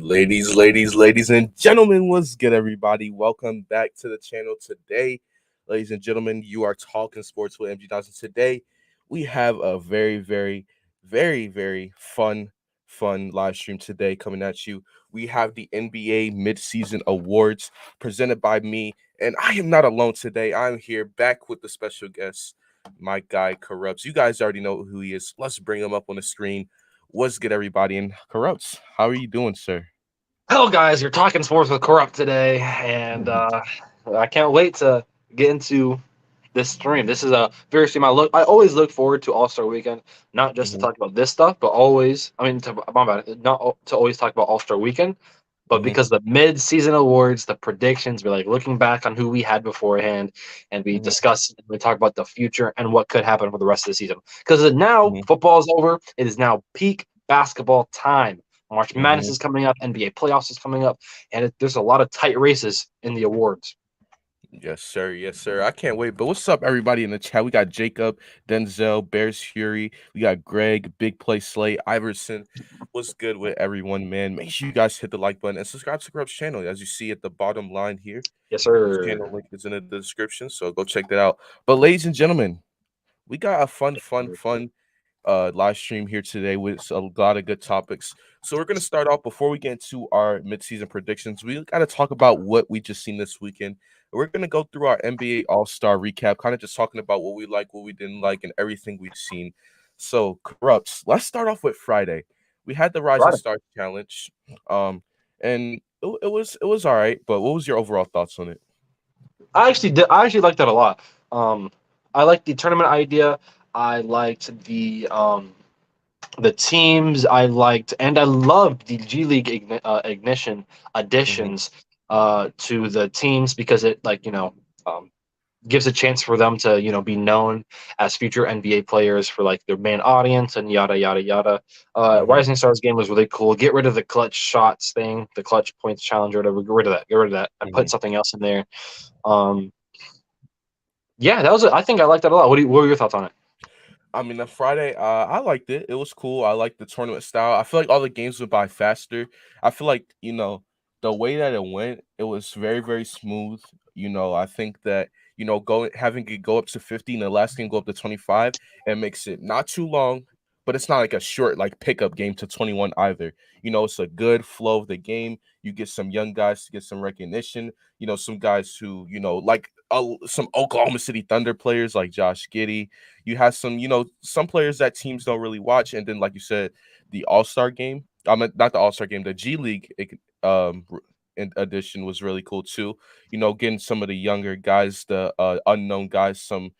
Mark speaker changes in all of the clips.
Speaker 1: Ladies and gentlemen, what's good, everybody? Welcome back to the channel today. Ladies and gentlemen, you are talking sports with MG Johnson. Today, we have a very fun live stream today coming at you. We have the NBA Midseason Awards presented by me, and I am not alone today. I'm here back with the special guest, my guy Corrupts. You guys already know who he is. Let's bring him up on the screen. What's good, everybody? And Corrupts, how are you doing, sir?
Speaker 2: Hello, guys. You're talking sports with Corrupt today, and I can't wait to get into this stream. This is a very stream. I always look forward to All Star Weekend, not just to
Speaker 1: Mhm,
Speaker 2: talk about this stuff, but always. I mean, my bad, not to always talk about All Star Weekend, but
Speaker 1: mhm,
Speaker 2: because the mid season awards, the predictions, we're like looking back on who we had beforehand, and we
Speaker 1: mhm,
Speaker 2: discuss, we talk about the future and what could happen for the rest of the season. Because now
Speaker 1: mhm,
Speaker 2: football is over. It is now peak basketball time. March Madness
Speaker 1: mhm.
Speaker 2: is coming up, NBA playoffs is coming up, and there's a lot of tight races in the awards.
Speaker 1: Yes, sir. Yes, sir. I can't wait. But what's up, everybody in the chat? We got Jacob, Denzel, Bears Fury. We got Greg, Big Play Slay, Iverson. What's good with everyone, man? Make sure you guys hit the like button and subscribe to Grub's channel. As you see at the bottom line here,
Speaker 2: Yes,
Speaker 1: his
Speaker 2: sir.
Speaker 1: channel link is in the description. So go check that out. But ladies and gentlemen, we got a fun live stream here today with a lot of good topics. So we're gonna start off before we get into our midseason predictions. We gotta talk about what we just seen this weekend. We're gonna go through our NBA All-Star recap, kind of just talking about what we like, what we didn't like, and everything we've seen. So corrupts. Let's start off with Friday. We had the Rising
Speaker 2: Right.
Speaker 1: Stars Challenge, and it was all right. But what was your overall thoughts on it?
Speaker 2: I actually did. I actually liked that a lot. Um, I liked the tournament idea. I liked the teams. I liked, and I loved the G League ignition
Speaker 1: Hmm.
Speaker 2: additions to the teams because it um, gives a chance for them to be known as future NBA players for like their main audience and yada yada yada.
Speaker 1: Hmm.
Speaker 2: Rising Stars game was really cool. Get rid of the clutch shots thing, the clutch points challenge or whatever. Get rid of that. Get rid of that and put
Speaker 1: Hmm.
Speaker 2: something else in there. Um, yeah, that was. I think I liked that a lot. What were your thoughts on it?
Speaker 1: I mean, the Friday, I liked it. It was cool. I liked the tournament style. I feel like all the games went by faster. I feel like, the way that it went, it was very smooth. I think that, going having it go up to 50 and the last game go up to 25, it makes it not too long, but it's not like a short like pickup game to 21 either. It's a good flow of the game. You get some young guys to get some recognition. Some guys who, like some Oklahoma City Thunder players like Josh Giddey. You have some, some players that teams don't really watch, and then like you said, the All Star game. I mean, not the All Star game, the G League edition was really cool too. Getting some of the younger guys, the unknown guys, some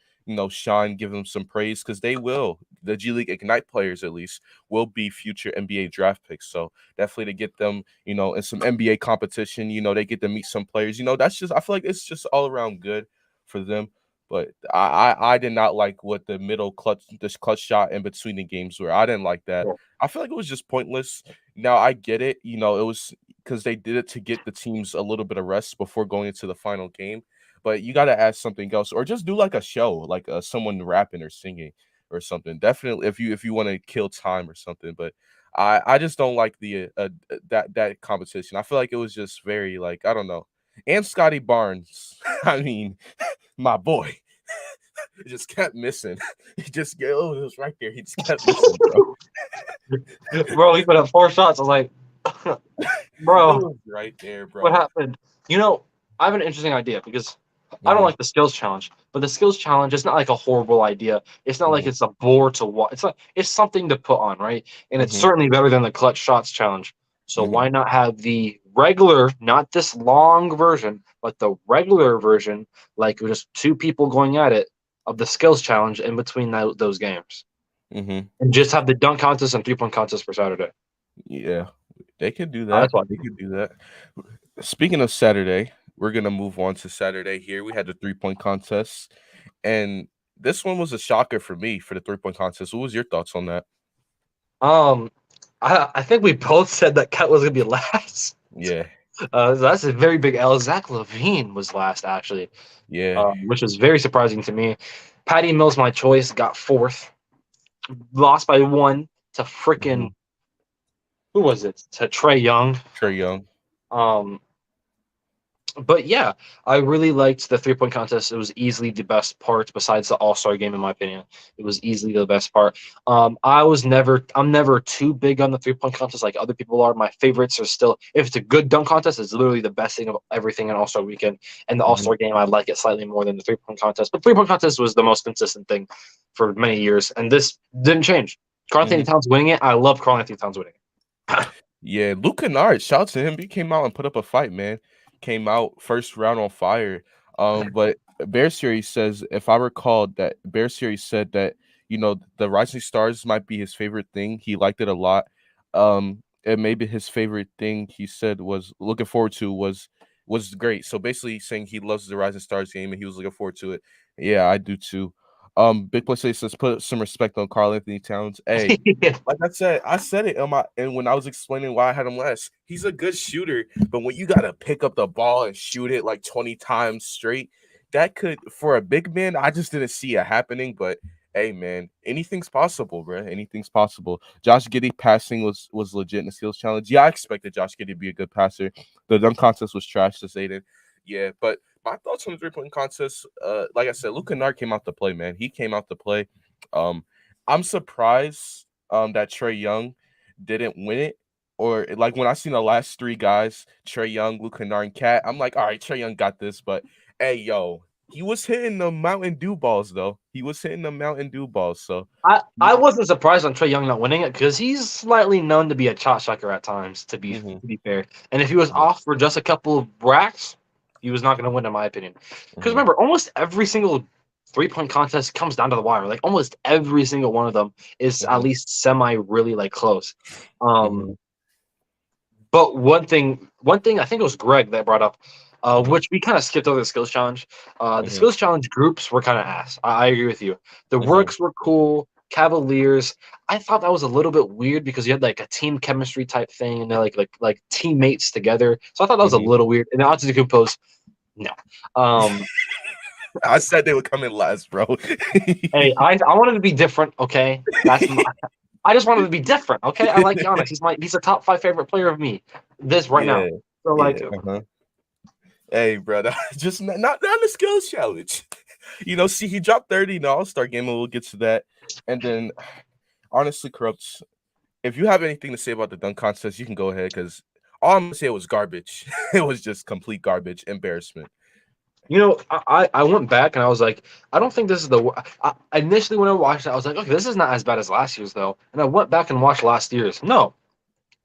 Speaker 1: shine, give them some praise because they will. The G League Ignite players, at least, will be future NBA draft picks. So definitely to get them, in some NBA competition. They get to meet some players. That's just I feel like it's just all around good for them. But I did not like what the middle clutch this clutch shot in between the games were. I didn't like that. I feel like it was just pointless. Now I get it. It was because they did it to get the teams a little bit of rest before going into the final game. But you got to add something else, or just do like a show, like someone rapping or singing or something. Definitely, if you want to kill time or something. But I just don't like the that competition. I feel like it was just very like I don't know. And Scotty Barnes, I mean, my boy. It just kept missing. It was right there. He just kept missing, bro.
Speaker 2: Bro, he put up 4 shots. I was like,
Speaker 1: It
Speaker 2: bro,
Speaker 1: was right there,
Speaker 2: what
Speaker 1: bro.
Speaker 2: happened? You know, I have an interesting idea because I don't
Speaker 1: Hmm.
Speaker 2: like the skills challenge, but the skills challenge is not like a horrible idea. It's not like
Speaker 1: Hmm.
Speaker 2: it's a bore to watch. It's not. It's something to put on, right? And it's
Speaker 1: Hmm.
Speaker 2: certainly better than the clutch shots challenge. So
Speaker 1: Hmm.
Speaker 2: why not have the regular, not this long version, but the regular version, like with just two people going at it of the skills challenge in between those games,
Speaker 1: Hmm.
Speaker 2: and just have the dunk contest and 3 point contest for Saturday.
Speaker 1: Yeah, they could do
Speaker 2: That's
Speaker 1: that.
Speaker 2: why.
Speaker 1: They could do that. Speaking of Saturday, we're gonna move on to Saturday here. We had the 3-point contest, and this one was a shocker for me for the 3-point contest. What was your thoughts on that?
Speaker 2: Um, I think we both said that Cat was gonna be last.
Speaker 1: Yeah,
Speaker 2: So that's a very big L. Zach Levine was last, actually,
Speaker 1: yeah.
Speaker 2: which was very surprising to me. Patty Mills, my choice, got fourth, lost by one to
Speaker 1: Hmm.
Speaker 2: freaking who was it? To Trey Young.
Speaker 1: Trey Young.
Speaker 2: Um, but yeah, I really liked the 3-point contest. It was easily the best part, besides the All Star game, in my opinion. It was easily the best part. I'm never too big on the 3-point contest like other people are. My favorites are still, if it's a good dunk contest, it's literally the best thing of everything in All Star weekend. And the All
Speaker 1: Hmm.
Speaker 2: Star game, I like it slightly more than the 3-point contest. But 3-point contest was the most consistent thing for many years, and this didn't change. Karl Anthony
Speaker 1: Hmm.
Speaker 2: Towns winning it, I love Karl Anthony Towns winning it.
Speaker 1: Yeah, Luke Kennard, shout out to him. He came out and put up a fight, man. Came out first round on fire. But Bear Series says, if I recall, that Bear Series said that the Rising Stars might be his favorite thing. He liked it a lot. And maybe his favorite thing he said was looking forward to was great. So basically, he's saying he loves the Rising Stars game and he was looking forward to it. Yeah, I do too. Big Play says put some respect on Karl Anthony Towns. Hey, like I said it in my and when I was explaining why I had him last. He's a good shooter, but when you gotta pick up the ball and shoot it like 20 times straight, that could for a big man, I just didn't see it happening. But hey man, anything's possible, bro. Anything's possible. Josh Giddey passing was legit in the skills challenge. Yeah, I expected Josh Giddey to be a good passer. The dunk contest was trash to Zayden. Yeah, but my thoughts on the 3-point contest, like I said, Luke Kennard came out to play, man. He came out to play. Um, I'm surprised that Trey Young didn't win it. Or like when I seen the last three guys, Trey Young, Luke Kennard, and Cat, I'm like, all right, Trey Young got this. But hey, yo, he was hitting the Mountain Dew balls though. He was hitting the Mountain Dew balls. So
Speaker 2: I wasn't surprised on Trey Young not winning it because he's slightly known to be a shot shocker at times.
Speaker 1: mhm,
Speaker 2: To be fair, and if he was
Speaker 1: mhm,
Speaker 2: off for just a couple of racks, he was not going to win, in my opinion. Because
Speaker 1: mhm,
Speaker 2: remember, almost every single 3-point contest comes down to the wire. Like almost every single one of them is at
Speaker 1: mhm,
Speaker 2: least semi really like close.
Speaker 1: mhm,
Speaker 2: Um, but one thing I think it was Greg that brought up,
Speaker 1: mhm,
Speaker 2: which we kind of skipped over the skills challenge. The
Speaker 1: mhm,
Speaker 2: skills challenge groups were kind of ass. I agree with you. The
Speaker 1: mhm,
Speaker 2: works were cool. Cavaliers. I thought that was a little bit weird because you had like a team chemistry type thing and they're like teammates together. So I thought that was a
Speaker 1: mhm.
Speaker 2: little weird. And the Antetokounmpo's no. Um,
Speaker 1: I said they would come in last, bro.
Speaker 2: hey, I wanted to be different. Okay, I just wanted to be different. Okay, I like Giannis. He's a top 5 favorite player of me. This right now.
Speaker 1: Yeah,
Speaker 2: So like
Speaker 1: yeah. Uh-huh. Hey, brother, just not the skills challenge. See, he dropped 30 in the All Star game, and we'll get to that. And then, honestly, Corrupts, if you have anything to say about the dunk contest, you can go ahead because all I'm gonna say was garbage. It was just complete garbage, embarrassment.
Speaker 2: I went back and I was like, I don't think this is initially when I watched it, I was like, okay, this is not as bad as last year's though. And I went back and watched last year's. No,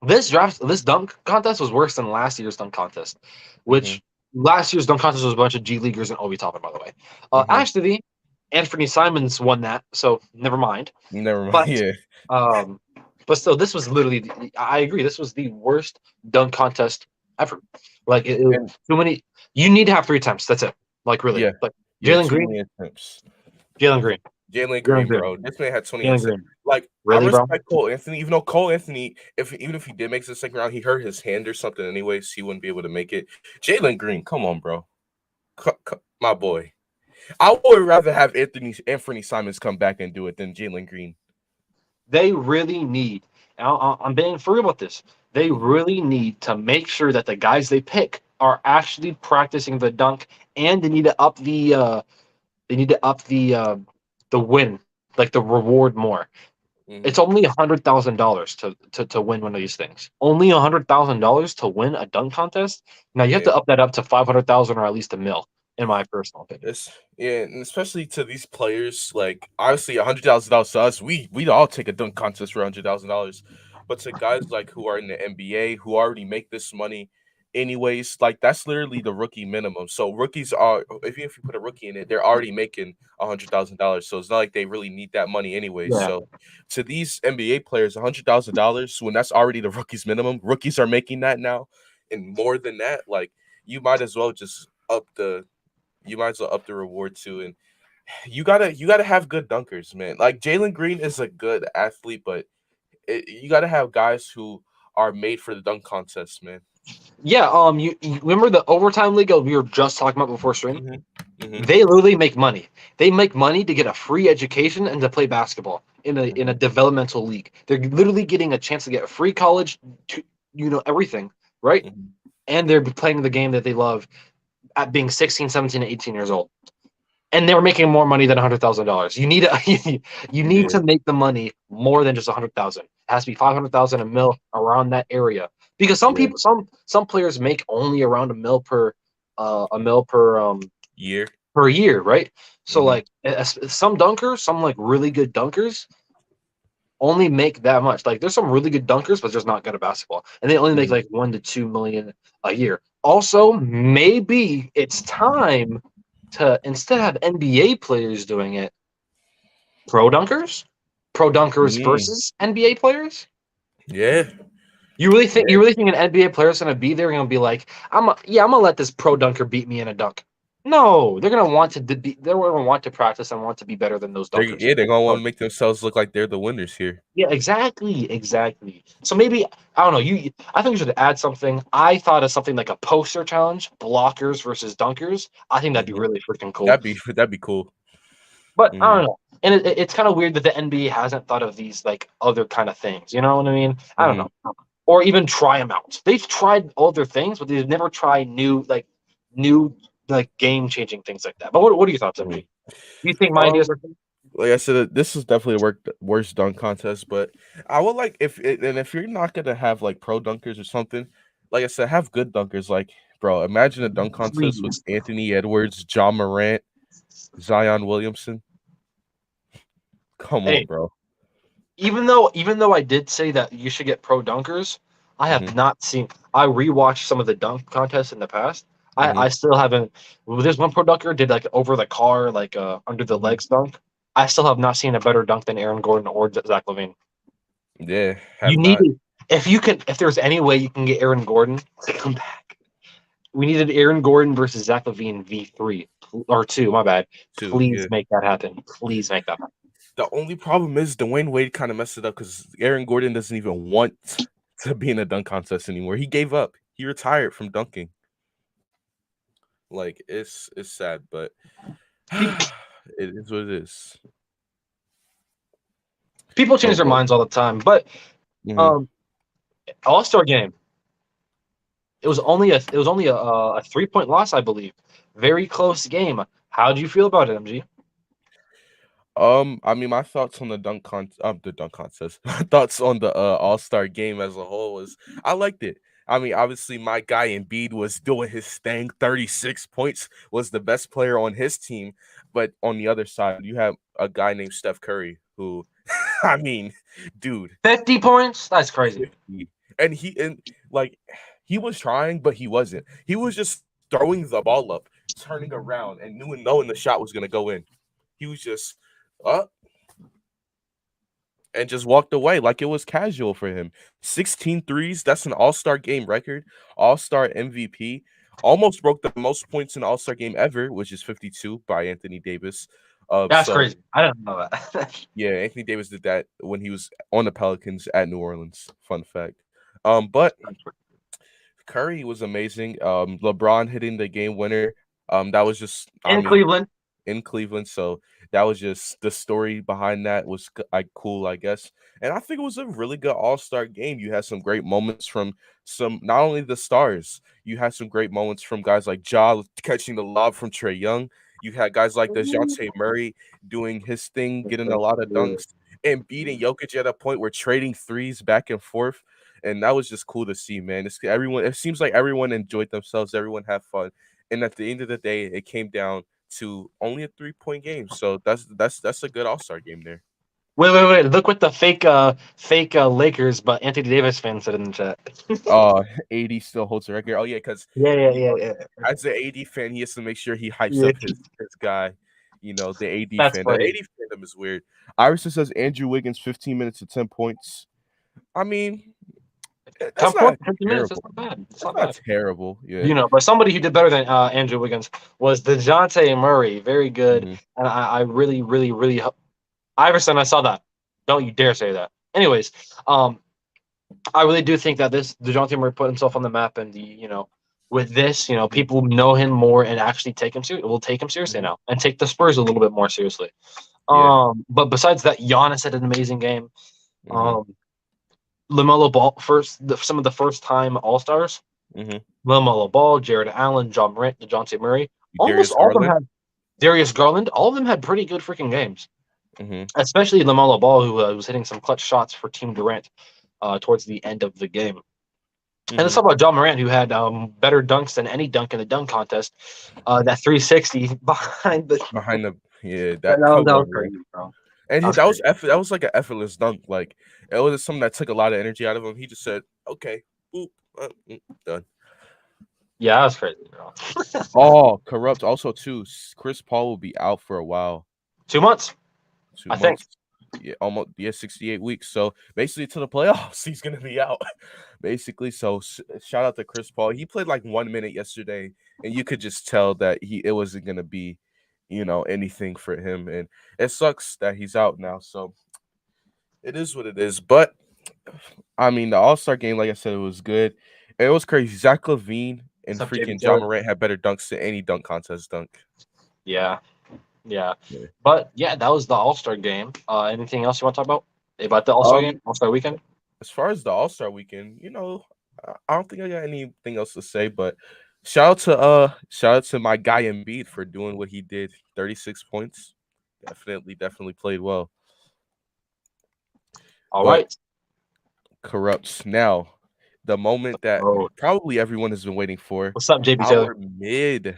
Speaker 2: this dunk contest was worse than last year's dunk contest,
Speaker 1: Hmm.
Speaker 2: which last year's dunk contest was a bunch of G leaguers and Obi Toppin, by the way.
Speaker 1: Hmm.
Speaker 2: Actually, Anthony Simons won that, so never mind.
Speaker 1: Never mind.
Speaker 2: But
Speaker 1: Yeah,
Speaker 2: um, but still, this was literally. I agree. This was the worst dunk contest ever. Like
Speaker 1: and
Speaker 2: too many. You need to have 3 attempts. That's it. Like really.
Speaker 1: yeah,
Speaker 2: Like
Speaker 1: yeah,
Speaker 2: Jalen
Speaker 1: too
Speaker 2: Green,
Speaker 1: many attempts.
Speaker 2: Jalen Green,
Speaker 1: Jalen
Speaker 2: Jalen
Speaker 1: Green,
Speaker 2: Green,
Speaker 1: bro. This man had 20
Speaker 2: Jalen
Speaker 1: assists.
Speaker 2: Green.
Speaker 1: Like, I
Speaker 2: Really, bro?
Speaker 1: respect Cole Anthony, even though Cole Anthony, even if he did make it to the second round, he hurt his hand or something anyways, he wouldn't be able to make it. Jalen Green, come on, bro. My boy. I would rather have Anthony Simons come back and do it than Jalen Green.
Speaker 2: They really need. And I'm being for real about this. They really need to make sure that the guys they pick are actually practicing the dunk, and they need to up the win, like the reward more. It's
Speaker 1: Hmm.
Speaker 2: only $100,000 to win one of these things. Only $100,000 to win a dunk contest. Now you have
Speaker 1: Yeah.
Speaker 2: to up that up to 500,000 or at least a mil, in my personal opinion.
Speaker 1: And especially to these players, like obviously $100,000 to us, we'd all take a dunk contest for $100,000. But to guys like who are in the NBA who already make this money anyways, like that's literally the rookie minimum. So rookies are if you put a rookie in it, they're already making $100,000. So it's not like they really need that money anyways.
Speaker 2: Yeah,
Speaker 1: So to these NBA players, $100,000 when that's already the rookies minimum, rookies are making that now and more than that, like you might as well just up the reward too. And you gotta have good dunkers, man. Like Jalen Green is a good athlete, but you gotta have guys who are made for the dunk contest, man.
Speaker 2: Yeah. You remember the overtime league we were just talking about before stream?
Speaker 1: Hmm. Hmm.
Speaker 2: They literally make money. They make money to get a free education and to play basketball in a
Speaker 1: Hmm.
Speaker 2: developmental league. They're literally getting a chance to get a free college, to, everything, right?
Speaker 1: Hmm.
Speaker 2: And they're playing the game that they love at being 16, 17, and 18 years old. And they were making more money than $100,000. You need you need
Speaker 1: Yeah.
Speaker 2: to make the money more than just 100,000. It has to be 500,000 a mil around that area because some
Speaker 1: Yeah.
Speaker 2: people some players make only around a mil
Speaker 1: Year.
Speaker 2: per year, right? So
Speaker 1: Hmm.
Speaker 2: like some dunkers, some like really good dunkers only make that much. Like there's some really good dunkers, but just not good at basketball, and they only make
Speaker 1: Hmm.
Speaker 2: like 1 to 2 million a year. Also, maybe it's time to instead of NBA players doing it, pro dunkers, pro dunkers
Speaker 1: Mm.
Speaker 2: versus NBA players.
Speaker 1: Yeah.
Speaker 2: You
Speaker 1: Yeah.
Speaker 2: really think an NBA player is gonna be there and gonna be like, I'm gonna let this pro dunker beat me in a dunk. No, they're gonna want to be they're gonna want to practice and want to be better than those dunkers.
Speaker 1: They're gonna want to make themselves look like they're the winners here.
Speaker 2: Yeah, exactly, exactly. So maybe I don't know. I think you should add something. I thought of something like a poster challenge, blockers versus dunkers. I think that'd be
Speaker 1: Hmm.
Speaker 2: really freaking cool.
Speaker 1: That'd be cool.
Speaker 2: But I
Speaker 1: Hmm.
Speaker 2: don't know. And it's kind of weird that the NBA hasn't thought of these like other kind of things. You know what I mean? I don't
Speaker 1: Hmm.
Speaker 2: know. Or even try them out. They've tried other things, but they've never tried new like game changing things like that. But what are your thoughts, MG?
Speaker 1: Hmm.
Speaker 2: Do you think my ideas
Speaker 1: Um,
Speaker 2: are cool?
Speaker 1: like I said, this is definitely a worst dunk contest. But I would like if you're not gonna have like pro dunkers or something, like I said, have good dunkers. Like, bro, imagine a dunk contest with
Speaker 2: Please.
Speaker 1: Anthony Edwards, John Morant, Zion Williamson. Come on,
Speaker 2: Hey,
Speaker 1: bro.
Speaker 2: even though I did say that you should get pro dunkers, I
Speaker 1: Hmm.
Speaker 2: have not seen. I rewatched some of the dunk contests in the past. I
Speaker 1: Hmm.
Speaker 2: still haven't. Well, there's one pro dunker did like over the car, like under the
Speaker 1: Hmm.
Speaker 2: legs dunk. I still have not seen a better dunk than Aaron Gordon or Zach LaVine.
Speaker 1: Yeah,
Speaker 2: You
Speaker 1: have
Speaker 2: need
Speaker 1: not.
Speaker 2: if there's any way you can get Aaron Gordon to come back. We needed Aaron Gordon versus Zach LaVine V3 or two. My bad.
Speaker 1: Too.
Speaker 2: Please
Speaker 1: Yeah.
Speaker 2: make that happen. Please make that happen.
Speaker 1: The only problem is Dwayne Wade kind of messed it up because Aaron Gordon doesn't even want to be in a dunk contest anymore. He gave up. He retired from dunking. Like it's sad, but
Speaker 2: Pe-
Speaker 1: it is what it is.
Speaker 2: People
Speaker 1: But
Speaker 2: change their minds all the time, but
Speaker 1: mhm.
Speaker 2: um, All Star game. It was only a 3 point loss, I believe. Very close game. How do you feel about it, MG?
Speaker 1: I mean, my thoughts on the dunk contest, my thoughts on the All-Star game as a whole was I liked it. I mean, obviously, my guy Embiid was doing his thing. 36 points was the best player on his team, but on the other side, you have a guy named Steph Curry who, I mean, dude,
Speaker 2: 50 points? That's crazy.
Speaker 1: 50. And like he was trying, but he wasn't. He was just throwing the ball up, turning around, and knowing the shot was gonna go in. He was just up and just walked away like it was casual for him. 16 threes, that's an all-star game record, all-star MVP. Almost broke the most points in an all-star game ever, which is 52 by Anthony Davis.
Speaker 2: That's
Speaker 1: So
Speaker 2: crazy. I didn't know that.
Speaker 1: yeah, Anthony Davis did that when he was on the Pelicans at New Orleans. Fun fact. But Curry was amazing. LeBron hitting the game winner. That was just, I
Speaker 2: In
Speaker 1: mean,
Speaker 2: Cleveland.
Speaker 1: in Cleveland. So that was just the story behind that was like cool, I guess. And I think it was a really good all-star game. You had some great moments from some not only the stars, you had some great moments from guys like Ja catching the lob from Trey Young. You had guys like DeJounte Murray doing his thing, getting a lot of dunks, and beating Jokic at a point where trading threes back and forth. And that was just cool to see, man. It seems like everyone enjoyed themselves, everyone had fun. And at the end of the day, it came down to only a 3-point game. So that's a good all-star game there.
Speaker 2: Wait. Look what the fake Lakers, but Anthony Davis fan said in the chat.
Speaker 1: AD still holds the record. Oh yeah, because you know,
Speaker 2: Yeah.
Speaker 1: as an AD fan, he has to make sure he hypes
Speaker 2: Yeah.
Speaker 1: up his guy. You know, the AD
Speaker 2: That's
Speaker 1: fan. The
Speaker 2: funny.
Speaker 1: AD fandom is weird. Iverson says Andrew Wiggins 15 minutes to 10 points. I mean, that's
Speaker 2: 10
Speaker 1: not
Speaker 2: points, 50 minutes. That's
Speaker 1: terrible.
Speaker 2: not bad. It's
Speaker 1: That's
Speaker 2: not
Speaker 1: not
Speaker 2: bad.
Speaker 1: terrible. Yeah.
Speaker 2: But somebody who did better than Andrew Wiggins was DeJounte Murray. Very good.
Speaker 1: Hmm.
Speaker 2: And I really Iverson, I saw that. Don't you dare say that. Anyways, um, I really do think that this Dejounte Murray put himself on the map, and with this,
Speaker 1: Mhm,
Speaker 2: people know him more and actually take him will take him seriously
Speaker 1: mhm.
Speaker 2: now, and take the Spurs a little bit more seriously.
Speaker 1: Yeah.
Speaker 2: But besides that, Giannis had an amazing game.
Speaker 1: Mhm,
Speaker 2: Um, LaMelo Ball, some of the first time All Stars.
Speaker 1: mhm.
Speaker 2: LaMelo Ball, Jared Allen, John Morant, DeJounte Murray. Almost
Speaker 1: Darius
Speaker 2: all of them
Speaker 1: Garland.
Speaker 2: had Darius Garland. All of them had pretty good freaking games.
Speaker 1: Mhm,
Speaker 2: Especially LaMelo Ball, who was hitting some clutch shots for Team Durant towards the end of the game. And let's
Speaker 1: mhm.
Speaker 2: talk about John Morant, who had better dunks than any dunk in the dunk contest. That 360 behind the
Speaker 1: Behind the yeah,
Speaker 2: that,
Speaker 1: that
Speaker 2: was,
Speaker 1: come
Speaker 2: that was
Speaker 1: on, man.
Speaker 2: crazy, bro.
Speaker 1: And
Speaker 2: That was
Speaker 1: that was
Speaker 2: crazy.
Speaker 1: that was like an effortless dunk. Like it was something that took a lot of energy out of him. He just said, "Okay, boop, done."
Speaker 2: Yeah, that was crazy, bro.
Speaker 1: Oh, corrupt. Also, too, Chris Paul will be out for a while.
Speaker 2: 2 months,
Speaker 1: 2
Speaker 2: I think.
Speaker 1: months. Yeah, almost 68 weeks. So basically to the playoffs, he's gonna be out. Basically, so shout out to Chris Paul. He played like 1 minute yesterday, and you could just tell that it wasn't gonna be, anything for him. And it sucks that he's out now. So it is what it is. But I mean, the All Star game, like I said, it was good. It was crazy. Zach Levine and
Speaker 2: What's up, JB
Speaker 1: freaking John
Speaker 2: Taylor?
Speaker 1: Morant had better dunks than any dunk contest dunk.
Speaker 2: Yeah, yeah.
Speaker 1: Yeah.
Speaker 2: But yeah, that was the All Star game. Anything else you want to talk about the All Star game,
Speaker 1: Um,
Speaker 2: All Star weekend?
Speaker 1: as far as the All Star weekend, I don't think I got anything else to say. But shout out to my guy Embiid for doing what he did. 36 points. Definitely played well.
Speaker 2: All
Speaker 1: But
Speaker 2: right.
Speaker 1: corrupts now. The moment that
Speaker 2: Oh,
Speaker 1: probably everyone has been waiting for.
Speaker 2: what's up, JB Taylor?
Speaker 1: Our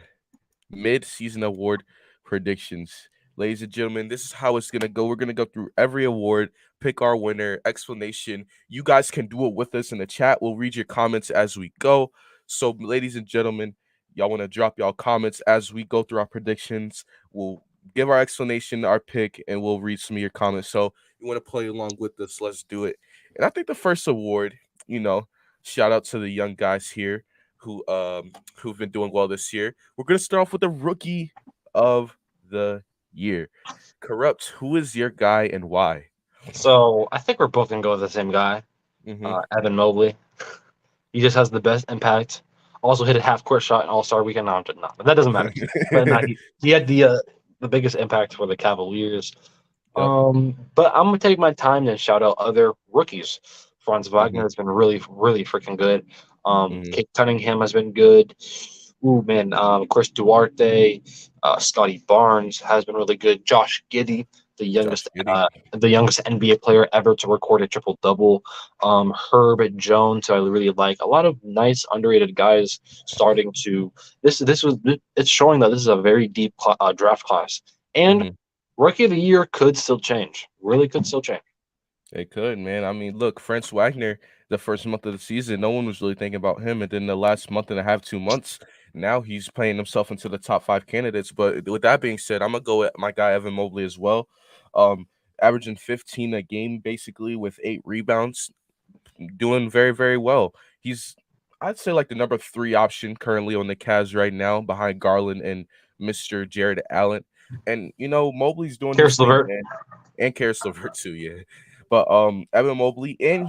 Speaker 1: mid-season award predictions. Ladies and gentlemen, this is how it's gonna go. We're gonna go through every award, pick our winner, explanation. You guys can do it with us in the chat. We'll read your comments as we go. So, ladies and gentlemen, y'all want to drop y'all comments as we go through our predictions. We'll give our explanation, our pick, and we'll read some of your comments. So, you want to play along with us? Let's do it. And I think the first award, you know, shout out to the young guys here who've been doing well this year. We're gonna start off with the rookie of the year. Corrupt, who is your guy and why?
Speaker 2: So I think we're both gonna go with the same guy,
Speaker 1: Mm-hmm.
Speaker 2: Evan Mobley. He just has the best impact. Also hit a half court shot in All Star Weekend. No, but that doesn't matter. But no, he had the biggest impact for the Cavaliers.
Speaker 1: Yep.
Speaker 2: But I'm gonna take my time and shout out other rookies. Franz
Speaker 1: Mm-hmm.
Speaker 2: Wagner has been really, really freaking good.
Speaker 1: Mm-hmm.
Speaker 2: Kate Cunningham has been good. Ooh man, Chris Duarte, Scotty Barnes has been really good. Josh Giddey, the youngest,
Speaker 1: Josh Giddey.
Speaker 2: uh, the youngest NBA player ever to record a triple double. Herb Jones, who I really like. A lot of nice underrated guys starting to. It's showing that this is a very deep draft class, and
Speaker 1: Mm-hmm.
Speaker 2: Rookie of the Year could still change. Really could still change.
Speaker 1: They could, man. I mean, look, Franz Wagner, the first month of the season, no one was really thinking about him. And then the last month and a half, 2 months, now he's playing himself into the top 5 candidates. But with that being said, I'm gonna go with my guy Evan Mobley as well. Um, Averaging 15 a game basically with 8 rebounds, doing very, very well. He's, I'd say, like the number 3 option currently on the Cavs right now, behind Garland and Mr. Jared Allen. And Mobley's doing his
Speaker 2: Karis
Speaker 1: thing,
Speaker 2: LeVert.
Speaker 1: man, and Karis LeVert too, yeah. But Evan Mobley, and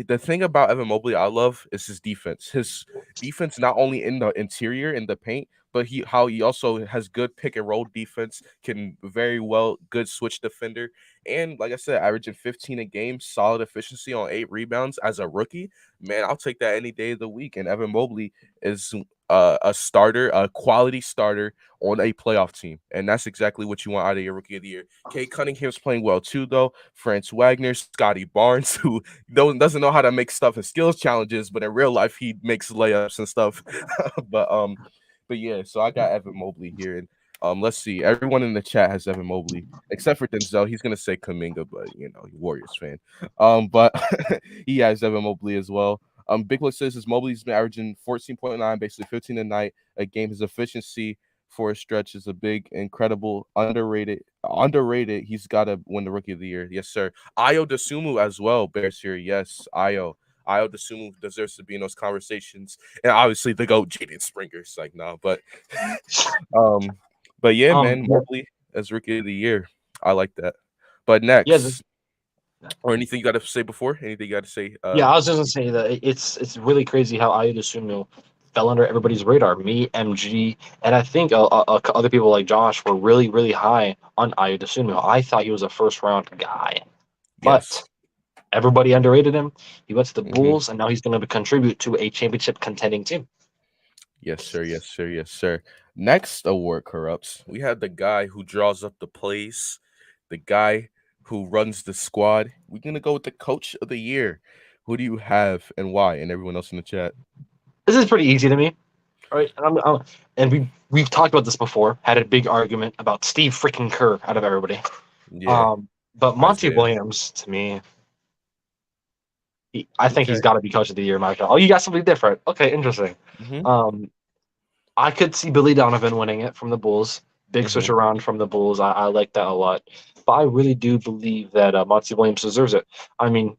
Speaker 1: the thing about Evan Mobley I love is his defense. His defense not only in the interior in the paint, but he also has good pick and roll defense, can very well good switch defender, and like I said, averaging 15 a game, solid efficiency on 8 rebounds as a rookie. Man, I'll take that any day of the week. And Evan Mobley is a starter, a quality starter on a playoff team, and that's exactly what you want out of your rookie of the year. Kate Cunningham's playing well too, though. Franz Wagner, Scotty Barnes, who doesn't know how to make stuff in skills challenges, but in real life he makes layups and stuff. but um, but yeah, so I got Evan Mobley here, and let's see. Everyone in the chat has Evan Mobley except for Denzel. He's gonna say Kaminga, but Warriors fan. But he has Evan Mobley as well. Big Boy says his Mobley's been averaging 14.9, basically 15 a night a game. His efficiency for a stretch is a big, incredible, underrated. Underrated. He's got to win the Rookie of the Year. Yes, sir. Ayo Dosumu as well. Bears here. Yes, Ayo. Ayo Dosumu deserves to be in those conversations, and obviously the GOAT Jaden Springer's like no, um, but yeah, man,
Speaker 2: Yeah,
Speaker 1: Mobley as Rookie of the Year. I like that. But
Speaker 2: yeah.
Speaker 1: next, Or anything you got to say before? Anything you got to say?
Speaker 2: Yeah, I was just gonna say that it's really crazy how Ayo Dosunmu fell under everybody's radar. Me, MG, and I think other people like Josh were really high on Ayo Dosunmu. I thought he was a first round guy, but
Speaker 1: Yes.
Speaker 2: everybody underrated him. He went to the
Speaker 1: Hmm.
Speaker 2: Bulls, and now he's going to contribute to a championship contending team.
Speaker 1: Yes, sir. Yes, sir. Yes, sir. Next award corrupts. We have the guy who draws up the plays, the guy who runs the squad. We're gonna go with the coach of the year. Who do you have and why? And everyone else in the chat.
Speaker 2: This is pretty easy to me, right? And we've talked about this before. Had a big argument about Steve freaking Kerr out of everybody.
Speaker 1: Yeah,
Speaker 2: But Monty
Speaker 1: Isaiah.
Speaker 2: Williams, to me, I think he's
Speaker 1: Okay.
Speaker 2: got to be coach of the year. Michael. Oh, you got something different. Okay, interesting.
Speaker 1: Mhm.
Speaker 2: Um, I could see Billy Donovan winning it from the Bulls. Big switch
Speaker 1: Mhm.
Speaker 2: around from the Bulls. I like that a lot. But I really do believe that Monty Williams deserves it. I mean,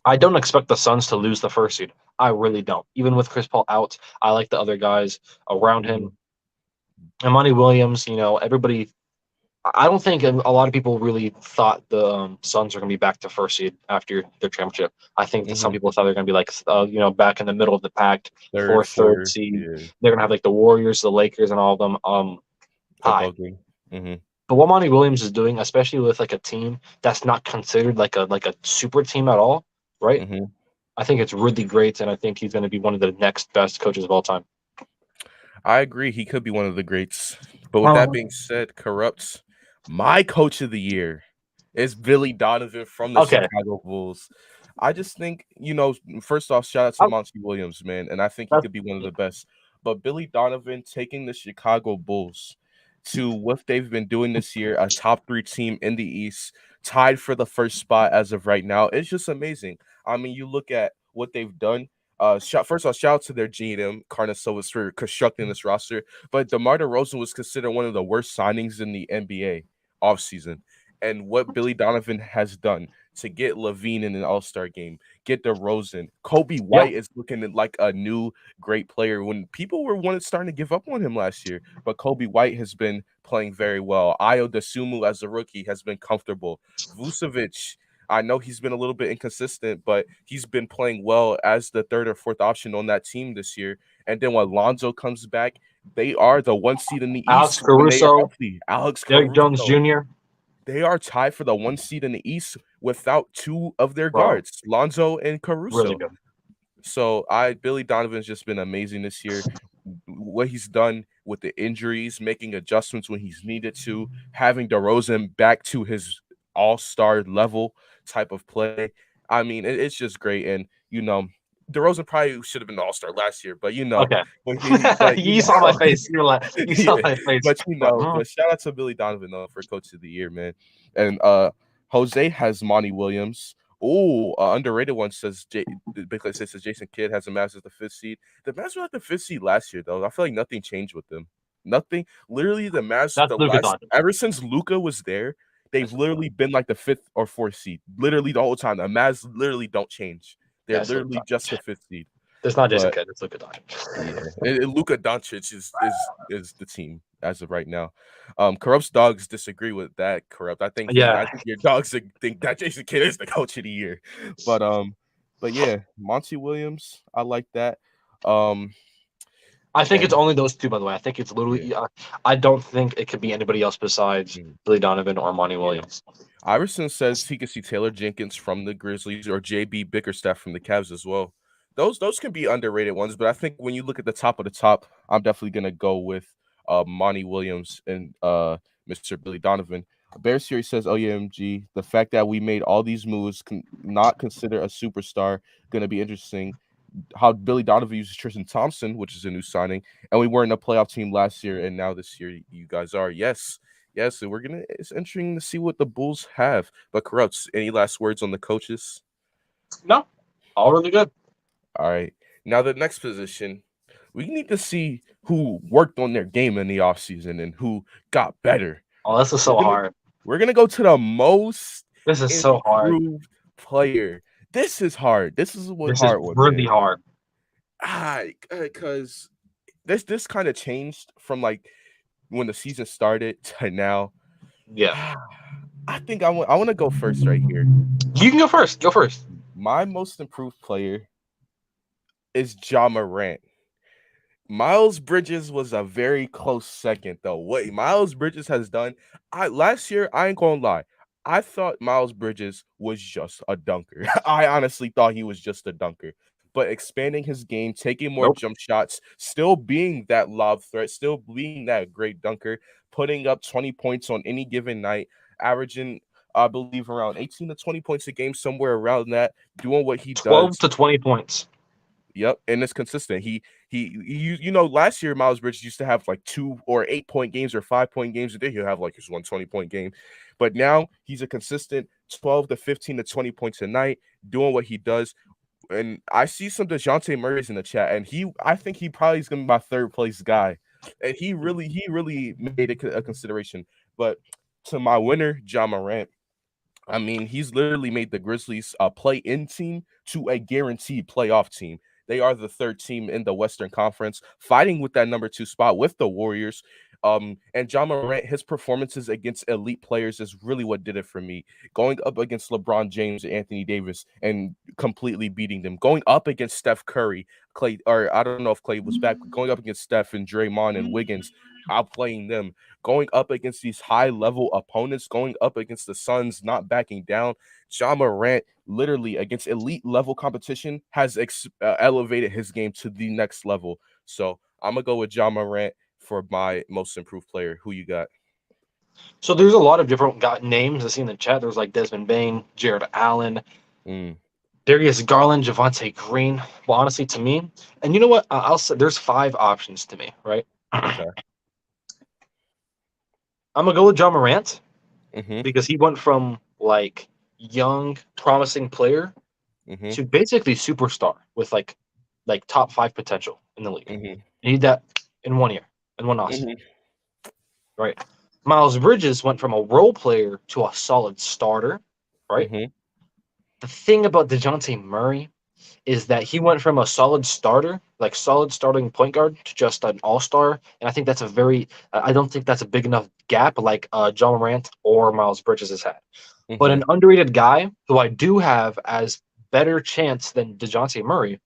Speaker 2: I don't expect the Suns to lose the first seed. I really don't. Even with Chris Paul out, I like the other guys around him.
Speaker 1: Mhm.
Speaker 2: And Monty Williams, everybody. I don't think a lot of people really thought the Suns are going to be back to first seed after their championship. I think that some
Speaker 1: Mhm.
Speaker 2: people thought they're going to be like, back in the middle of the pack,
Speaker 1: Third,
Speaker 2: fourth, third
Speaker 1: fourth.
Speaker 2: seed.
Speaker 1: Yeah.
Speaker 2: They're going to have like the Warriors, the Lakers, and all of them
Speaker 1: Up
Speaker 2: high.
Speaker 1: ugly. Mhm.
Speaker 2: But what Monty Williams is doing, especially with like a team that's not considered like a super team at all, right?
Speaker 1: Mhm.
Speaker 2: I think it's really great, and I think he's going to be one of the next best coaches of all time.
Speaker 1: I agree. He could be one of the greats. But with that
Speaker 2: Um,
Speaker 1: being said, corrupts. My coach of the year is Billy Donovan from the
Speaker 2: okay,
Speaker 1: Chicago Bulls. I just think, first off, shout out to
Speaker 2: I,
Speaker 1: Monty Williams, man, and I think he
Speaker 2: that's,
Speaker 1: could be one of the best. But Billy Donovan taking the Chicago Bulls to what they've been doing this year, a top three team in the East, tied for the first spot as of right now. It's just amazing. I mean, you look at what they've done. First off, shout out to their GM Carnesovas for constructing this roster. But DeMar DeRozan was considered one of the worst signings in the NBA offseason. And what Billy Donovan has done to get Levine in an All-Star game, get DeRozan, Kobe
Speaker 2: yeah,
Speaker 1: White is looking like a new great player when people were starting to give up on him last year. But Kobe White has been playing very well. Ayo Dosunmu as a rookie has been comfortable. Vucevic, I know he's been a little bit inconsistent, but he's been playing well as the third or fourth option on that team this year. And then when Lonzo comes back, they are the one seed in the
Speaker 2: Alex
Speaker 1: East when they are
Speaker 2: Caruso,
Speaker 1: healthy. Alex
Speaker 2: Derrick Jones
Speaker 1: Caruso.
Speaker 2: Jr.,
Speaker 1: They are tied for the one seed in the East without two of their
Speaker 2: bro,
Speaker 1: guards, Lonzo and
Speaker 2: really
Speaker 1: Caruso.
Speaker 2: good.
Speaker 1: So Billy Donovan's just been amazing this year. What he's done with the injuries, making adjustments when he's needed to, having DeRozan back to his all-star level type of play. I mean, it's just great. And DeRozan probably should have been all-star last year, but
Speaker 2: Okay,
Speaker 1: but
Speaker 2: you saw my face. You were like, you saw
Speaker 1: yeah,
Speaker 2: my face. Like,
Speaker 1: but shout out to Billy Donovan though for coach of the year, man. And Jose has Monty Williams. Oh, underrated one says because it says Jason Kidd has the Mavs as the fifth seed. The Mavs were at the fifth seed last year, though. I feel like nothing changed with them. Nothing. Literally, the Mavs
Speaker 2: that's
Speaker 1: the
Speaker 2: Luka
Speaker 1: last
Speaker 2: Doncic.
Speaker 1: ever since Luca was there, they've
Speaker 2: That's Luka
Speaker 1: literally
Speaker 2: Doncic.
Speaker 1: been like the fifth or fourth seed. Literally the whole time. The Mavs literally don't change. They're
Speaker 2: That's Luka
Speaker 1: literally just
Speaker 2: Doncic.
Speaker 1: the fifth seed.
Speaker 2: It's not Jason
Speaker 1: But
Speaker 2: Kidd. It's Luka Doncic.
Speaker 1: yeah, Luka Doncic is the team as of right now. Corrupt's dogs disagree with that. Corrupt. I
Speaker 2: Yeah,
Speaker 1: think your dogs think that Jason Kidd is the coach of the year. But but yeah, Monty Williams, I like that. Um,
Speaker 2: I think it's
Speaker 1: and
Speaker 2: only those two. By the way, I think it's
Speaker 1: yeah,
Speaker 2: literally. I don't think it could be anybody else besides
Speaker 1: mm,
Speaker 2: Billy Donovan or Monty
Speaker 1: yeah.
Speaker 2: Williams.
Speaker 1: Iverson says he could see Taylor Jenkins from the Grizzlies or JB Bickerstaff from the Cavs as well. Those can be underrated ones, but I think when you look at the top of the top, I'm definitely gonna go with Monty Williams and Mr. Billy Donovan. Bear Series says, "Oh yeah, MG. The fact that we made all these moves, not consider a superstar, gonna be interesting. How Billy Donovan uses Tristan Thompson, which is a new signing, and we weren't a playoff team last year, and now this year you guys are. Yes, and it's interesting to see what the Bulls have. But Corrupts, any last words on the coaches?
Speaker 2: No, all really good.
Speaker 1: All right. Now the next position, we need to see who worked on their game in the offseason and who got better.
Speaker 2: Oh, this is
Speaker 1: We're
Speaker 2: so
Speaker 1: gonna
Speaker 2: hard.
Speaker 1: we're gonna go to the most
Speaker 2: This is so hard.
Speaker 1: improved player. This is hard. This is a
Speaker 2: This is
Speaker 1: hard one,
Speaker 2: really
Speaker 1: man.
Speaker 2: hard.
Speaker 1: Because this kind of changed from like when the season started to now.
Speaker 2: Yeah.
Speaker 1: I want to go first right here.
Speaker 2: You can go first. Go first.
Speaker 1: My most improved player is Ja Morant. Miles Bridges was a very close second, though. What Miles Bridges has done, I last year, I ain't gonna lie. I thought Miles Bridges was just a dunker. I honestly thought he was just a dunker. But expanding his game, taking more
Speaker 2: Nope.
Speaker 1: jump shots, still being that lob threat, still being that great dunker, putting up 20 points on any given night, averaging, I believe, around 18 to 20 points a game, somewhere around that, doing what he
Speaker 2: 12
Speaker 1: does.
Speaker 2: to 20 points.
Speaker 1: Yep, and it's consistent. Last year Miles Bridges used to have like 2 or 8 point games or 5 point games a day. He'll have like his 120 point game, but now he's a consistent 12 to 15 to 20 points a night, doing what he does. And I see some Dejounte Murray's in the chat, and I think he probably is going to be my third place guy, and he really made it a consideration. But to my winner, John Morant. I mean, he's literally made the Grizzlies a play-in team to a guaranteed playoff team. They are the third team in the Western Conference, fighting with that number 2 spot with the Warriors. And John Morant, his performances against elite players is really what did it for me. Going up against LeBron James and Anthony Davis and completely beating them. Going up against Steph Curry, Clay, or I don't know if Clay was back, but going up against Steph and Draymond and Wiggins, outplaying them, going up against these high level opponents, going up against the Suns, not backing down. John Morant, literally against elite level competition, has elevated his game to the next level. So I'm gonna go with John Morant for my most improved player. Who you got?
Speaker 2: So there's a lot of different names I see in the chat. There's like Desmond Bain, Jared Allen,
Speaker 1: Mm,
Speaker 2: Darius Garland, Javontae Green. Well, honestly, to me, and you know what? I'll say there's 5 options to me, right? I'm
Speaker 1: okay.
Speaker 2: gonna go with John Morant
Speaker 1: Mm-hmm.
Speaker 2: because he went from like young, promising player
Speaker 1: Mm-hmm.
Speaker 2: to basically superstar with like top 5 potential in the league.
Speaker 1: Mm-hmm.
Speaker 2: You need that in 1 year, in one off season,
Speaker 1: Mm-hmm.
Speaker 2: right? Miles Bridges went from a role player to a solid starter, right?
Speaker 1: Mm-hmm.
Speaker 2: The thing about DeJounte Murray is that he went from a solid starter, like solid starting point guard, to just an all star. And I think that's a very, I don't think that's a big enough gap like John Morant or Miles Bridges has had. But
Speaker 1: Mm-hmm.
Speaker 2: an underrated guy who I do have as better chance than DeJounte Murray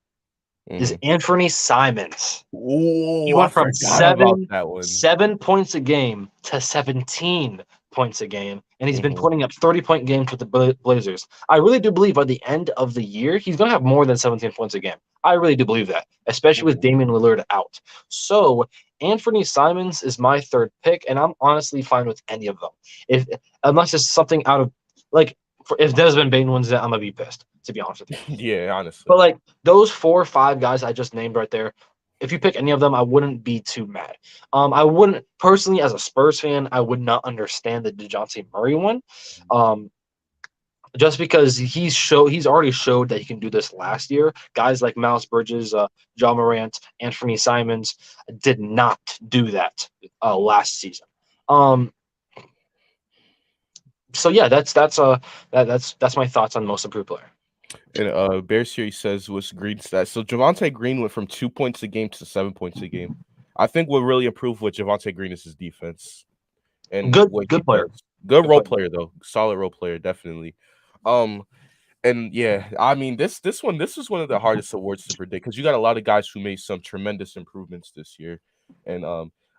Speaker 2: is
Speaker 1: Mm-hmm.
Speaker 2: Anthony Simons. He
Speaker 1: Oh, I
Speaker 2: went from
Speaker 1: forgot about
Speaker 2: seven
Speaker 1: that one.
Speaker 2: seven points a game to 17 points a game, and he's been
Speaker 1: Mm-hmm.
Speaker 2: putting up 30-point games with the Blazers. I really do believe by the end of the year he's going to have more than 17 points a game. I really do believe that, especially with
Speaker 1: Mm-hmm.
Speaker 2: Damian Lillard out. So Anthony Simons is my third pick, and I'm honestly fine with any of them. If unless it's something out of like if Desmond Bain wins it, I'm gonna be pissed. To be honest with you.
Speaker 1: Yeah,
Speaker 2: But
Speaker 1: honestly.
Speaker 2: like those 4 or 5 guys I just named right there, if you pick any of them, I wouldn't be too mad. I wouldn't personally, as a Spurs fan, I would not understand the Dejounte Murray one, um, just because he's already showed that he can do this last year. Guys like Miles Bridges, John Morant, Anthony Simons did not do that last season. Um, so yeah, that's my thoughts on most improved player.
Speaker 1: And Bear Series says was Green stats. So Javontae Green went from 2 points a game to 7 points a game. I think what really improved with Javontae Green is his defense and what he
Speaker 2: Good player,
Speaker 1: does. Good
Speaker 2: good
Speaker 1: role
Speaker 2: player.
Speaker 1: player though, solid role player, definitely. Um, and yeah, I mean this was one of the hardest awards to predict because you got a lot of guys who made some tremendous improvements this year, and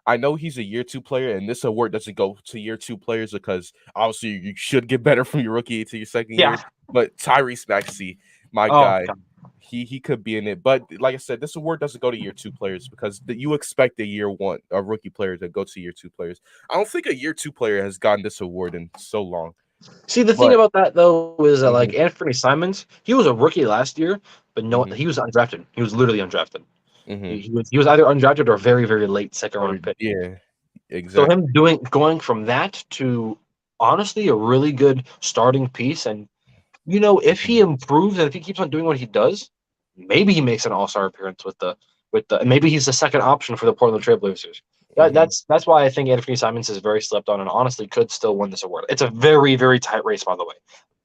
Speaker 1: I know he's a year 2 player, and this award doesn't go to year 2 players because obviously you should get better from your rookie to your second
Speaker 2: Yeah.
Speaker 1: year. But Tyrese Maxey, my
Speaker 2: Oh
Speaker 1: guy,
Speaker 2: God.
Speaker 1: he could be in it. But like I said, this award doesn't go to year 2 players because you expect a year 1 a rookie player to go to year 2 players. I don't think a year 2 player has gotten this award in so long.
Speaker 2: See, the thing
Speaker 1: But
Speaker 2: about that though is that like
Speaker 1: mhm,
Speaker 2: Anthony Simons, he was a rookie last year, but no,
Speaker 1: mhm,
Speaker 2: he was undrafted. He was literally undrafted.
Speaker 1: mhm.
Speaker 2: He was either undrafted or very very late second
Speaker 1: Or
Speaker 2: round pick.
Speaker 1: yeah,
Speaker 2: So him
Speaker 1: exactly.
Speaker 2: going from that to honestly a really good starting piece, and if he
Speaker 1: Mhm,
Speaker 2: improves and if he keeps on doing what he does, maybe he makes an All Star appearance and maybe he's the second option for the Portland Trailblazers.
Speaker 1: mhm.
Speaker 2: That's why I think Anthony Simons is very slept on and honestly could still win this award. It's a very very tight race, by the way.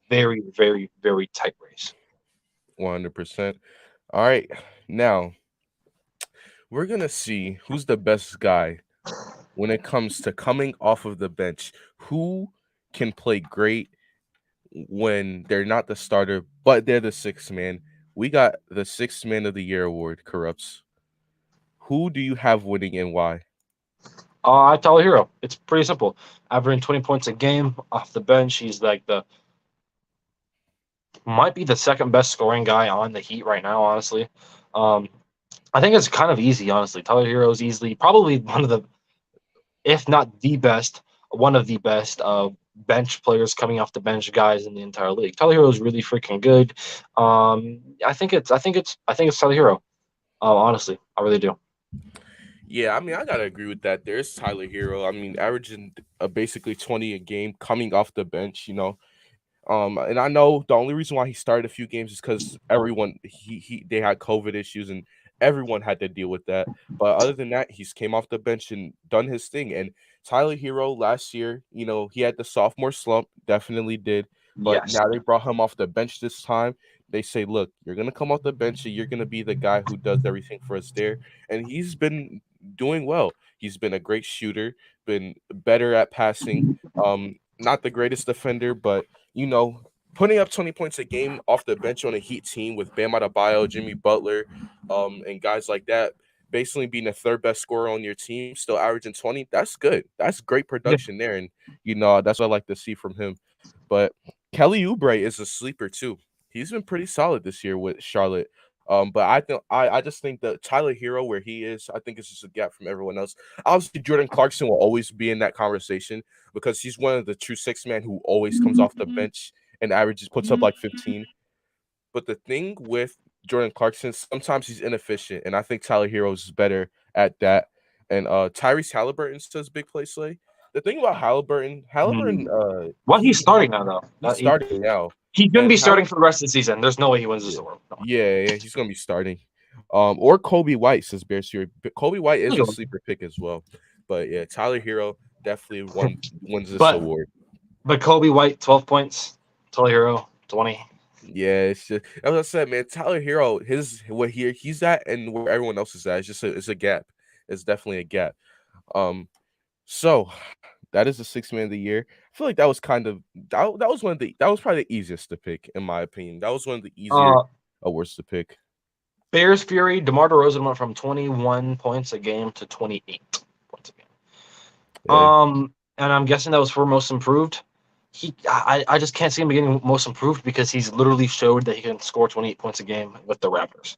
Speaker 2: Very very very tight race.
Speaker 1: 100%. All right. Now, we're going to see who's the best guy when it comes to coming off of the bench. Who can play great when they're not the starter, but they're the sixth man. We got the sixth man of the year award, Corrupts. Who do you have winning and why?
Speaker 2: Tyler Hero. It's pretty simple. Averaging 20 points a game off the bench. He's like might be the second best scoring guy on the Heat right now, honestly. Um, I think it's kind of easy, honestly. Tyler Hero is easily probably one of the, if not the best, one of the best bench players coming off the bench guys in the entire league. Tyler Hero is really freaking good. I think it's Tyler Hero. Honestly, I really do.
Speaker 1: Yeah, I mean, I gotta agree with that. There's Tyler Hero. I mean, averaging basically 20 a game coming off the bench. And I know the only reason why he started a few games is because everyone he they had COVID issues and everyone had to deal with that. But other than that, he's came off the bench and done his thing. And Tyler Hero last year, he had the sophomore slump, definitely did. But
Speaker 2: Yes.
Speaker 1: now they brought him off the bench this time. They say, look, you're gonna come off the bench and you're gonna be the guy who does everything for us there. And he's been doing well. He's been a great shooter, been better at passing. Not the greatest defender, but you know, putting up 20 points a game off the bench on a Heat team with Bam Adebayo, Jimmy Butler, and guys like that, basically being the third best scorer on your team, still averaging 20, that's good. That's great
Speaker 2: Yeah.
Speaker 1: production there. And, that's what I like to see from him. But Kelly Oubre is a sleeper too. He's been pretty solid this year with Charlotte. But I just think that Tyler Hero, where he is, I think it's just a gap from everyone else. Obviously, Jordan Clarkson will always be in that conversation because he's one of the true six man who always comes off the bench and averages puts up like 15. But the thing with Jordan Clarkson, sometimes he's inefficient, and I think Tyler Hero is better at that. And Tyrese Halliburton says big play slay. The thing about Halliburton,
Speaker 2: Mm. Well, he's
Speaker 1: he
Speaker 2: starting now, though.
Speaker 1: he's starting now,
Speaker 2: He's going to
Speaker 1: and
Speaker 2: be starting for the rest of the season. There's no way he wins this
Speaker 1: yeah,
Speaker 2: award. No.
Speaker 1: yeah, he's gonna be starting. Or Kobe White says Bears Fury. Kobe White is a sleeper pick as well. But yeah, Tyler Hero definitely wins this
Speaker 2: But
Speaker 1: award.
Speaker 2: but Kobe White, 12 points. Tyler Hero, 20.
Speaker 1: Yeah, it's just as I said, man. Tyler Hero, his where he's at and where everyone else is at, it's a gap. It's definitely a gap. So that is the sixth man of the year. I feel like that was kind of that was that was probably the easiest to pick in my opinion. That was one of the easier
Speaker 2: Uh,
Speaker 1: awards to pick.
Speaker 2: Bears Fury, DeMar DeRozan went from 21 points a game to 28 points a game.
Speaker 1: Yeah.
Speaker 2: And I'm guessing that was for most improved. I just can't see him getting most improved because he's literally showed that he can score 28 points a game with the Raptors.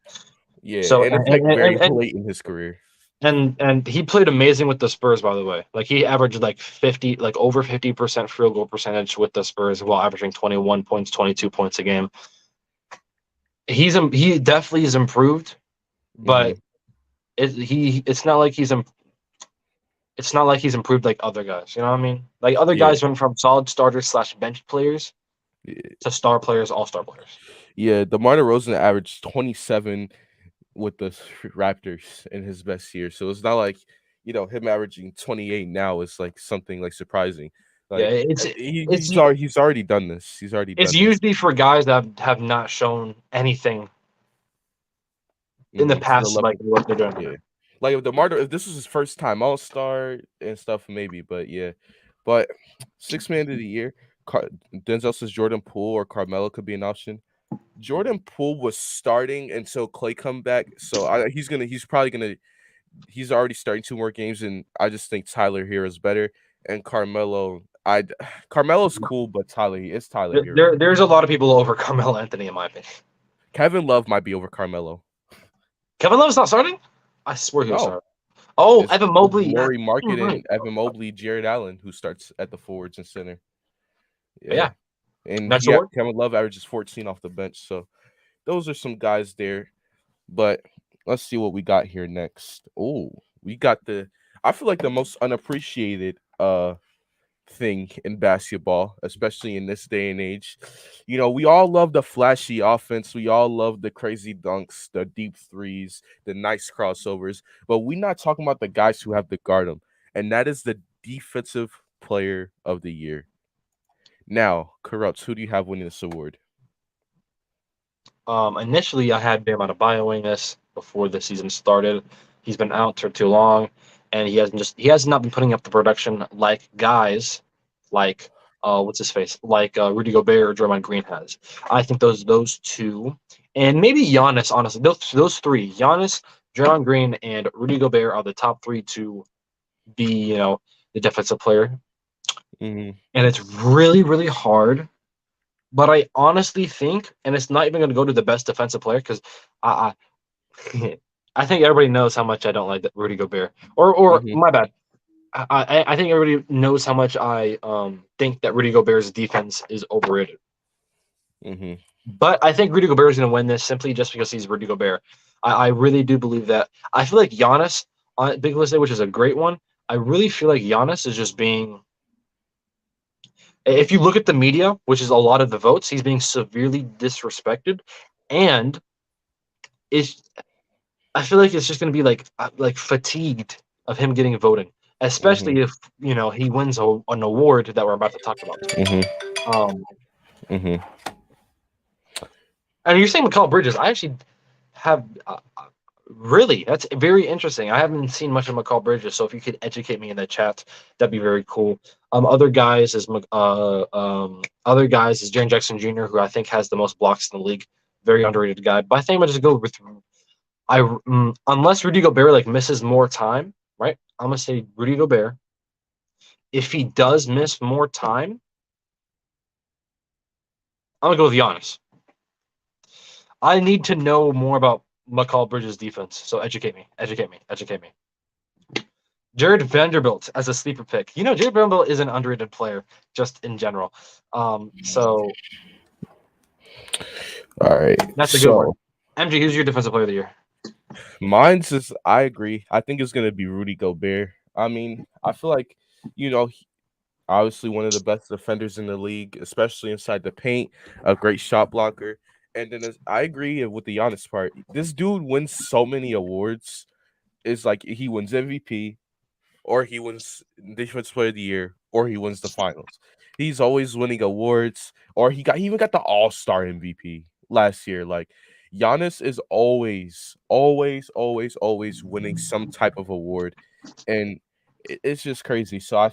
Speaker 1: Yeah,
Speaker 2: So
Speaker 1: and it's like very late in his career.
Speaker 2: and he played amazing with the Spurs, by the way. Like he averaged like 50, like over 50% field goal percentage with the Spurs while averaging 21 points, 22 points a game. He definitely is improved, but it's not like it's not like he's improved like other guys. You know what I mean? Like other
Speaker 1: Yeah.
Speaker 2: guys went from solid starters / bench players
Speaker 1: Yeah.
Speaker 2: to star players, all-star players.
Speaker 1: Yeah, DeMar DeRozan averaged 27 with the Raptors in his best year. So it's not like, him averaging 28 now is like something like surprising.
Speaker 2: Yeah,
Speaker 1: Like
Speaker 2: it's
Speaker 1: he's already done this. He's already
Speaker 2: it's
Speaker 1: done this.
Speaker 2: usually for guys that have not shown anything in the
Speaker 1: To the
Speaker 2: past,
Speaker 1: level,
Speaker 2: like what they're doing.
Speaker 1: yeah. Like if this was his first time All-Star and stuff, maybe, but yeah. But sixth man of the year, Denzel says Jordan Poole or Carmelo could be an option. Jordan Poole was starting until Clay come back, so he's already starting 2 more games, and I just think Tyler Hero is better. And Carmelo's cool, but it's Tyler Hero.
Speaker 2: There's a lot of people over Carmelo Anthony, in my opinion.
Speaker 1: Kevin Love might be over Carmelo.
Speaker 2: Kevin Love's not starting? I swear he was
Speaker 1: No.
Speaker 2: starting. Oh,
Speaker 1: It's
Speaker 2: Evan Mobley.
Speaker 1: Laurie Market
Speaker 2: Right.
Speaker 1: and Evan Mobley, Jared Allen, who starts at the forwards and center.
Speaker 2: Yeah.
Speaker 1: And
Speaker 2: Next award?
Speaker 1: Kevin Love averages 14 off the bench. So those are some guys there. But let's see what we got here next. Oh, we got I feel like the most unappreciated thing in basketball, especially in this day and age. We all love the flashy offense. We all love the crazy dunks, the deep threes, the nice crossovers. But we're not talking about the guys who have to guard them. And that is the defensive player of the year. Now, Corrupts, who do you have winning this award?
Speaker 2: Initially, I had Bam Adebayo winning this before the season started. He's been out for too long, and he has not been putting up the production like guys like what's his face, like Rudy Gobert or Draymond Green has. I think those two, and maybe Giannis. Honestly, those three, Giannis, Draymond Green, and Rudy Gobert are the top three to be, the defensive player.
Speaker 1: Hmm.
Speaker 2: And it's really, really hard. But I honestly think, and it's not even going to go to the best defensive player because I, I think everybody knows how much I don't like Rudy Gobert. Or
Speaker 1: Hmm.
Speaker 2: my bad. I think everybody knows how much I think that Rudy Gobert's defense is overrated.
Speaker 1: Hmm.
Speaker 2: But I think Rudy Gobert is going to win this simply just because he's Rudy Gobert. I really do believe that. I feel like Giannis on Big List A, which is a great one. I really feel like Giannis is just being. If you look at the media, which is a lot of the votes, he's being severely disrespected, and it's. I feel like it's just going to be like fatigued of him getting voting,
Speaker 1: Hmm.
Speaker 2: especially if he wins an award that we're about to talk about.
Speaker 1: Hmm.
Speaker 2: Um,
Speaker 1: Hmm.
Speaker 2: and you're saying McCall Bridges. I actually have really, that's very interesting. I haven't seen much of McCall Bridges, so if you could educate me in the chat, that'd be very cool. Other guys is Jaren Jackson Jr., who I think has the most blocks in the league. Very underrated guy. But I think I'm gonna just go with unless Rudy Gobert like misses more time, right? I'm gonna say Rudy Gobert. If he does miss more time, I'm gonna go with Giannis. I need to know more about McCall Bridges' defense. So educate me, educate me, educate me. Jared Vanderbilt as a sleeper pick. Jared Vanderbilt is an underrated player just in general. So
Speaker 1: All right.
Speaker 2: that's a good one.
Speaker 1: So
Speaker 2: MG, who's your defensive player of the year?
Speaker 1: mine's is I agree. I think it's gonna be Rudy Gobert. I mean, I feel like you know obviously one of the best defenders in the league, especially inside the paint, a great shot blocker. And then I agree with the Giannis part. This dude wins so many awards. It's like he wins MVP, or he wins Defensive Player of the Year, or he wins the finals. He's always winning awards, or he even got the All Star MVP last year. Like Giannis is always, always, always, always winning some type of award, and it's just crazy. So I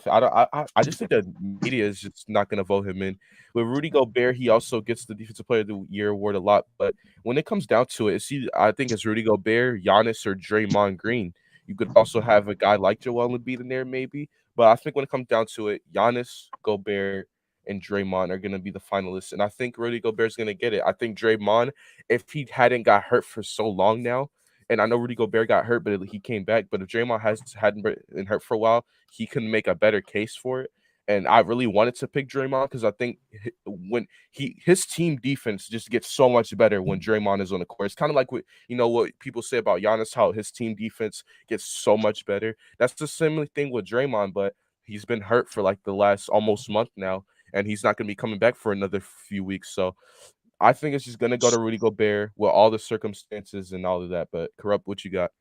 Speaker 1: just think the media is just not going to vote him in. With Rudy Gobert, he also gets the Defensive Player of the Year award a lot, but when it comes down to it, I think it's Rudy Gobert, Giannis, or Draymond Green. You could also have a guy like Joel Embiid in there, maybe. But I think when it comes down to it, Giannis, Gobert, and Draymond are going to be the finalists. And I think Rudy Gobert's going to get it. I think Draymond, if he hadn't got hurt for so long now, and I know Rudy Gobert got hurt, but he came back. But if Draymond hadn't been hurt for a while, he can make a better case for it. And I really wanted to pick Draymond because I think when his team defense just gets so much better when Draymond is on the court. It's kind of like what people say about Giannis, how his team defense gets so much better. That's the similar thing with Draymond, but he's been hurt for like the last almost month now, and he's not going to be coming back for another few weeks. So I think it's just going to go to Rudy Gobert with all the circumstances and all of that. But Corrupt, what you got?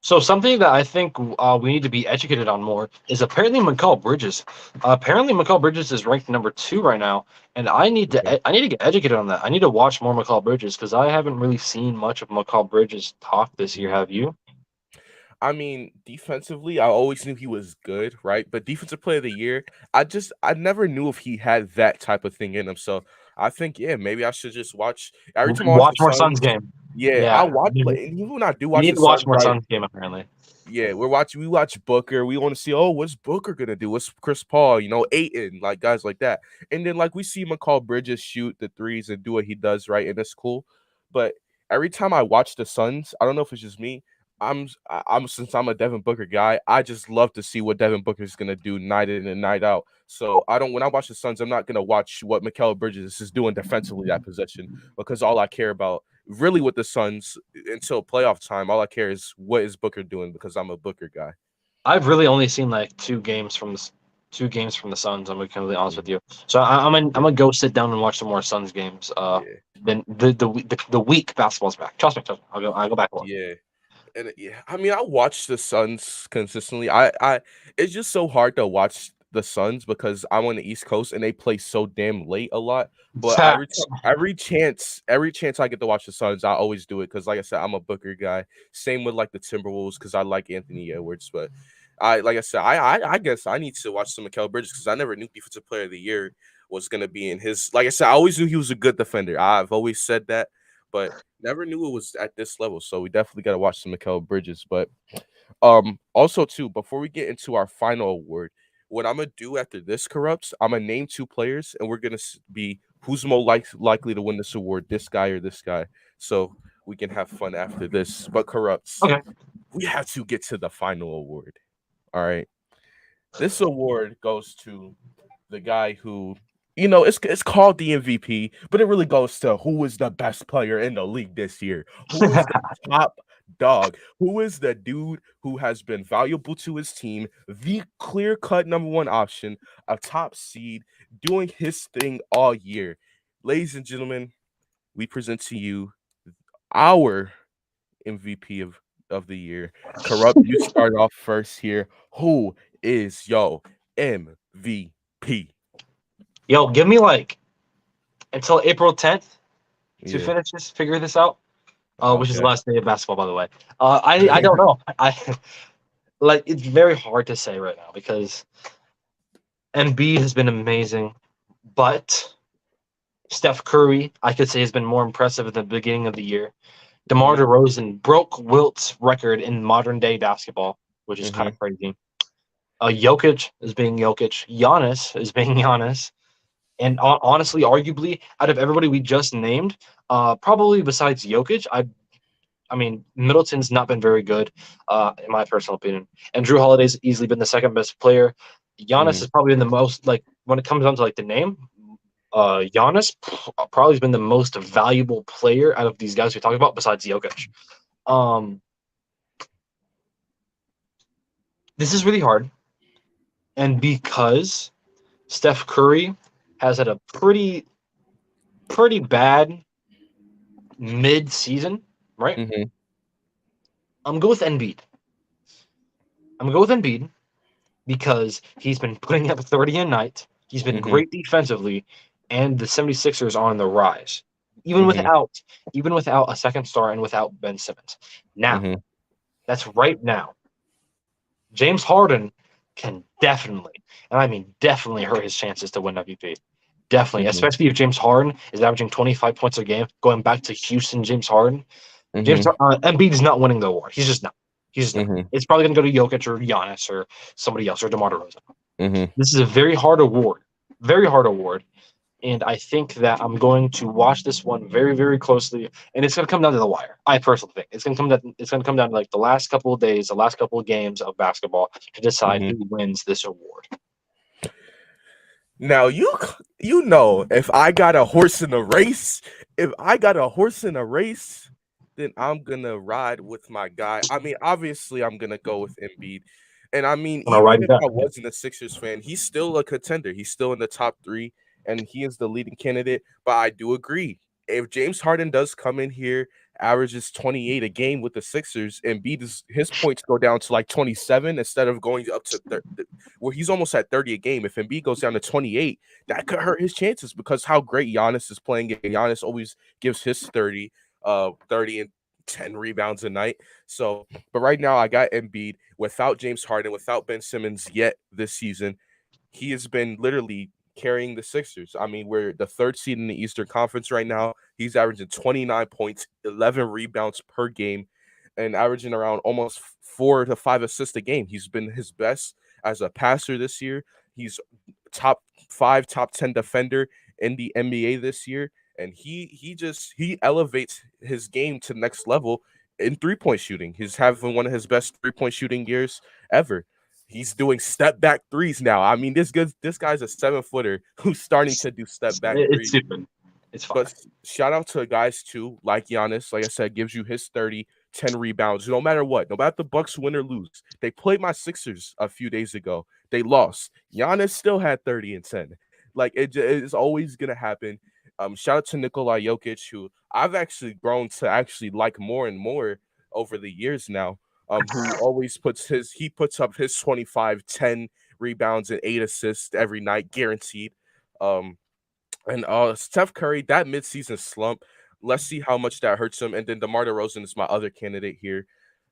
Speaker 2: So something that I think we need to be educated on more is apparently McCall Bridges. Apparently McCall Bridges is ranked number 2 right now, and
Speaker 1: Okay.
Speaker 2: I need to get educated on that. I need to watch more McCall Bridges because I haven't really seen much of McCall Bridges talk this year.
Speaker 1: Mhm.
Speaker 2: Have you?
Speaker 1: I mean, defensively, I always knew he was good, right? But defensive player of the year, I never knew if he had that type of thing in him. So I think, yeah, maybe I should just watch every time I watch
Speaker 2: Watch
Speaker 1: the
Speaker 2: more Suns
Speaker 1: Suns.
Speaker 2: game.
Speaker 1: Yeah, I
Speaker 2: Yeah,
Speaker 1: watch, and even when I do
Speaker 2: you
Speaker 1: watch
Speaker 2: need
Speaker 1: the
Speaker 2: to watch
Speaker 1: Suns,
Speaker 2: more
Speaker 1: right?
Speaker 2: Suns game apparently.
Speaker 1: Yeah, we watch Booker. We want to see, oh, what's Booker gonna do? What's Chris Paul? Aiton, like guys like that. And then like we see McCall Bridges shoot the threes and do what he does, right? And it's cool. But every time I watch the Suns, I don't know if it's just me. I'm since I'm a Devin Booker guy, I just love to see what Devin Booker is gonna do night in and night out. So I don't when I watch the Suns, I'm not gonna watch what Mikal Bridges is doing defensively that possession because all I care about really with the Suns until playoff time, all I care is what is Booker doing because I'm a Booker guy.
Speaker 2: I've really only seen like 2 games from the Suns. I'm gonna be completely honest with
Speaker 1: Mhm.
Speaker 2: you. So I'm
Speaker 1: Yeah,
Speaker 2: gonna go sit down and watch some more Suns games.
Speaker 1: yeah,
Speaker 2: Then the week basketball's back. Trust me. I'll go back and look.
Speaker 1: yeah. And yeah, I mean, I watch the Suns consistently. It's just so hard to watch the Suns because I'm on the East Coast and they play so damn late a lot. But
Speaker 2: Facts.
Speaker 1: every chance I get to watch the Suns, I always do it because, like I said, I'm a Booker guy. Same with like the Timberwolves because I like Anthony Edwards. But like I said, I guess I need to watch some Mikal Bridges because I never knew Defensive Player of the Year was gonna be in his. Like I said, I always knew he was a good defender. I've always said that, but never knew it was at this level. So we definitely got to watch some Mikal Bridges. But also too, before we get into our final award, what I'm gonna do after this corrupts, I'm gonna name two players, and we're gonna be who's more likely to win this award, this guy or this guy. So we can have fun after this. But corrupts,
Speaker 2: Okay.
Speaker 1: we have to get to the final award. All right. This award goes to the guy who, it's called the MVP, but it really goes to who is the best player in the league this year. Who is the top dog? Who is the dude who has been valuable to his team, the clear-cut number one option, a top seed, doing his thing all year. Ladies and gentlemen, we present to you our MVP of the year. Corrupt, you start off first here. Who is your MVP?
Speaker 2: Yo, give me like until April 10th to
Speaker 1: Yeah.
Speaker 2: figure this out. Which is the
Speaker 1: Okay.
Speaker 2: last day of basketball, by the way. I don't know. I like it's very hard to say right now because Embiid has been amazing, but Steph Curry, I could say, has been more impressive at the beginning of the year. DeMar
Speaker 1: Mhm.
Speaker 2: DeRozan broke Wilt's record in modern day basketball, which is kind
Speaker 1: Mhm.
Speaker 2: of crazy. Jokic is being Jokic. Giannis is being Giannis. And honestly, arguably, out of everybody we just named, probably besides Jokic, I mean, Middleton's not been very good, in my personal opinion. And Drew Holiday's easily been the second best player. Giannis
Speaker 1: Mhm.
Speaker 2: has probably been the most, like, when it comes down to like the name, Giannis probably has been the most valuable player out of these guys we talked about, besides Jokic. Um, this is really hard, and because Steph Curry has had a pretty bad mid-season, right?
Speaker 1: Mhm.
Speaker 2: I'm going with Embiid. I'm going to go with Embiid because he's been putting up 30 a night. He's been
Speaker 1: Mhm.
Speaker 2: great defensively, and the 76ers are on the rise. Even
Speaker 1: Mhm.
Speaker 2: without even without a second star and without Ben Simmons. Now,
Speaker 1: Mhm.
Speaker 2: that's right now. James Harden can definitely, and I mean definitely, hurt his chances to win MVP. Definitely,
Speaker 1: Mhm.
Speaker 2: especially if James Harden is averaging 25 points a game, going back to Houston, James Harden.
Speaker 1: Mhm.
Speaker 2: Embiid is not winning the award. He's just not. He's just not.
Speaker 1: Mhm.
Speaker 2: It's probably going to go to Jokic or Giannis or somebody else or DeMar DeRozan.
Speaker 1: Mhm.
Speaker 2: This is a very hard award, and I think that I'm going to watch this one very, very closely, and it's going to come down to the wire. I personally think it's going to come down to like the last couple of days, the last couple of games of basketball to decide
Speaker 1: Mhm.
Speaker 2: who wins this award.
Speaker 1: Now you know if I got a horse in a race, if I got a horse in a race, then I'm gonna ride with my guy. I mean, obviously I'm gonna go with Embiid. And I mean,
Speaker 2: I'm gonna
Speaker 1: even
Speaker 2: write it
Speaker 1: if
Speaker 2: down.
Speaker 1: I wasn't a Sixers fan, he's still a contender. He's still in the top three, and he is the leading candidate. But I do agree. If James Harden does come in here, averages 28 a game with the Sixers, and his points go down to like 27 instead of going up to where he's almost at 30 a game. If Embiid goes down to 28, that could hurt his chances because how great Giannis is playing. And Giannis always gives his 30 and 10 rebounds a night. So, but right now I got Embiid without James Harden, without Ben Simmons yet this season. He has been literally carrying the Sixers. I mean, we're the third seed in the Eastern Conference right now. He's averaging 29 points, 11 rebounds per game, and averaging around almost 4 to 5 assists a game. He's been his best as a passer this year. He's top 5, top 10 defender in the NBA this year. And he elevates his game to the next level in 3-point shooting. He's having one of his best 3-point shooting years ever. He's doing step back threes now. I mean, this guy's a 7-footer who's starting to do step back
Speaker 2: It's
Speaker 1: threes.
Speaker 2: stupid. It's fine.
Speaker 1: But shout out to guys too, like Giannis. Like I said, gives you his 30, 10 rebounds. No matter what, no matter the Bucks win or lose. They played my Sixers a few days ago. They lost. Giannis still had 30 and 10. Like it's always gonna happen. Shout out to Nikola Jokic, who I've actually grown to actually like more and more over the years now. Who always puts up his 25, 10 rebounds and 8 assists every night, guaranteed. Um, and Steph Curry, that midseason slump, let's see how much that hurts him. And then DeMar DeRozan is my other candidate here.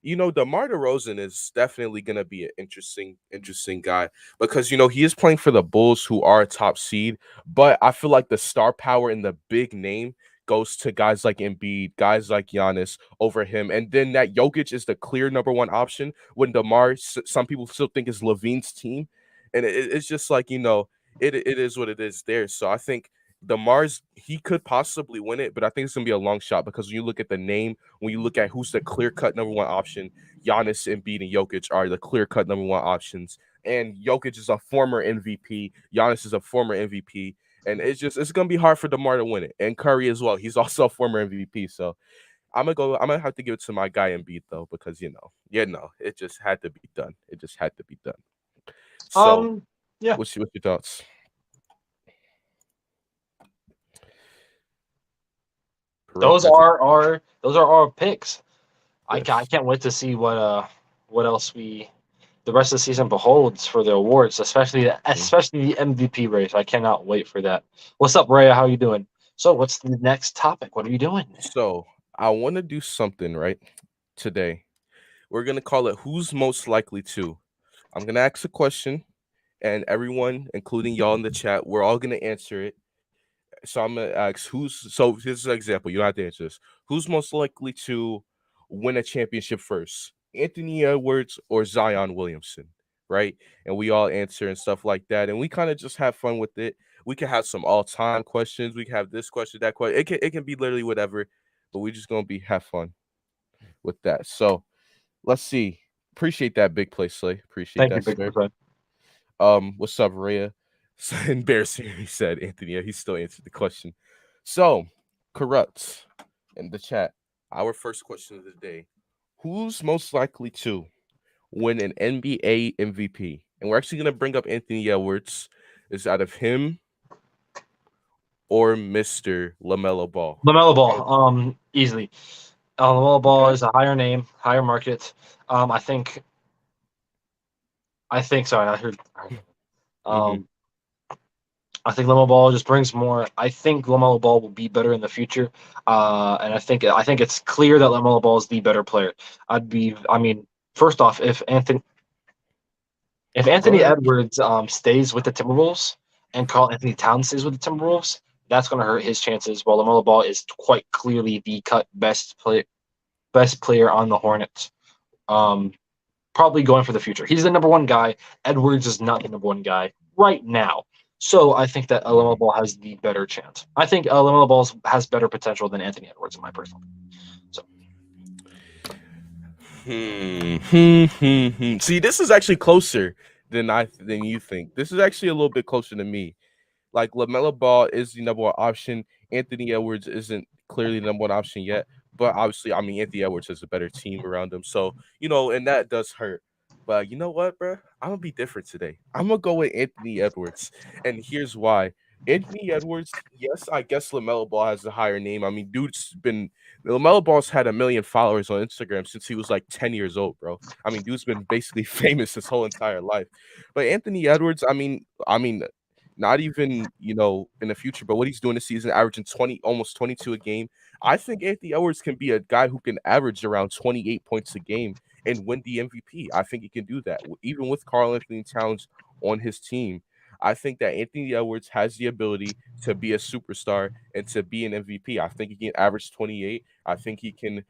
Speaker 1: DeMar DeRozan is definitely going to be an interesting guy because he is playing for the Bulls, who are a top seed. But I feel like the star power and the big name goes to guys like Embiid, guys like Giannis over him, and then that Jokic is the clear number one option. When DeMar, some people still think is Levine's team, and it's just like it is what it is there. So I think DeMar's he could possibly win it, but I think it's gonna be a long shot because when you look at the name, when you look at who's the clear cut number one option, Giannis, Embiid, and Jokic are the clear cut number one options. And Jokic is a former MVP. Giannis is a former MVP. And it's gonna be hard for DeMar to win it. And Curry as well. He's also a former MVP. So I'm gonna have to give it to my guy Embiid though, because it just had to be done. It just had to be done. So
Speaker 2: Yeah.
Speaker 1: what's your thoughts? Correct.
Speaker 2: Those are our picks. I
Speaker 1: Yes.
Speaker 2: can't wait to see what else the rest of the season beholds for the awards,
Speaker 1: Mhm.
Speaker 2: especially the MVP race. I cannot wait for that. What's up, Raya? How you doing? So, what's the next topic? What are you doing?
Speaker 1: So I want to do something right today. We're gonna call it "Who's Most Likely to." I'm gonna ask a question, and everyone, including y'all in the chat, we're all gonna answer it. So I'm gonna ask who's. So here's an example. You don't have to answer this. Who's most likely to win a championship first? Anthony Edwards or Zion Williamson? Right? And we all answer and stuff like that, and we kind of just have fun with it. We can have some all-time questions. We can have this question, that question. It can be literally whatever, but we just gonna be have fun with that. So let's see. Appreciate that big play, Slay. Appreciate
Speaker 2: Thank you,
Speaker 1: that,
Speaker 2: Big
Speaker 1: sir.
Speaker 2: Fred.
Speaker 1: What's up, Rhea? Embarrassing, he said, Anthony. Yeah, he still answered the question. So, corrupt in the chat. Our first question of the day: Who's most likely to win an NBA MVP? And we're actually gonna bring up Anthony Edwards. Is out of him or Mr. LaMelo Ball?
Speaker 2: LaMelo Ball, easily. LaMelo Ball
Speaker 1: Okay.
Speaker 2: is a higher name, higher market. I think. Sorry, I heard.
Speaker 1: Mm-hmm.
Speaker 2: Um, I think LaMelo Ball just brings more. I think LaMelo Ball will be better in the future, and I think it's clear that LaMelo Ball is the better player. I mean, first off, if
Speaker 1: Go
Speaker 2: Anthony
Speaker 1: ahead.
Speaker 2: Edwards stays with the Timberwolves and Karl Anthony Towns stays with the Timberwolves, that's going to hurt his chances. While LaMelo Ball is quite clearly the cut best player on the Hornets. Um, Probably going for the future. He's the number one guy. Edwards is not the number one guy right now. So I think that LaMelo
Speaker 1: Mhm.
Speaker 2: Ball has the better chance. I think LaMelo Ball has better potential than Anthony Edwards in my personal opinion. So
Speaker 1: See, this is actually closer than you think. This is actually a little bit closer to me. Like LaMelo Ball is the number one option. Anthony Edwards isn't clearly the number one option yet, but obviously, I mean, Anthony Edwards has a better team around him, so and that does hurt. But you know what, bro? I'm gonna be different today. I'm gonna go with Anthony Edwards, and here's why. Anthony Edwards, yes, I guess LaMelo Ball has a higher name. I mean, LaMelo Ball's had 1 million followers on Instagram since he was like 10 years old, bro. I mean, dude's been basically famous his whole entire life. But Anthony Edwards, I mean, not even in the future, but what he's doing this season, averaging 20, almost 22 a game. I think Anthony Edwards can be a guy who can average around 28 points a game and win the MVP. I think he can do that, even with Karl Anthony Towns on his team. I think that Anthony Edwards has the ability to be a superstar and to be an MVP. I think he can average 28. I think he can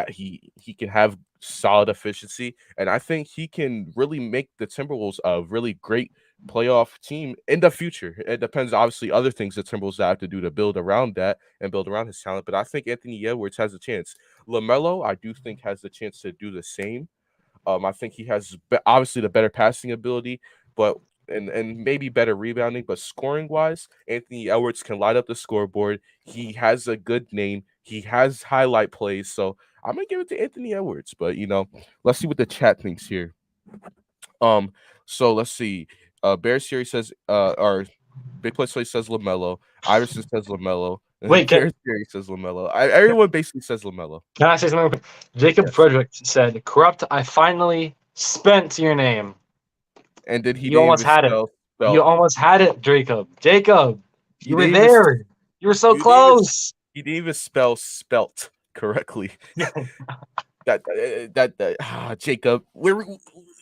Speaker 1: he can have solid efficiency, and I think he can really make the Timberwolves a really great playoff team in the future. It depends, obviously, other things the Timberwolves have to do to build around that and build around his talent. But I think Anthony Edwards has a chance. LaMelo, I do think, has the chance to do the same. I think he has obviously the better passing ability, but and maybe better rebounding. But scoring wise, Anthony Edwards can light up the scoreboard. He has a good name. He has highlight plays. So I'm gonna give it to Anthony Edwards. But let's see what the chat thinks here. Um, so let's see. Bear Series says or Big Play Slay says LaMelo. Iverson says LaMelo.
Speaker 2: wait,
Speaker 1: Bear Series says LaMelo. Everyone basically says LaMelo.
Speaker 2: can I say something real quick? Jacob
Speaker 1: Yes.
Speaker 2: Frederick said, "Corrupt. I finally spent your name.
Speaker 1: And then he
Speaker 2: You
Speaker 1: didn't
Speaker 2: almost
Speaker 1: even
Speaker 2: had it.
Speaker 1: spell
Speaker 2: You
Speaker 1: spelt.
Speaker 2: almost had it, Jacob. Jacob,
Speaker 1: He
Speaker 2: you were
Speaker 1: didn't even s-
Speaker 2: there. You were so
Speaker 1: you didn't even
Speaker 2: close."
Speaker 1: he didn't even spell spelt correctly. Jacob.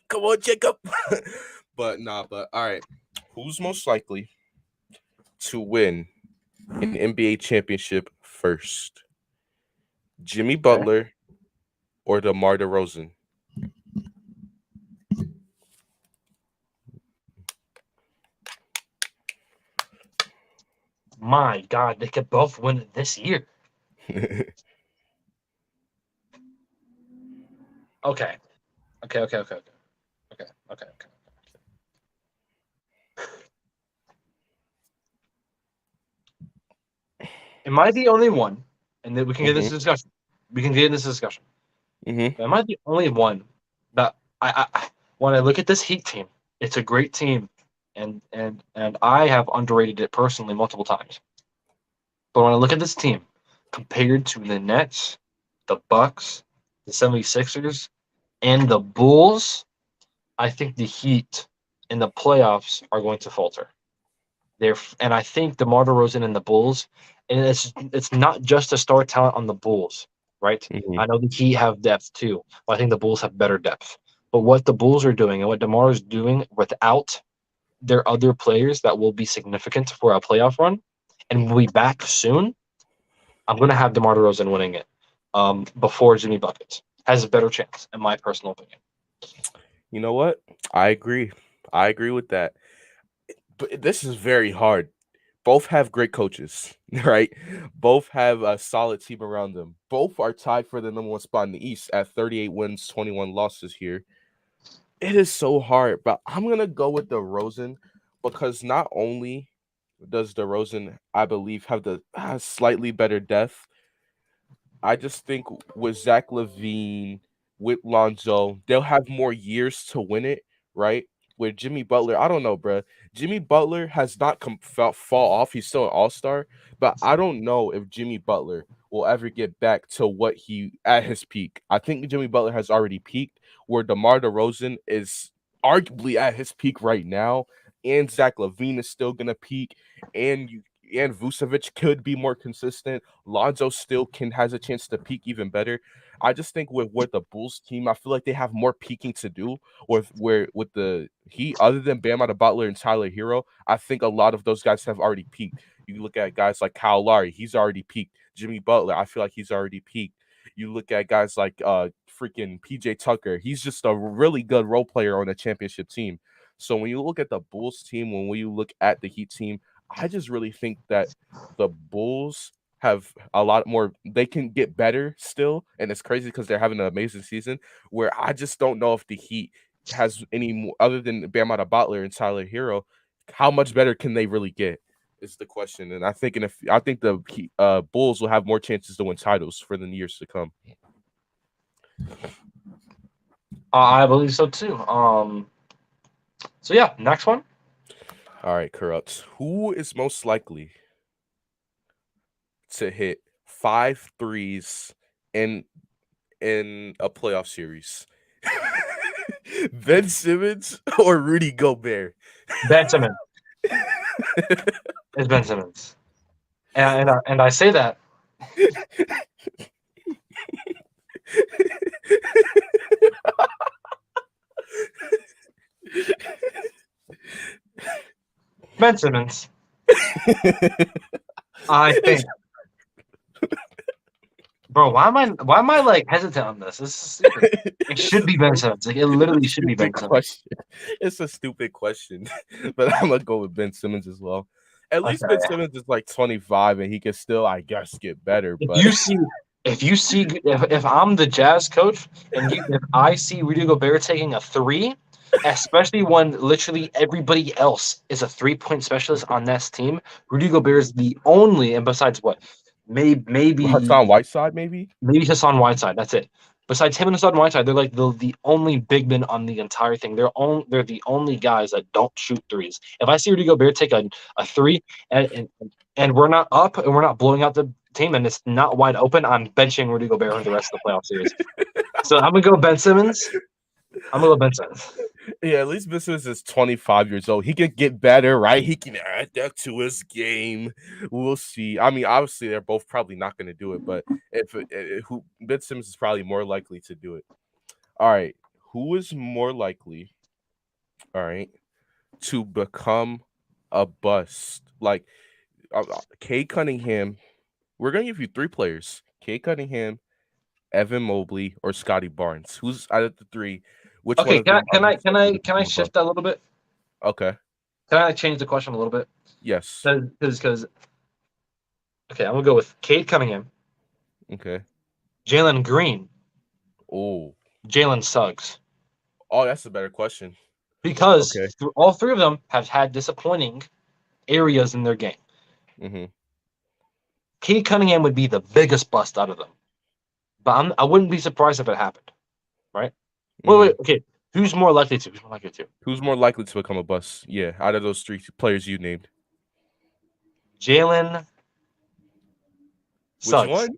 Speaker 1: Come on, Jacob. But nah, but all right. Who's most likely to win an NBA championship first? Jimmy
Speaker 2: Okay.
Speaker 1: Butler or DeMar DeRozan?
Speaker 2: My God, they could both win it this year. Okay. Okay. Am I the only one? And then we can get this
Speaker 1: hmm
Speaker 2: discussion. We can get in this discussion.
Speaker 1: hmm
Speaker 2: Am I the only one that when I look at this Heat team, it's a great team, and I have underrated it personally multiple times. But when I look at this team compared to the Nets, the Bucks, the 76ers, and the Bulls, I think the Heat in the playoffs are going to falter. And I think DeMar DeRozan and the Bulls, and it's not just the star talent on the Bulls, right?
Speaker 1: hmm
Speaker 2: I know the Heat have depth too, but I think the Bulls have better depth. But what the Bulls are doing and what DeMar is doing without their other players that will be significant for a playoff run, and will be back soon. I'm gonna have DeMar DeRozan winning it before Jimmy Buckets. Has a better chance, in my personal opinion.
Speaker 1: You know what? I agree. I agree with that. But this is very hard. Both have great coaches, right? Both have a solid team around them. Both are tied for the number one spot in the East at 38 wins, 21 losses here. It is so hard, but I'm gonna go with DeRozan because not only does DeRozan, I believe, have the slightly better depth. I just think with Zach Levine, with Lonzo, they'll have more years to win it, right? With Jimmy Butler, I don't know, bro. Jimmy Butler has not fall off. He's still an all star, but I don't know if Jimmy Butler will ever get back to what he at his peak. I think Jimmy Butler has already peaked, where DeMar DeRozan is arguably at his peak right now, and Zach Levine is still gonna peak, and Vucevic could be more consistent. Lonzo still has a chance to peak even better. I just think with the Bulls team, I feel like they have more peaking to do with the Heat, other than Bam Adebayo and Tyler Hero. I think a lot of those guys have already peaked. You look at guys like Kyle Lowry, he's already peaked. Jimmy Butler, I feel like he's already peaked. You look at guys like freaking PJ Tucker, he's just a really good role player on a championship team. So when you look at the Bulls team, when you look at the Heat team, I just really think that the Bulls have a lot more. They can get better still, and it's crazy because they're having an amazing season. Where I just don't know if the Heat has any more other than Bam Adebayo and Tyler Hero. How much better can they really get? Is the question, and I think the Bulls will have more chances to win titles for the years to come.
Speaker 2: I believe so too. So yeah, next one.
Speaker 1: All right, Corrupt. Who is most likely to hit 5 threes in a playoff series? Ben Simmons or Rudy Gobert?
Speaker 2: Ben Simmons. It's Ben Simmons, and I say that Ben Simmons. I think, bro. Why am I like hesitant on this? This is stupid. It should be Ben Simmons. Like it literally should be Ben
Speaker 1: Stupid
Speaker 2: Simmons.
Speaker 1: question. It's a stupid question, but I'm gonna go with Ben Simmons as well. At least Ben
Speaker 2: Okay.
Speaker 1: Simmons is like 25, and he can still, I guess, get better.
Speaker 2: If
Speaker 1: But
Speaker 2: you see, if I'm the Jazz coach if I see Rudy Gobert taking a three, especially when literally everybody else is a 3-point specialist on this team, Rudy Gobert is the only, and besides what,
Speaker 1: Hassan
Speaker 2: maybe
Speaker 1: Whiteside, maybe.
Speaker 2: Hassan Whiteside. That's it. Besides him and Hassan Whiteside, they're like the only big men on the entire thing. They're the only guys that don't shoot threes. If I see Rudy Gobert take a three and we're not up and we're not blowing out the team and it's not wide open, I'm benching Rudy Gobert for the rest of the playoff series. So I'm gonna go Ben Simmons. I'm gonna go Ben Simmons.
Speaker 1: Yeah, at least Ben Simmons is 25 years old. He can get better, right? He can add that to his game. We'll see. I mean, obviously, they're both probably not going to do it, but who Ben Simmons is probably more likely to do it. All right, who is more likely? All right, to become a bust like Cade Cunningham. We're gonna give you three players: Cade Cunningham, Evan Mobley, or Scotty Barnes. Who's out of the three? Which one
Speaker 2: Okay,
Speaker 1: of them are most likely to
Speaker 2: can I
Speaker 1: become a bust?
Speaker 2: shift that a little bit?
Speaker 1: Okay.
Speaker 2: Can I change the question a little bit?
Speaker 1: Yes.
Speaker 2: Because okay, I'm gonna go with Cade Cunningham,
Speaker 1: Okay.
Speaker 2: Jalen Green,
Speaker 1: Oh.
Speaker 2: Jalen Suggs.
Speaker 1: Oh, that's a better question.
Speaker 2: Because
Speaker 1: Okay.
Speaker 2: all three of them have had disappointing areas in their game.
Speaker 1: Mm-hmm.
Speaker 2: Cade Cunningham would be the biggest bust out of them, but I wouldn't be surprised if it happened. Right?
Speaker 1: Mm-hmm.
Speaker 2: Okay. Who's more likely to? Who's more likely to?
Speaker 1: Who's more likely to become a bust? Yeah, out of those three players you named.
Speaker 2: Jalen
Speaker 1: Which
Speaker 2: Suggs.
Speaker 1: one?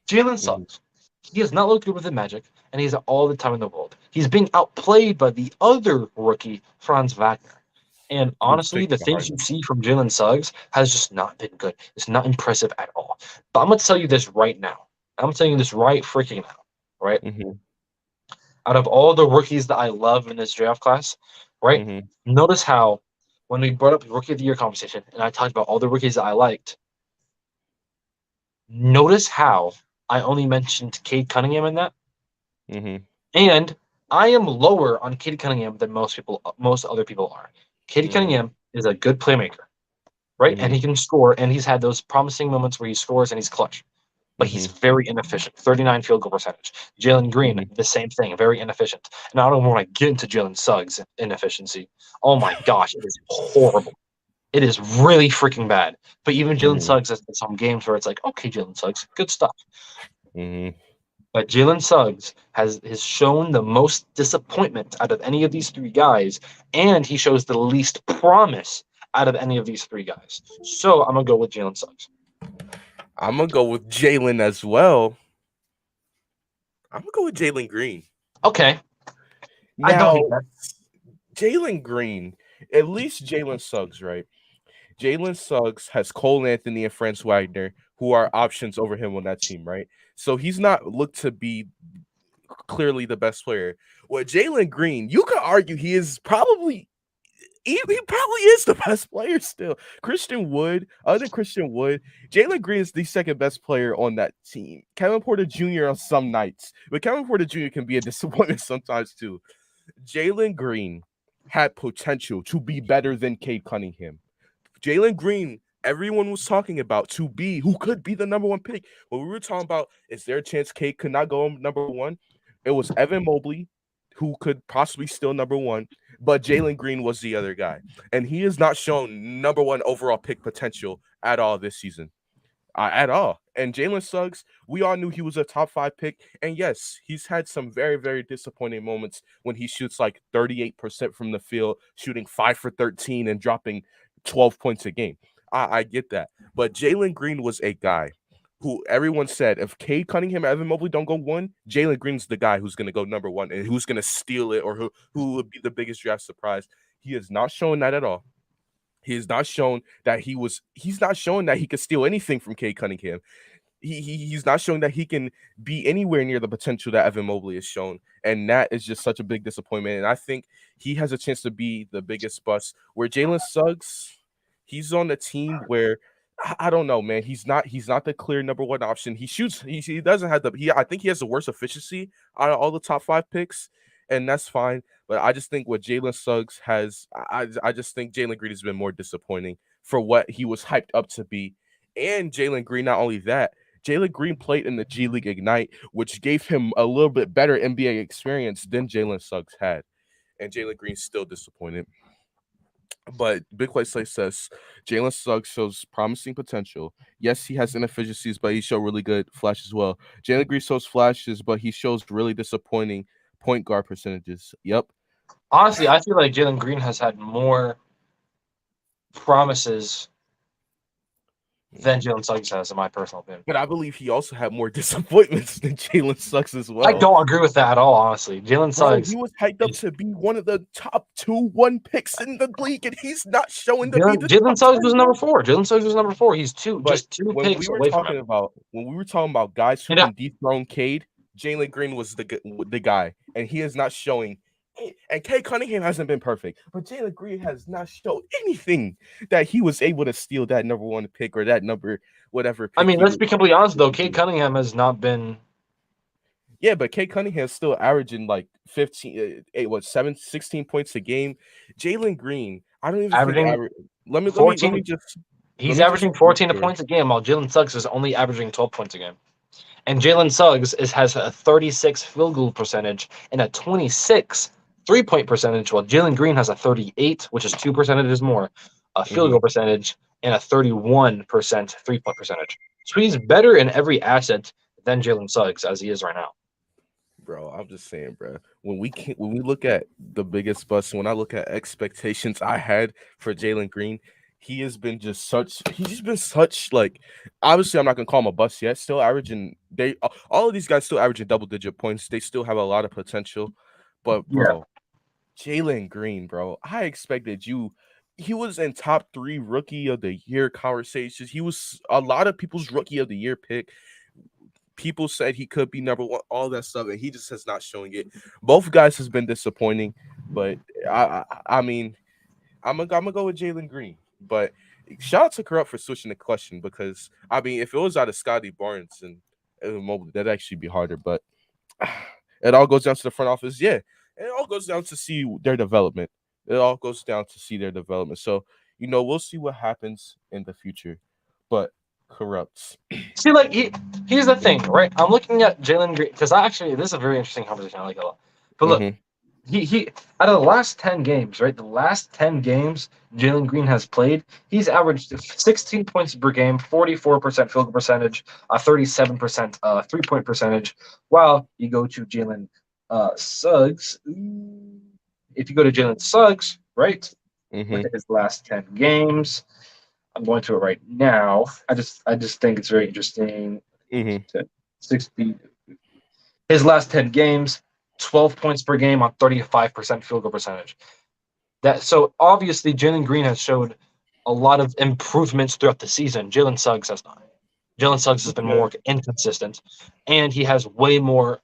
Speaker 2: Jalen
Speaker 1: Mhm.
Speaker 2: Suggs. He has not looked good with the Magic, and he's all the time in the world. He's being outplayed by the other rookie, Franz Wagner. And
Speaker 1: Who's
Speaker 2: honestly, the
Speaker 1: taking the
Speaker 2: things
Speaker 1: hard
Speaker 2: you
Speaker 1: one?
Speaker 2: see from Jalen Suggs has just not been good. It's not impressive at all. But I'm gonna tell you this right now. I'm telling you this right freaking now. Right?
Speaker 1: Mm-hmm.
Speaker 2: Out of all the rookies that I love in this draft class, right?
Speaker 1: Mm-hmm.
Speaker 2: Notice how when we brought up rookie of the year conversation and I talked about all the rookies that I liked, notice how I only mentioned Cade Cunningham in that.
Speaker 1: Mm-hmm.
Speaker 2: And I am lower on Cade Cunningham than most other people are. Cade
Speaker 1: Mm-hmm.
Speaker 2: Cunningham is a good playmaker, right? And
Speaker 1: Mm-hmm.
Speaker 2: he can score, and he's had those promising moments where he scores and he's clutch. But he's
Speaker 1: Mm-hmm.
Speaker 2: very inefficient. 39 field goal percentage. Jalen Green,
Speaker 1: Mm-hmm.
Speaker 2: the same thing, very inefficient. And I don't want to get into Jalen Suggs' inefficiency. Oh my gosh, it is horrible. It is really freaking bad. But even Jalen
Speaker 1: Mm-hmm.
Speaker 2: Suggs has some games where it's like, okay, Jalen Suggs, good stuff.
Speaker 1: Mm-hmm.
Speaker 2: But Jalen Suggs has shown the most disappointment out of any of these three guys, and he shows the least promise out of any of these three guys. So I'm gonna go with Jalen Suggs.
Speaker 1: I'm gonna go with Jalen as well. I'm gonna go with Jalen Green.
Speaker 2: Okay, I don't hate
Speaker 1: Now,
Speaker 2: that.
Speaker 1: Jalen Green, at least Jalen Suggs, right? Jalen Suggs has Cole Anthony and Franz Wagner, who are options over him on that team, right? So he's not looked to be clearly the best player. Well, Jalen Green, you could argue he probably is the best player still. Christian Wood, other than Christian Wood, Jalen Green is the second best player on that team. Kevin Porter Jr. on some nights, but Kevin Porter Jr. can be a disappointment sometimes too. Jalen Green had potential to be better than Cade Cunningham. Jalen Green, everyone was talking about to be who could be the number one pick. When we were talking about is there a chance Cade could not go number one? It was Evan Mobley who could possibly still number one, but Jalen Green was the other guy. And he has not shown number one overall pick potential at all this season. At all. And Jalen Suggs, we all knew he was a top five pick. And yes, he's had some very, very disappointing moments when he shoots like 38% from the field, shooting 5 for 13 and dropping 12 points a game. I get that. But Jalen Green was a guy who everyone said if Cade Cunningham and Evan Mobley don't go one, Jalen Green's the guy who's going to go number one and who's going to steal it or who would be the biggest draft surprise. He has not shown that at all. He has not shown that he's not showing that he could steal anything from Cade Cunningham. He's not showing that he can be anywhere near the potential that Evan Mobley has shown. And that is just such a big disappointment. And I think he has a chance to be the biggest bust. Where Jalen Suggs, he's on the team where I don't know, man. He's not the clear number one option. He shoots, he doesn't have I think he has the worst efficiency out of all the top five picks, and that's fine. But I just think what Jalen Suggs has, I just think Jalen Green has been more disappointing for what he was hyped up to be. And Jalen Green, not only that, Jalen Green played in the G League Ignite, which gave him a little bit better NBA experience than Jalen Suggs had. And Jalen Green's still disappointed. But Big Play Slay says Jalen Suggs shows promising potential. Yes, he has inefficiencies, but he showed really good flash as well. Jalen Green shows flashes, but he shows really disappointing point guard percentages. Yep.
Speaker 2: Honestly, I feel like Jalen Green has had more promises than Jalen Suggs has, in my personal opinion.
Speaker 1: But I believe he also had more disappointments than Jalen Suggs as
Speaker 2: I
Speaker 1: well.
Speaker 2: don't agree with that at all, honestly. Jalen
Speaker 1: Bro,
Speaker 2: Suggs
Speaker 1: he was hyped up to be one of the top 2-1 picks in the league, and he's not showing to be the
Speaker 2: Jalen
Speaker 1: top
Speaker 2: Suggs
Speaker 1: 10,
Speaker 2: was
Speaker 1: bro.
Speaker 2: number 4. Jalen Suggs was number 4. He's
Speaker 1: But
Speaker 2: just two
Speaker 1: when we
Speaker 2: picks
Speaker 1: were
Speaker 2: away from him.
Speaker 1: talking about guys who
Speaker 2: And
Speaker 1: can dethrone Cade, Jalen Green was the guy, and he is not showing. And Cade Cunningham hasn't been perfect, but Jalen Green has not shown anything that he was able to steal that number 1 pick or that number whatever
Speaker 2: I
Speaker 1: pick
Speaker 2: mean,
Speaker 1: he
Speaker 2: let's
Speaker 1: was.
Speaker 2: be completely honest though. Cade Cunningham has not been.
Speaker 1: Yeah, but Cade Cunningham's still averaging like 16 points a game. Jalen Green, I don't even think
Speaker 2: Averaging
Speaker 1: average. Let me let me let me
Speaker 2: 14.
Speaker 1: just let
Speaker 2: He's
Speaker 1: me just
Speaker 2: averaging
Speaker 1: make
Speaker 2: 14
Speaker 1: sure.
Speaker 2: points a game, while Jalen Suggs is only averaging 12 points a game. And Jalen Suggs has a 36 field goal percentage and a 26 3-point percentage, while Jalen Green has a 38, which is 2 percentages more, a field
Speaker 1: Mhm.
Speaker 2: goal percentage, and a 31% 3-point percentage. So he's better in every asset than Jalen Suggs as he is right now.
Speaker 1: Bro, I'm just saying, bro. When we look at the biggest bust, when I look at expectations I had for Jalen Green, he's just been such like obviously I'm not gonna call him a bust yet. Still averaging all of these guys still averaging double digit points. They still have a lot of potential. But
Speaker 2: Yeah.
Speaker 1: bro, Jalen Green, bro, I expected you. He was in top 3 rookie of the year conversations. He was a lot of people's rookie of the year pick. People said he could be number 1, all that stuff, and he just has not showing it. Both guys has been disappointing, but I mean, I'm gonna go with Jalen Green. But shout out to Corrupt for switching the question because I mean, if it was out of Scotty Barnes and Mobley, that'd actually be harder. But it all goes down to the front office. Yeah, and it all goes down to see their development. It all goes down to see their development. So we'll see what happens in the future. But Corrupts.
Speaker 2: See, like here's the thing, right? I'm looking at Jalen Green because this is a very interesting conversation. I like it a lot. But look,
Speaker 1: Mm-hmm.
Speaker 2: he out of the last 10 games, right? The last 10 games Jalen Green has played, he's averaged 16 points per game, 44% field goal percentage, 37% 3-point percentage. While you go to Jalen Suggs, if you go to Jalen Suggs, right? Look
Speaker 1: Mm-hmm.
Speaker 2: at his last 10 games. I'm going to it right now. I just think it's very interesting.
Speaker 1: Mm-hmm.
Speaker 2: 60. His last 10 games, 12 points per game on 35% field goal percentage. So obviously Jalen Green has showed a lot of improvements throughout the season. Jalen Suggs has not. Jalen Suggs has been
Speaker 1: Okay.
Speaker 2: more inconsistent, and he has way more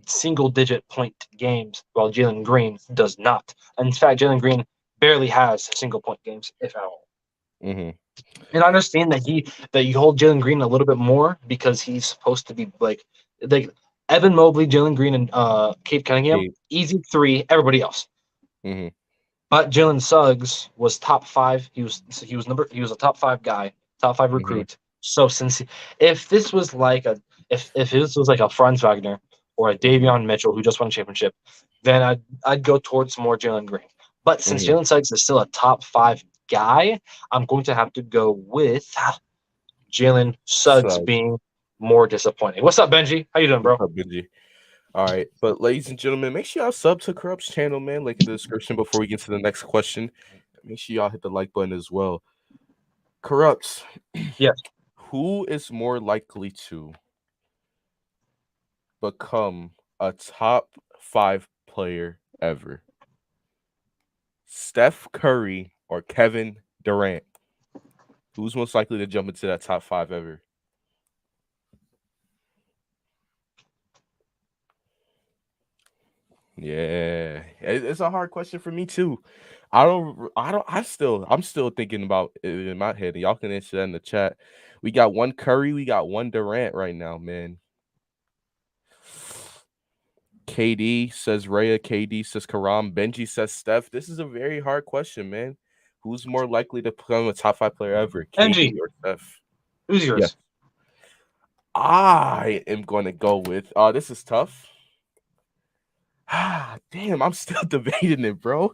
Speaker 2: single-digit point games, while Jalen Green does not. In fact, Jalen Green barely has single-point games, if at all.
Speaker 1: Mm-hmm.
Speaker 2: And I understand that you hold Jalen Green a little bit more because he's supposed to be like Evan Mobley, Jalen Green, and Cade Cunningham,
Speaker 1: Hey.
Speaker 2: easy 3. Everybody else.
Speaker 1: Mm-hmm.
Speaker 2: But Jalen Suggs was top 5. He was a top 5 guy, top 5
Speaker 1: Mm-hmm.
Speaker 2: recruit. So if this was like if this was like a Franz Wagner or a
Speaker 1: Mm-hmm.
Speaker 2: Davion Mitchell who just won a championship, then I'd go towards more Jalen Green. But since
Speaker 1: Mm-hmm.
Speaker 2: Jalen Suggs is still a top 5 guy, I'm going to have to go with Jalen Suggs
Speaker 1: So
Speaker 2: being more disappointing. What's up, Benji? How you doing,
Speaker 1: what's
Speaker 2: bro?
Speaker 1: up, Benji? All right, but ladies and gentlemen, make sure y'all sub to Corrupt's channel, man. Link in the description before we get to the next question. Make sure y'all hit the like button as well. Corrupts,
Speaker 2: Yes.
Speaker 1: who is more likely to become a top 5 player ever? Steph Curry or Kevin Durant? Who's most likely to jump into that top 5 ever? Yeah, it's a hard question for me too. I'm still thinking about it in my head. Y'all can answer that in the chat. We got one Curry, we got one Durant right now, man. KD says Rhea, KD says Karam, Benji says Steph. This is a very hard question, man. Who's more likely to become a top 5 player ever,
Speaker 2: Benji,
Speaker 1: KD or Steph?
Speaker 2: who's
Speaker 1: Yeah,
Speaker 2: yours?
Speaker 1: I am going to go with. This is tough. Damn, I'm still debating it, bro.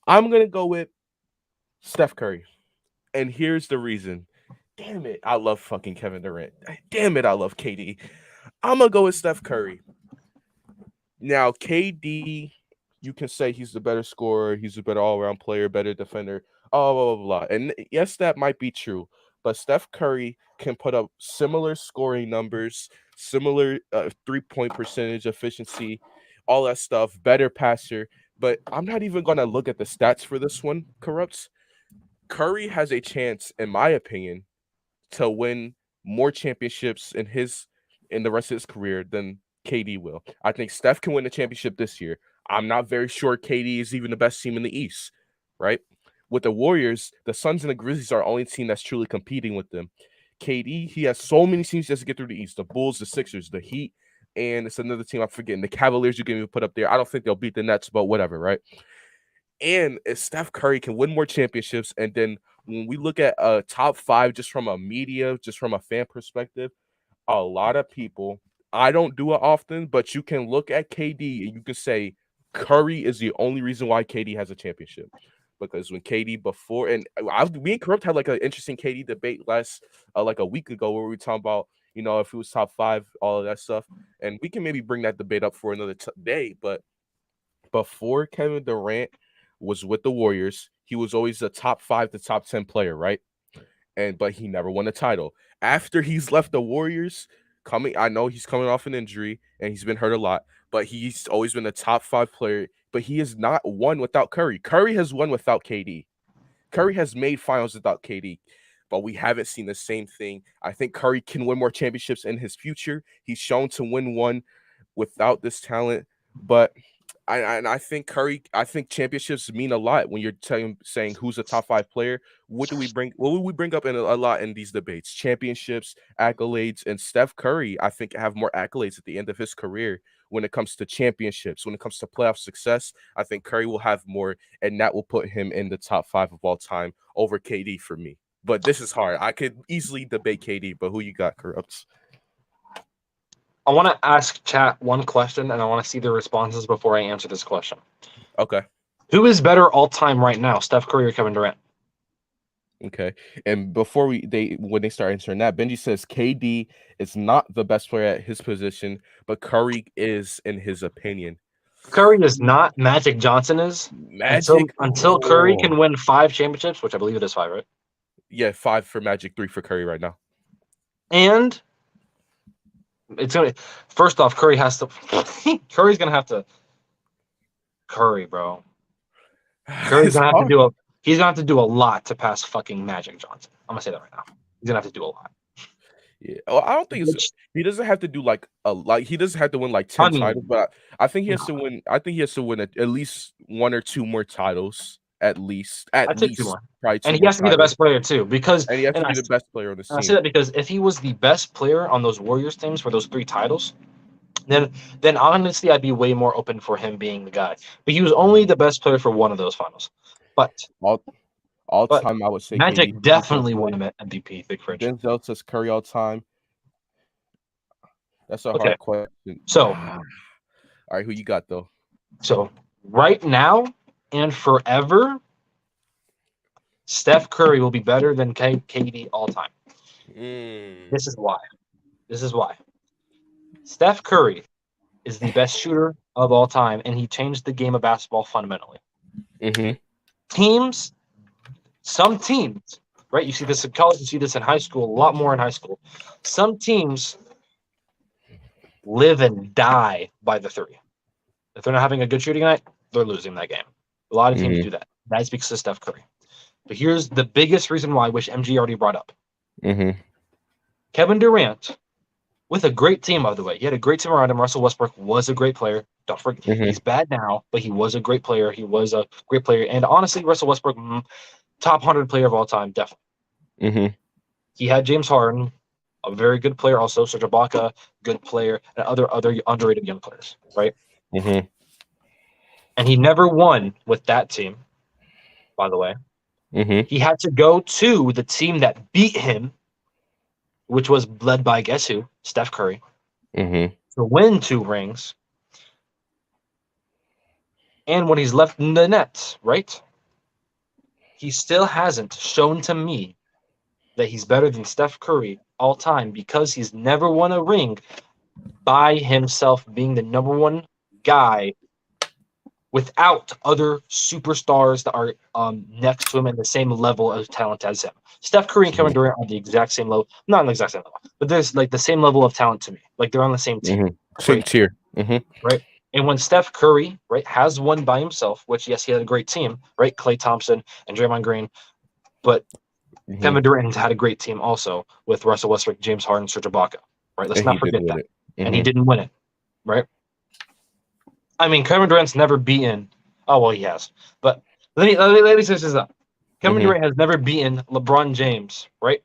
Speaker 1: I'm gonna go with Steph Curry. And here's the reason. Damn it, I love fucking Kevin Durant. Damn it, I love KD. I'm gonna go with Steph Curry. Now, KD, you can say he's the better scorer, he's a better all-around player, better defender, blah blah blah blah. And yes, that might be true. but Steph Curry can put up similar scoring numbers, similar 3-point percentage efficiency, all that stuff, better passer. But I'm not even going to look at the stats for this one, Corrupts. Curry has a chance, in my opinion, to win more championships in the rest of his career than KD will. I think Steph can win the championship this year. I'm not very sure KD is even the best team in the East, right? With the Warriors, the Suns and the Grizzlies are the only team that's truly competing with them. KD, he has so many teams just to get through the East: the Bulls, the Sixers, the Heat, and it's another team I'm forgetting. The Cavaliers you can even put up there. I don't think they'll beat the Nets, but whatever, right? And if Steph Curry can win more championships, and then when we look at a top five, just from a media, just from a fan perspective, a lot of people, I don't do it often, but you can look at KD and you can say Curry is the only reason why KD has a championship. Because when KD before, and me and Corrupt had like an interesting KD debate like a week ago, where we were talking about, if he was top five, all of that stuff. And we can maybe bring that debate up for another day. But before Kevin Durant was with the Warriors, he was always a top 5 to top 10 player, right? But he never won a title. After he's left the Warriors, I know he's coming off an injury and he's been hurt a lot, but he's always been a top 5 player, but he has not won without Curry. Curry has won without KD. Curry has made finals without KD, but we haven't seen the same thing. I think Curry can win more championships in his future. He's shown to win one without this talent, but I think championships mean a lot when you're saying who's a top 5 player. What do we bring? What would we bring up in a lot in these debates? Championships, accolades, and Steph Curry, I think, have more accolades at the end of his career when it comes to championships. When it comes to playoff success, I think Curry will have more, and that will put him in the top 5 of all time over KD for me. But this is hard. I could easily debate KD, but who you got, Corrupts?
Speaker 2: I want to ask chat one question, and I want to see the responses before I answer this question.
Speaker 1: Okay.
Speaker 2: Who is better all time right now, Steph Curry or Kevin Durant?
Speaker 1: Okay. And before when they start answering that, Benji says KD is not the best player at his position, but Curry is, in his opinion.
Speaker 2: Curry is not. Magic Johnson is.
Speaker 1: Magic
Speaker 2: until Curry can win 5 championships, which I believe it is 5, right?
Speaker 1: Yeah, 5 for Magic, 3 for Curry right now.
Speaker 2: And it's gonna. First off, Curry has to. Curry's gonna have to. Curry, bro. Curry's gonna have to do a. He's gonna have to do a lot to pass fucking Magic Johnson. I'm gonna say that right now. He's gonna have to do a lot.
Speaker 1: Yeah, well, I don't think he doesn't have to do like a lot. He doesn't have to win like 10 titles, but I think he has to win. I think he has to win at least 1 or 2 more titles. At least, probably 2
Speaker 2: and he has to be the best player too, because
Speaker 1: he has to be the best player on the team.
Speaker 2: I say that because if he was the best player on those Warriors teams for those 3 titles, then honestly I'd be way more open for him being the guy. But he was only the best player for one of those finals. But
Speaker 1: all time, I would say
Speaker 2: Magic
Speaker 1: KD
Speaker 2: definitely won him at MVP. Big Fridge.
Speaker 1: Denzel says Curry all time. That's a hard question.
Speaker 2: So,
Speaker 1: all right, who you got though?
Speaker 2: So right now and forever, Steph Curry will be better than KD all time. This is why. Steph Curry is the best shooter of all time, and he changed the game of basketball fundamentally. Some teams, right? You see this in college, you see this in high school, a lot more in high school. Some teams live and die by the 3. If they're not having a good shooting night, they're losing that game. A lot of teams do that. That's because of Steph Curry. But here's the biggest reason why, which MG already brought up. Kevin Durant, with a great team, by the way. He had a great team around him. Russell Westbrook was a great player. Don't forget, he's bad now, but he was a great player. He was a great player. And honestly, Russell Westbrook, top 100 player of all time, definitely. He had James Harden, a very good player also. Serge Ibaka, good player, and other underrated young players, right? And he never won with that team, by the way. He had to go to the team that beat him, which was led by, guess who? Steph Curry, to win 2 rings. And when he's left in the Nets, right, he still hasn't shown to me that he's better than Steph Curry all time, because he's never won a ring by himself, being the number 1 guy without other superstars that are next to him in the same level of talent as him. Steph Curry and Kevin Durant are the exact same level, not on the exact same level, but there's like the same level of talent to me. Like they're on the same team.
Speaker 1: Same
Speaker 2: Great,
Speaker 1: tier.
Speaker 2: right? And when Steph Curry, right, has one by himself, which yes, he had a great team, right? Klay Thompson and Draymond Green, but Kevin Durant had a great team also with Russell Westbrook, James Harden, Serge Ibaka, right? Let's
Speaker 1: And
Speaker 2: not
Speaker 1: he did
Speaker 2: forget
Speaker 1: win
Speaker 2: that.
Speaker 1: it.
Speaker 2: And he didn't win it, right? I mean, Kevin Durant's never beaten. Oh well, he has. But let me say this up. Kevin Durant has never beaten LeBron James, right?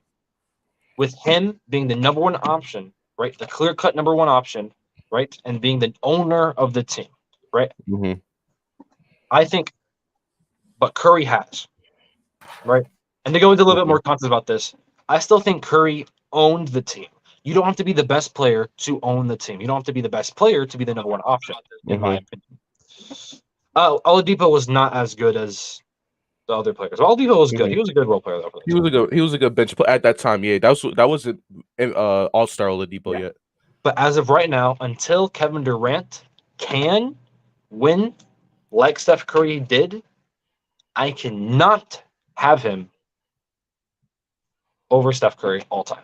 Speaker 2: With him being the number one option, right? The clear cut number one option, right? And being the owner of the team, right? I think, but Curry has, right? And to go into a little bit more context about this, I still think Curry owned the team. You don't have to be the best player to own the team. You don't have to be the best player to be the number one option, in my opinion. Oladipo was not as good as the other players. Oladipo was good. He was a good role player though.
Speaker 1: He was a good bench player at that time. Yeah, that wasn't All-Star Oladipo yet.
Speaker 2: But as of right now, until Kevin Durant can win like Steph Curry did, I cannot have him over Steph Curry all time.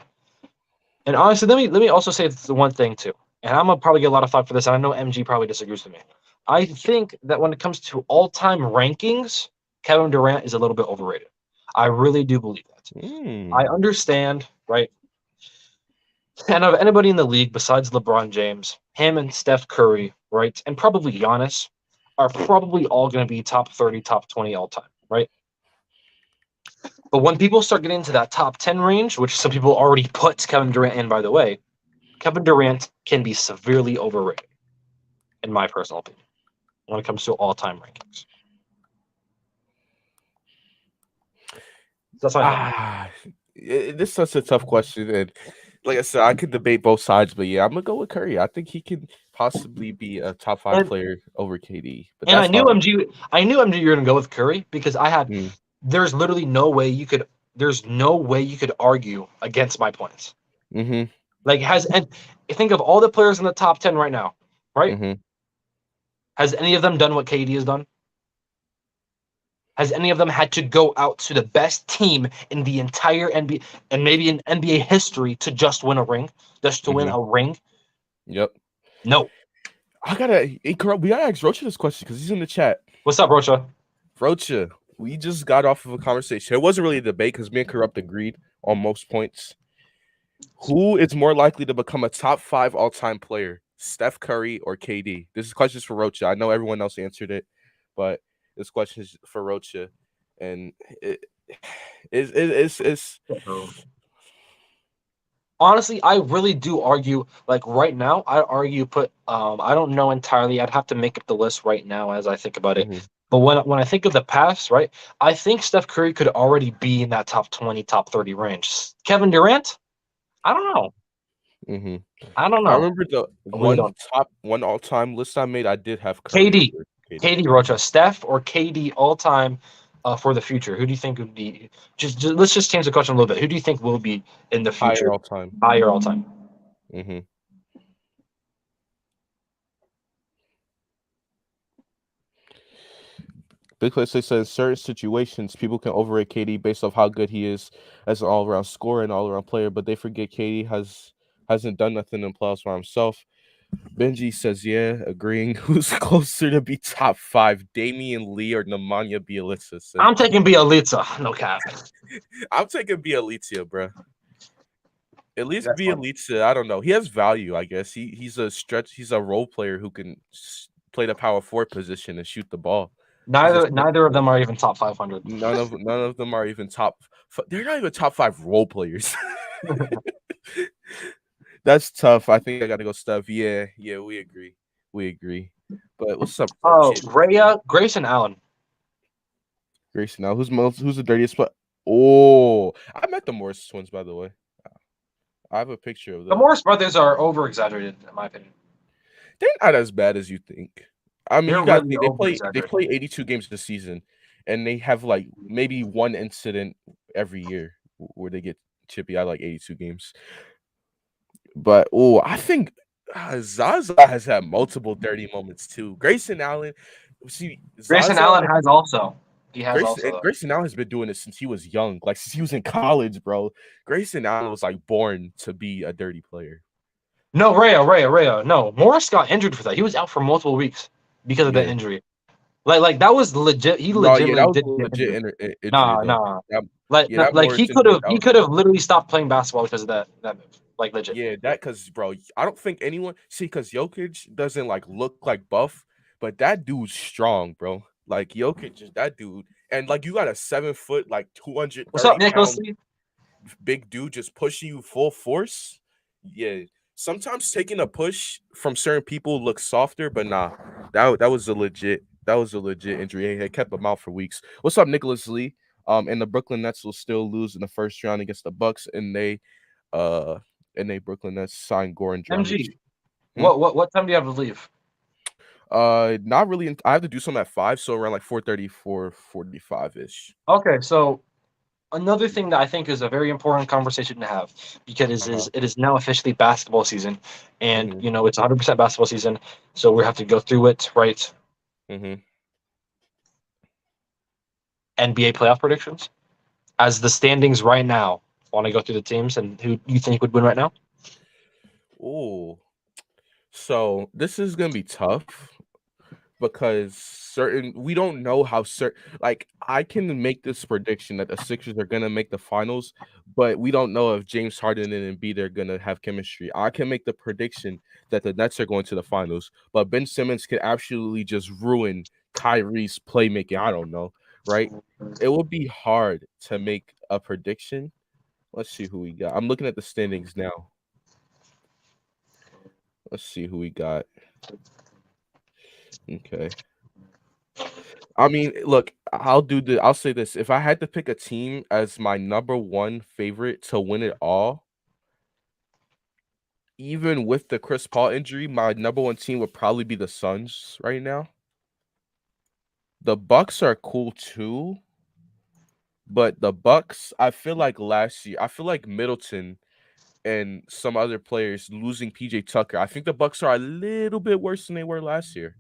Speaker 2: And honestly, let me also say the one thing too. And I'm gonna probably get a lot of flack for this. And I know MG probably disagrees with me. I think that when it comes to all-time rankings, Kevin Durant is a little bit overrated. I really do believe that. I understand, right? And of anybody in the league besides LeBron James, him and Steph Curry, right, and probably Giannis, are probably all going to be top 30, top 20 all time, right? But when people start getting into that top 10 range, which some people already put Kevin Durant in, by the way, Kevin Durant can be severely overrated, in my personal opinion, when it comes to all-time rankings. That's my
Speaker 1: this is such a tough question, and like I said, I could debate both sides, but yeah, I'm gonna go with Curry. I think he can possibly be a top 5 player over KD. But
Speaker 2: and
Speaker 1: that's
Speaker 2: I knew MG you were gonna go with Curry because I had there's literally no way you could argue against my points. Like and think of all the players in the top 10 right now, right? Has any of them done what KD has done? Has any of them had to go out to the best team in the entire NBA and maybe in NBA history to just win a ring? Just to win a ring?
Speaker 1: Yep.
Speaker 2: No.
Speaker 1: We gotta ask Rocha this question because he's in the chat.
Speaker 2: What's up, Rocha?
Speaker 1: Rocha, we just got off of a conversation. It wasn't really a debate because me and Corrupt agreed on most points. Who is more likely to become a top 5 all-time player, Steph Curry or KD? This is questions for Rocha. I know everyone else answered it, but this question is for Rocha, and it's
Speaker 2: honestly, I really do argue. Like right now, I argue put. I don't know entirely. I'd have to make up the list right now as I think about it. But when I think of the past, right, I think Steph Curry could already be in that top 20, top 30 range. Kevin Durant, I don't know. I don't know.
Speaker 1: I remember the one all-time list I made. I did have
Speaker 2: Curry. KD Rocha, Steph or KD all-time for the future. Who do you think would be? Just let's just change the question a little bit. Who do you think will be in the future? Higher all-time.
Speaker 1: Big Place says in certain situations, people can overrate KD based off how good he is as an all-around scorer and all-around player, but they forget KD hasn't done nothing in playoffs by himself. Benji says, yeah, agreeing. Who's closer to be top 5, Damian Lee or Nemanja Bjelica?
Speaker 2: I'm taking Bjelica. No cap.
Speaker 1: I'm taking Bjelica, bro. At least Bjelica, I don't know. He has value, I guess. He's a role player who can play the power forward position and shoot the ball.
Speaker 2: Neither of them are even top 500.
Speaker 1: None of them are even top. They're not even top 5 role players. That's tough. I think I got to go Steph. Yeah, we agree. But what's up?
Speaker 2: Oh, Grayson Allen.
Speaker 1: Grayson Allen. Who's the dirtiest? Oh, I met the Morris twins, by the way. I have a picture of them.
Speaker 2: The Morris brothers are over exaggerated, in my opinion.
Speaker 1: They're not as bad as you think. I mean, they play 82 games this season, and they have like maybe one incident every year where they get chippy out like 82 games. But I think Zaza has had multiple dirty moments too. Grayson Allen, see
Speaker 2: Grayson
Speaker 1: Zaza.
Speaker 2: Allen has also. He has
Speaker 1: Grayson
Speaker 2: also.
Speaker 1: Grayson Allen has been doing this since he was young, like since he was in college, bro. Grayson Allen was like born to be a dirty player.
Speaker 2: No, Raya. No, Morris got injured for that. He was out for multiple weeks because of that
Speaker 1: Yeah.
Speaker 2: injury. Like that was legit. He
Speaker 1: No, yeah, that
Speaker 2: legitimately
Speaker 1: was
Speaker 2: did
Speaker 1: a
Speaker 2: get
Speaker 1: legit
Speaker 2: injured.
Speaker 1: injury
Speaker 2: Nah,
Speaker 1: though.
Speaker 2: nah.
Speaker 1: That,
Speaker 2: Like,
Speaker 1: yeah, that
Speaker 2: like
Speaker 1: Morris injury. That
Speaker 2: he
Speaker 1: was
Speaker 2: could have literally stopped playing basketball because of that move. Like legit.
Speaker 1: yeah, that because bro, I don't think anyone see because Jokic doesn't like look like buff, but that dude's strong, bro. Like Jokic is that dude, and like you got a 7 foot, like two hundred
Speaker 2: What's up,
Speaker 1: thirty
Speaker 2: Nicholas?
Speaker 1: pound big dude just pushing you full force. Yeah. Sometimes taking a push from certain people looks softer, but nah, that was a legit injury. It kept him out for weeks. What's up, Nicholas Lee? And the Brooklyn Nets will still lose in the first round against the Bucks, uh and they Brooklyn Nets signed Goran Dragic.
Speaker 2: MG.
Speaker 1: Hmm?
Speaker 2: What time do you have to leave?
Speaker 1: Not really. I have to do something at 5, so around like 4:30, 4:45 ish.
Speaker 2: Okay, so another thing that I think is a very important conversation to have because
Speaker 1: Uh-huh.
Speaker 2: it is now officially basketball season, and
Speaker 1: Mm-hmm.
Speaker 2: it's 100% basketball season, so we have to go through it, right?
Speaker 1: Mm-hmm.
Speaker 2: NBA playoff predictions as the standings right now. Want to go through the teams and who you think would win right now?
Speaker 1: Ooh. So this is gonna be tough because certain we don't know how certain like I can make this prediction that the Sixers are gonna make the finals, but we don't know if James Harden and Embiid are gonna have chemistry. I can make the prediction that the Nets are going to the finals, but Ben Simmons could absolutely just ruin Kyrie's playmaking. I don't know, right? It would be hard to make a prediction. Let's see who we got. I'm looking at the standings now. Let's see who we got. Okay. I mean, look, I'll say this. If I had to pick a team as my number one favorite to win it all, even with the Chris Paul injury, my number one team would probably be the Suns right now. The Bucks are cool too, but the Bucks, I feel like last year, I feel like Middleton and some other players losing PJ Tucker. I think the Bucks are a little bit worse than they were last year.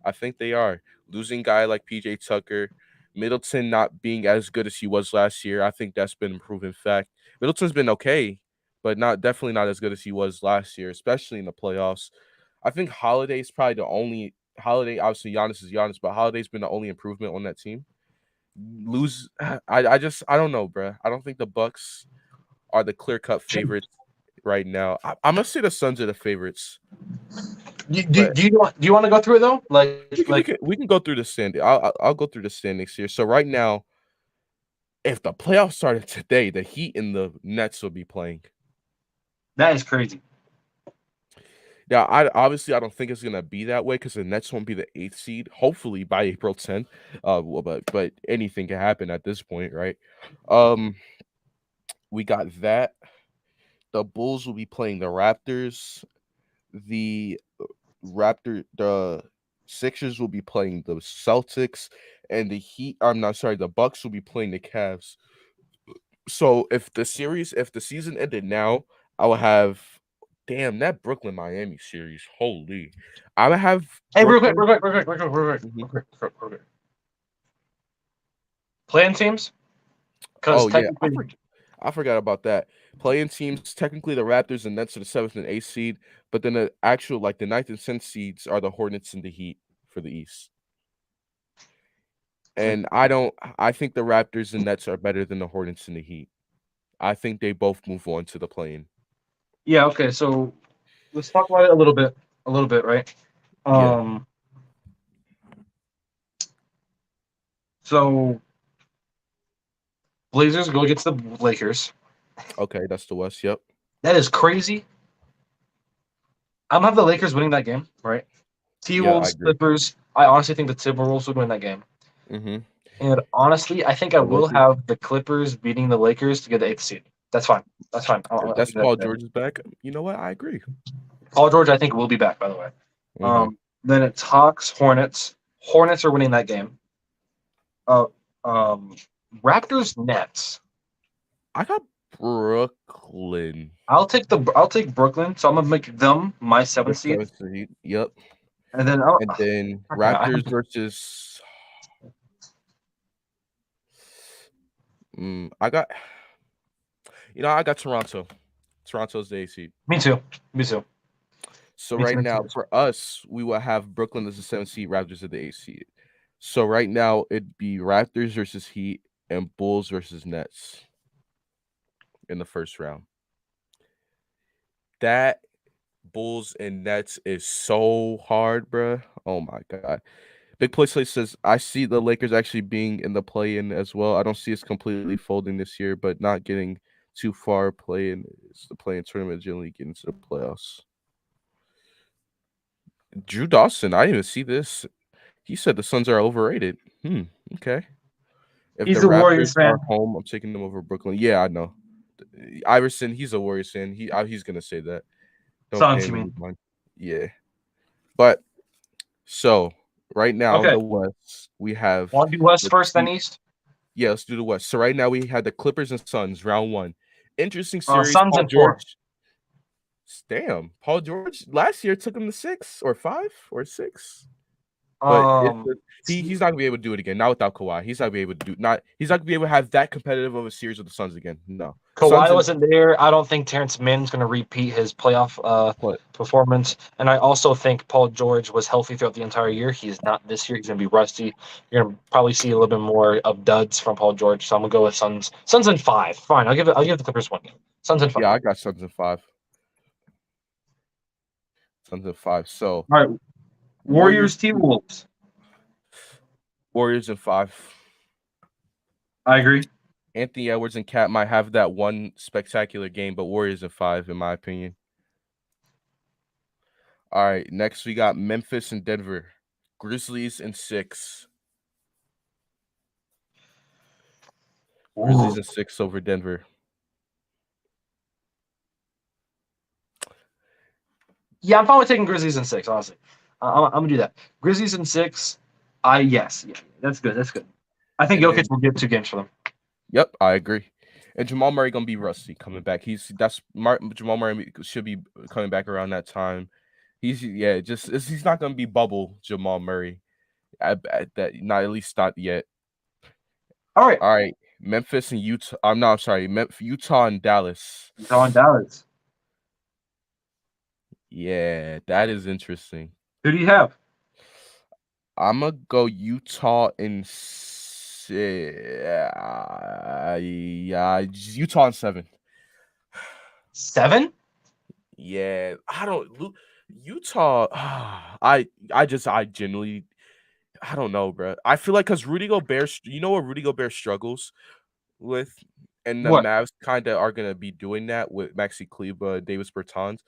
Speaker 1: I think they are. Losing guy like PJ Tucker, Middleton not being as good as he was last year. I think that's been a proven fact. Middleton's been okay, but not definitely not as good as he was last year, especially in the playoffs. I think Holiday's probably the only Holiday. Obviously, Giannis is Giannis, but Holiday's been the only improvement on that team. Lose, I don't know, bro. I don't think the Bucks are the clear cut favorites right now. I'm gonna say the Suns are the favorites, but
Speaker 2: Do you want to go through it though?
Speaker 1: we can go through the standing. I'll go through the standings here. So right now, if the playoffs started today, the Heat and the Nets will be playing.
Speaker 2: That is crazy.
Speaker 1: Now, I don't think it's gonna be that way because the Nets won't be the 8th seed. Hopefully by April 10th. But anything can happen at this point, right? Um, we got that. The Bulls will be playing the Raptors. The the Sixers will be playing the Celtics, and the Heat. I'm not sorry. The Bucks will be playing the Cavs. So if the season ended now, I would have damn that Brooklyn Miami series. Holy, I would have
Speaker 2: Hey,
Speaker 1: Brooklyn.
Speaker 2: real quick. Playing teams, because
Speaker 1: Oh yeah,
Speaker 2: technically,
Speaker 1: I forgot about that. Playing teams technically the Raptors and Nets are the 7th and 8th seed, but then the actual like the 9th and 10th seeds are the Hornets and the Heat for the East. And I don't. I think the Raptors and Nets are better than the Hornets and the Heat. I think they both move on to the play-in.
Speaker 2: yeah. Okay, so let's talk about it a little bit, right?
Speaker 1: Yeah.
Speaker 2: Um, so Blazers go against the Lakers.
Speaker 1: Okay, that's the West. Yep.
Speaker 2: That is crazy. I'm gonna have the Lakers winning that game, right? T
Speaker 1: Yeah, I
Speaker 2: Wolves,
Speaker 1: agree.
Speaker 2: Clippers. I honestly think the Timberwolves would win that game.
Speaker 1: Mm-hmm.
Speaker 2: And honestly, I think I
Speaker 1: The
Speaker 2: will
Speaker 1: Lakers.
Speaker 2: have the Clippers beating the Lakers to get the eighth seed. That's fine. That's fine.
Speaker 1: If
Speaker 2: I'll
Speaker 1: that's
Speaker 2: give that
Speaker 1: Paul
Speaker 2: to them.
Speaker 1: George is back, you know what? I agree.
Speaker 2: Paul George, I think, will be back, by the way.
Speaker 1: Mm-hmm.
Speaker 2: Then it's Hawks, Hornets. Hornets are winning that game. Uh, um, Raptors, Nets.
Speaker 1: I got Brooklyn.
Speaker 2: I'll take Brooklyn. So I'm gonna make them my
Speaker 1: The
Speaker 2: seventh seed.
Speaker 1: 7th seed. Yep.
Speaker 2: And then
Speaker 1: And then
Speaker 2: I have
Speaker 1: Raptors versus. I got. I got Toronto. Toronto's the A seed.
Speaker 2: me too. Me too.
Speaker 1: So
Speaker 2: Me too.
Speaker 1: right
Speaker 2: Me too.
Speaker 1: now, for us, we will have Brooklyn as the 7th seed, Raptors at the 8th seed. So right now, it'd be Raptors versus Heat and Bulls versus Nets in the first round. That Bulls and Nets is so hard, bruh. Oh my god. Big Play Slate says, I see the Lakers actually being in the play-in as well. I don't see us completely folding this year, but not getting too far play-in. It's the play-in tournament, generally getting to the playoffs. Drew Dawson, I didn't even see this. He said the Suns are overrated. Okay. If the
Speaker 2: He's a Warriors
Speaker 1: Raptors
Speaker 2: fan.
Speaker 1: are home, I'm taking them over Brooklyn. Yeah, I know. Iverson, he's a Warriors fan. He's gonna say that. Don't pay
Speaker 2: Suns, you
Speaker 1: him
Speaker 2: mean?
Speaker 1: any mind. Yeah. But so right now in
Speaker 2: Okay.
Speaker 1: the West, we have
Speaker 2: Want to do West
Speaker 1: the
Speaker 2: first, then
Speaker 1: T-
Speaker 2: East?
Speaker 1: yeah, let's do the West. So right now we had the Clippers and Suns, round one. Interesting series.
Speaker 2: Suns
Speaker 1: Paul
Speaker 2: in 4.
Speaker 1: George. Damn. Paul George last year took him to 6 or 5 or 6. But he's not gonna be able to do it again. Not without Kawhi. He's not gonna be able to he's not gonna be able to have that competitive of a series with the Suns again. No.
Speaker 2: Kawhi wasn't there. I don't think Terrence Mann's going to repeat his playoff performance. And I also think Paul George was healthy throughout the entire year. He is not this year. He's going to be rusty. You're going to probably see a little bit more of duds from Paul George. So I'm going to go with Suns. Suns in 5. Fine. I'll give the Clippers 1 game. Suns in 5.
Speaker 1: Yeah, I got Suns in 5. Suns in 5. So
Speaker 2: all right. Warriors T-Wolves.
Speaker 1: Warriors in 5.
Speaker 2: I agree.
Speaker 1: Anthony Edwards and Cat might have that one spectacular game, but Warriors in 5, in my opinion. All right, next we got Memphis and Denver. Grizzlies in 6. Grizzlies in 6 over Denver.
Speaker 2: Yeah, I'm fine with taking Grizzlies in 6, honestly. I'm going to do that. Grizzlies in 6. Yes. Yeah, that's good. That's good. I think Jokic will get 2 games for them.
Speaker 1: Yep, I agree. And Jamal Murray gonna be rusty coming back. Jamal Murray should be coming back around that time. He's not gonna be bubble Jamal Murray. Not at least not yet.
Speaker 2: All
Speaker 1: right. Memphis and Utah. I'm sorry. Utah and Dallas.
Speaker 2: Utah and Dallas.
Speaker 1: Yeah, that is interesting.
Speaker 2: Who do you have?
Speaker 1: I'm gonna go Utah and Utah in 7.
Speaker 2: 7?
Speaker 1: Yeah, I don't Utah. I genuinely, I don't know, bro. I feel like because Rudy Gobert, what Rudy Gobert struggles with, and the Mavs kind of are gonna be doing that with Maxi Kleber, Davis Bertans.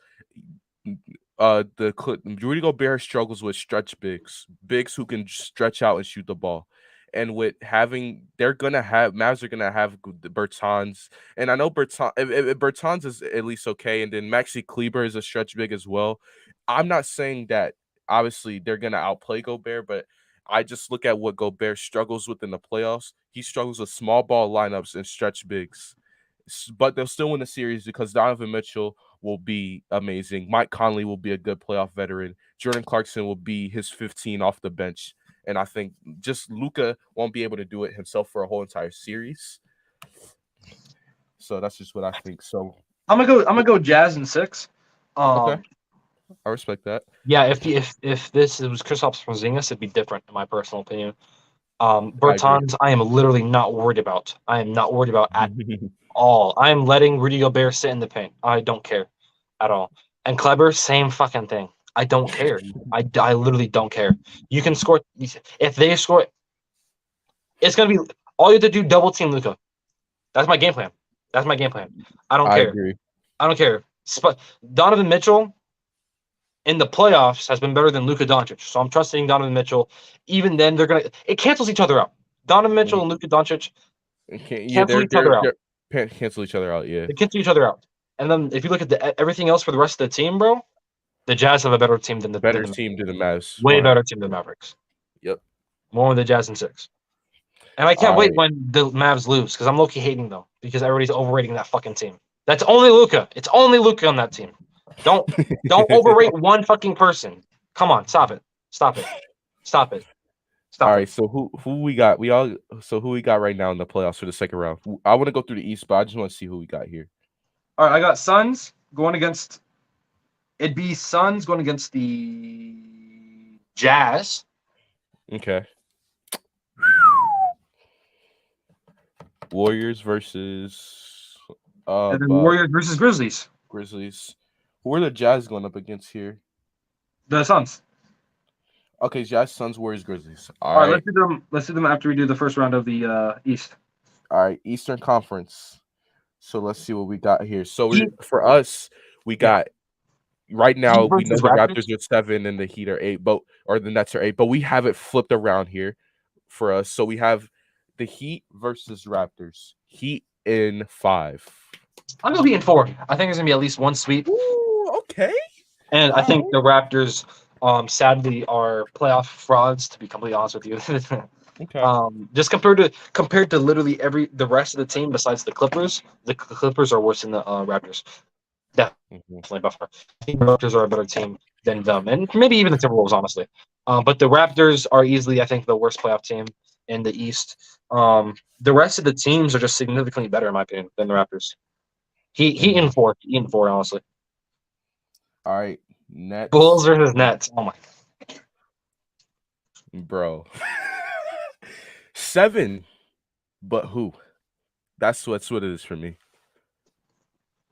Speaker 1: Rudy Gobert struggles with stretch bigs who can stretch out and shoot the ball. And with Mavs are gonna have the Bertans, and I know Bertans is at least okay, and then Maxi Kleber is a stretch big as well. I'm not saying that obviously they're gonna outplay Gobert, but I just look at what Gobert struggles with in the playoffs. He struggles with small ball lineups and stretch bigs, but they'll still win the series because Donovan Mitchell will be amazing. Mike Conley will be a good playoff veteran. Jordan Clarkson will be his 15 off the bench. And I think just Luka won't be able to do it himself for a whole entire series. So that's just what I think. So
Speaker 2: I'm gonna go Jazz in 6.
Speaker 1: Okay, I respect that.
Speaker 2: Yeah, if this was Kristaps Porzingis, it'd be different in my personal opinion. Bertans, I am literally not worried about. I am not worried about at all. I am letting Rudy Gobert sit in the paint. I don't care at all. And Kleber, same fucking thing. I don't care. I literally don't care. You can score if they score. It's gonna be all you have to do. Double team Luka. That's my game plan. I don't care.
Speaker 1: Agree.
Speaker 2: I don't care. Donovan Mitchell in the playoffs has been better than Luka Doncic, so I'm trusting Donovan Mitchell. Even then, it cancels each other out. Donovan Mitchell and Luka Doncic cancel each other out.
Speaker 1: Cancel each other out. Yeah,
Speaker 2: they cancel each other out. And then if you look at everything else for the rest of the team, bro. The Jazz have a better team than the
Speaker 1: Mavs.
Speaker 2: Way better team than the Mavericks.
Speaker 1: Yep.
Speaker 2: More with the Jazz in 6. And I can't wait when the Mavs lose because I'm low-key hating them because everybody's overrating that fucking team. That's only Luka. It's only Luka on that team. Don't overrate one fucking person. Come on, stop it. Stop it. Stop it.
Speaker 1: All
Speaker 2: Stop
Speaker 1: right,
Speaker 2: it.
Speaker 1: so who we got? Who we got right now in the playoffs for the second round? I want to go through the East, but I just want to see who we got here.
Speaker 2: All right, I got Suns going against. It'd be Suns going against the Jazz.
Speaker 1: Okay. Warriors versus
Speaker 2: And then Warriors versus Grizzlies.
Speaker 1: Grizzlies. Who are the Jazz going up against here?
Speaker 2: The Suns.
Speaker 1: Okay, Jazz, Suns, Warriors, Grizzlies.
Speaker 2: All right, let's do them. Let's do them after we do the first round of the East.
Speaker 1: All right, Eastern Conference. So let's see what we got here. So
Speaker 2: Heat.
Speaker 1: for us, we got right now.
Speaker 2: Heat
Speaker 1: We know
Speaker 2: versus
Speaker 1: the
Speaker 2: Raptors.
Speaker 1: Raptors are 7 and the Heat are 8, or the Nets are 8. But we have it flipped around here for us. So we have the Heat versus Raptors. Heat in 5.
Speaker 2: I'm gonna be in 4. I think there's gonna be at least one sweep.
Speaker 1: Ooh, okay.
Speaker 2: And I think the Raptors, sadly, are playoff frauds. To be completely honest with you,
Speaker 1: Okay.
Speaker 2: just compared to literally the rest of the team besides the Clippers are worse than the Raptors. Definitely by far. I think the Raptors are a better team than them, and maybe even the Timberwolves, honestly. But the Raptors are easily, I think, the worst playoff team in the East. The rest of the teams are just significantly better, in my opinion, than the Raptors. He in 4, honestly.
Speaker 1: All right, Nets.
Speaker 2: Bulls versus Nets. Oh my.
Speaker 1: Bro. 7, but who? That's what it is for me.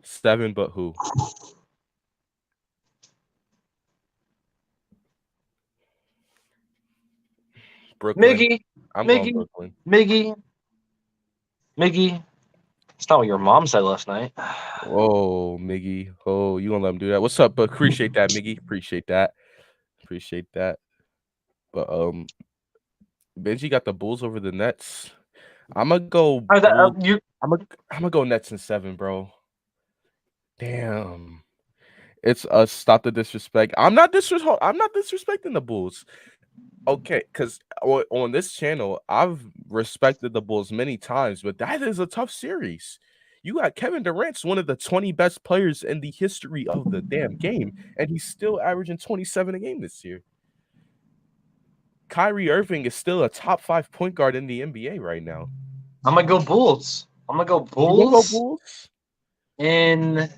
Speaker 1: 7, but who? Brooklyn.
Speaker 2: Miggy.
Speaker 1: I'm
Speaker 2: Miggy.
Speaker 1: going Brooklyn.
Speaker 2: Miggy. It's not what your mom said last night.
Speaker 1: Oh, Miggy. Oh, you gonna let him do that? What's up? But appreciate that, Miggy. Appreciate that. But Benji got the Bulls over the Nets. I'm gonna go. I'm gonna go Nets in 7, bro. Damn. It's us. Stop the disrespect. I'm not disrespecting the Bulls. Okay, because on this channel, I've respected the Bulls many times, but that is a tough series. You got Kevin Durant's one of the 20 best players in the history of the damn game, and he's still averaging 27 a game this year. Kyrie Irving is still a top 5 point guard in the NBA right now.
Speaker 2: I'm gonna go Bulls. You gonna go Bulls? In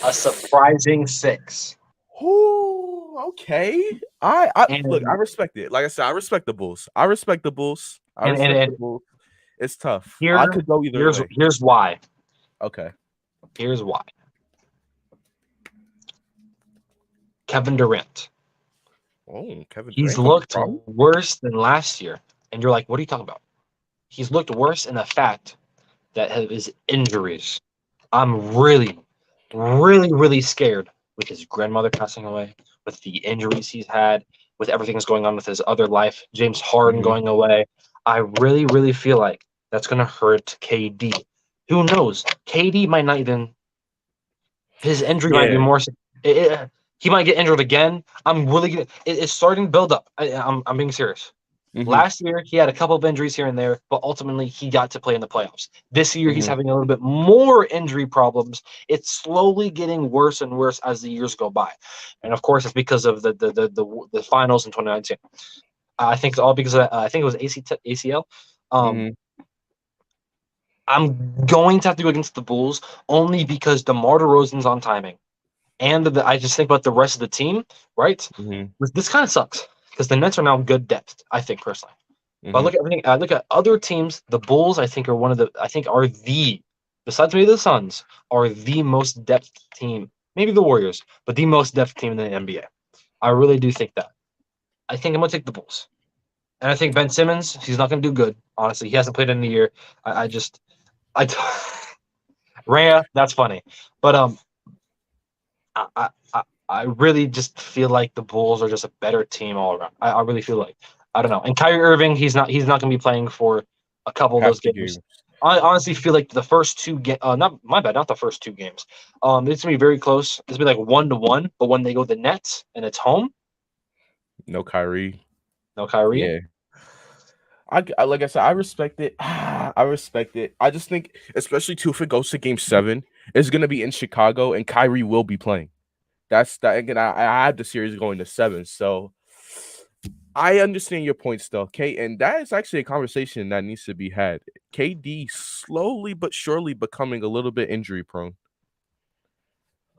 Speaker 2: a surprising 6.
Speaker 1: Oh, okay. Look, I respect it. Like I said, I respect the Bulls. It's tough. I could go either way.
Speaker 2: Here's why.
Speaker 1: Okay.
Speaker 2: Here's why. Kevin Durant.
Speaker 1: Oh, Kevin Durant.
Speaker 2: He's looked worse than last year. And you're like, what are you talking about? He's looked worse in the fact that his injuries. I'm really, really, really scared with his grandmother passing away, with the injuries he's had, with everything that's going on with his other life, James Harden going away. I really, really feel like that's going to hurt KD. Who knows? KD might not even. His injury might be more. He might get injured again. I'm really. It's starting to build up. I'm being serious. Last year, he had a couple of injuries here and there, but ultimately he got to play in the playoffs. This year, he's having a little bit more injury problems. It's slowly getting worse and worse as the years go by, and of course, it's because of the finals in 2019. I think it's all because of, I think it was ACL. I'm going to have to go against the Bulls only because DeMar DeRozan's on timing, and I just think about the rest of the team. Right, this kind of sucks. Because the Nets are now good depth, I think personally. But look at everything. I look at other teams. The Bulls, I think, are besides maybe the Suns, are the most depth team. Maybe the Warriors, but the most depth team in the NBA. I really do think that. I think I'm gonna take the Bulls, and I think Ben Simmons. He's not gonna do good. Honestly, he hasn't played in a year. Rhea, that's funny, but I really just feel like the Bulls are just a better team all around. I really feel like I don't know. And Kyrie Irving, he's not going to be playing for a couple of those games. I honestly feel like the first 2 games, not the first 2 games. It's going to be very close. It's going to be like 1-1. But when they go to the Nets and it's home,
Speaker 1: no Kyrie.
Speaker 2: Yeah.
Speaker 1: I like I said, I respect it. I respect it. I just think, especially too, if it goes to Game 7, it's going to be in Chicago and Kyrie will be playing. That's that again. I had the series going to 7, so I understand your points though, Kate, and that is actually a conversation that needs to be had. KD slowly but surely becoming a little bit injury prone.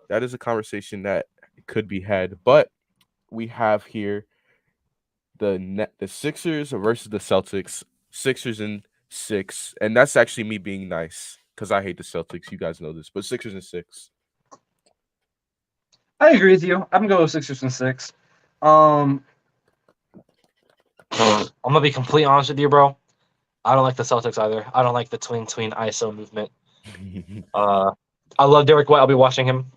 Speaker 1: That is a conversation that could be had, but we have here the Sixers versus the Celtics. Sixers in 6, and that's actually me being nice because I hate the Celtics. You guys know this, but Sixers in 6.
Speaker 2: I agree with you. I'm gonna go with Sixers and 6. I'm gonna be completely honest with you, bro. I don't like the Celtics either. I don't like the tween ISO movement. I love Derek White. I'll be watching him.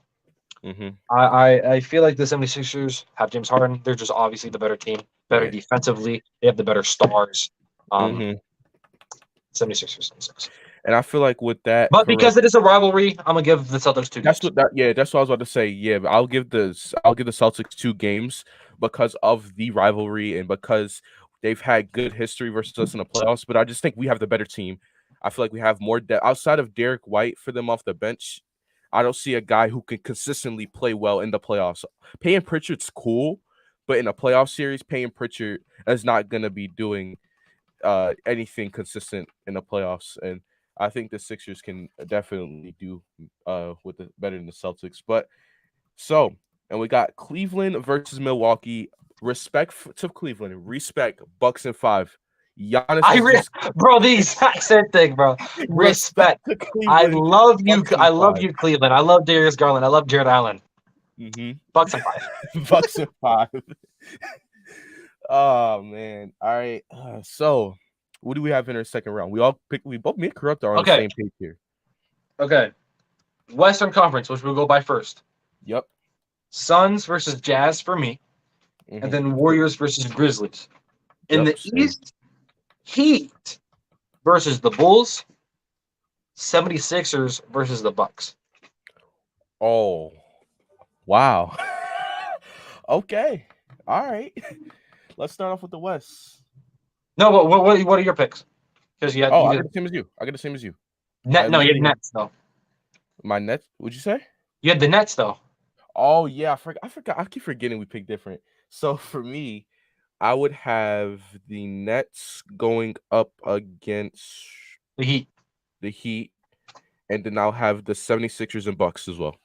Speaker 1: Mm-hmm.
Speaker 2: I feel like the 76ers have James Harden. They're just obviously the better team, better
Speaker 1: Yeah.
Speaker 2: defensively. They have the better stars.
Speaker 1: Mm-hmm.
Speaker 2: 76ers.
Speaker 1: And I feel like with that,
Speaker 2: But because it is a rivalry, I'm gonna give the Celtics 2 games.
Speaker 1: That's what I was about to say. Yeah, but I'll give the Celtics 2 games because of the rivalry and because they've had good history versus us in the playoffs. But I just think we have the better team. I feel like we have more depth outside of Derek White for them off the bench. I don't see a guy who can consistently play well in the playoffs. Payton Pritchard's cool, but in a playoff series, Payton Pritchard is not gonna be doing anything consistent in the playoffs. And I think the Sixers can definitely do with the better than the Celtics. But and we got Cleveland versus Milwaukee. Respect to Cleveland. Respect Bucks in 5. Giannis
Speaker 2: bro, the exact same thing, bro. Respect. I love you. I love you, Cleveland. I love Darius Garland. I love Jared Allen.
Speaker 1: Mm-hmm.
Speaker 2: Bucks in 5.
Speaker 1: Bucks in 5. Oh man. All right. So what do we have in our second round? We both me and Corrupt are on the same page here.
Speaker 2: Okay. Western Conference, which we'll go by first.
Speaker 1: Yep.
Speaker 2: Suns versus Jazz for me. Mm-hmm. And then Warriors versus Grizzlies. In the East, Heat versus the Bulls. 76ers versus the Bucks.
Speaker 1: Oh. Wow. Okay. All right. Let's start off with the West.
Speaker 2: No, but what are your picks? Because I
Speaker 1: got the same as you. I got the same as you.
Speaker 2: You had Nets though.
Speaker 1: My Nets? What'd you say?
Speaker 2: You had the Nets though.
Speaker 1: Oh yeah, I forgot. I keep forgetting we picked different. So for me, I would have the Nets going up against
Speaker 2: the
Speaker 1: Heat, and then I'll have the 76ers and Bucks as well.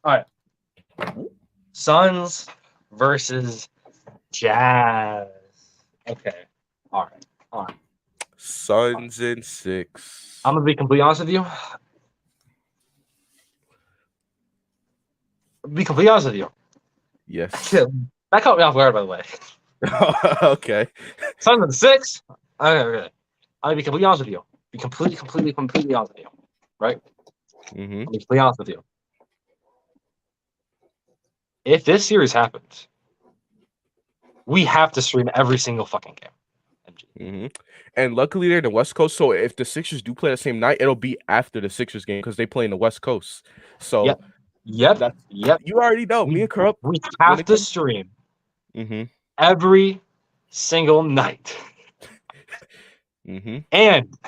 Speaker 2: All right. Suns versus Jazz. Okay. All right.
Speaker 1: Suns in 6.
Speaker 2: I'm gonna be completely honest with you.
Speaker 1: Yes.
Speaker 2: That caught me off guard, by the way.
Speaker 1: Okay.
Speaker 2: Suns in 6. Okay. I'm gonna be completely honest with you. Be completely honest with you. Right?
Speaker 1: Mm-hmm.
Speaker 2: I'll be completely honest with you. If this series happens, we have to stream every single fucking game.
Speaker 1: Mm-hmm. And luckily they're in the West Coast, so if the Sixers do play the same night, it'll be after the Sixers game because they play in the West Coast. So
Speaker 2: Yep.
Speaker 1: You already know. Me and Corrupt.
Speaker 2: We have to stream every single night. And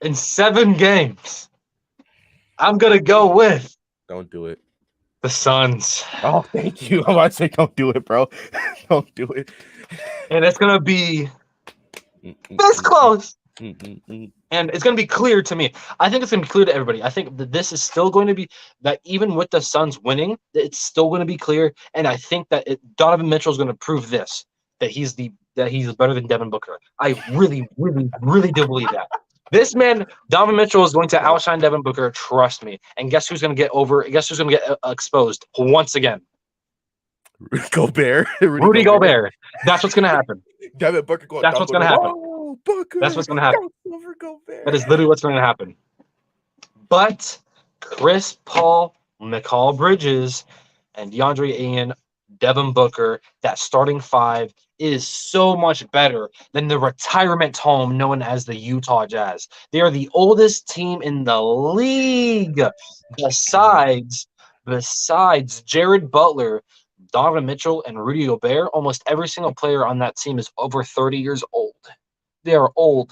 Speaker 2: in 7 games, I'm gonna go with.
Speaker 1: Don't do it.
Speaker 2: The Suns.
Speaker 1: Oh, thank you. I'm about to say, don't do it, bro. Don't do it.
Speaker 2: And it's gonna be this close. And it's going to be clear to me. I think it's going to be clear to everybody. I think that this is still going to be that even with the Suns winning, it's still going to be clear. And I think that Donovan Mitchell is going to prove this, that he's better than Devin Booker. I really, really, really do believe that. This man, Donovan Mitchell, is going to outshine Devin Booker. Trust me. And guess who's going to get over? Guess who's going to get exposed once again?
Speaker 1: Gobert.
Speaker 2: Rudy Gobert. That's what's going to happen.
Speaker 1: Devin Booker.
Speaker 2: That's what's going to happen.
Speaker 1: Booker.
Speaker 2: That's what's going to happen. That is literally what's going to happen. But Chris Paul, Mikal Bridges, and DeAndre Ayton, Devin Booker, that starting 5 is so much better than the retirement home known as the Utah Jazz. They are the oldest team in the league besides Jared Butler, Donovan Mitchell, and Rudy Gobert. Almost every single player on that team is over 30 years old. They are old.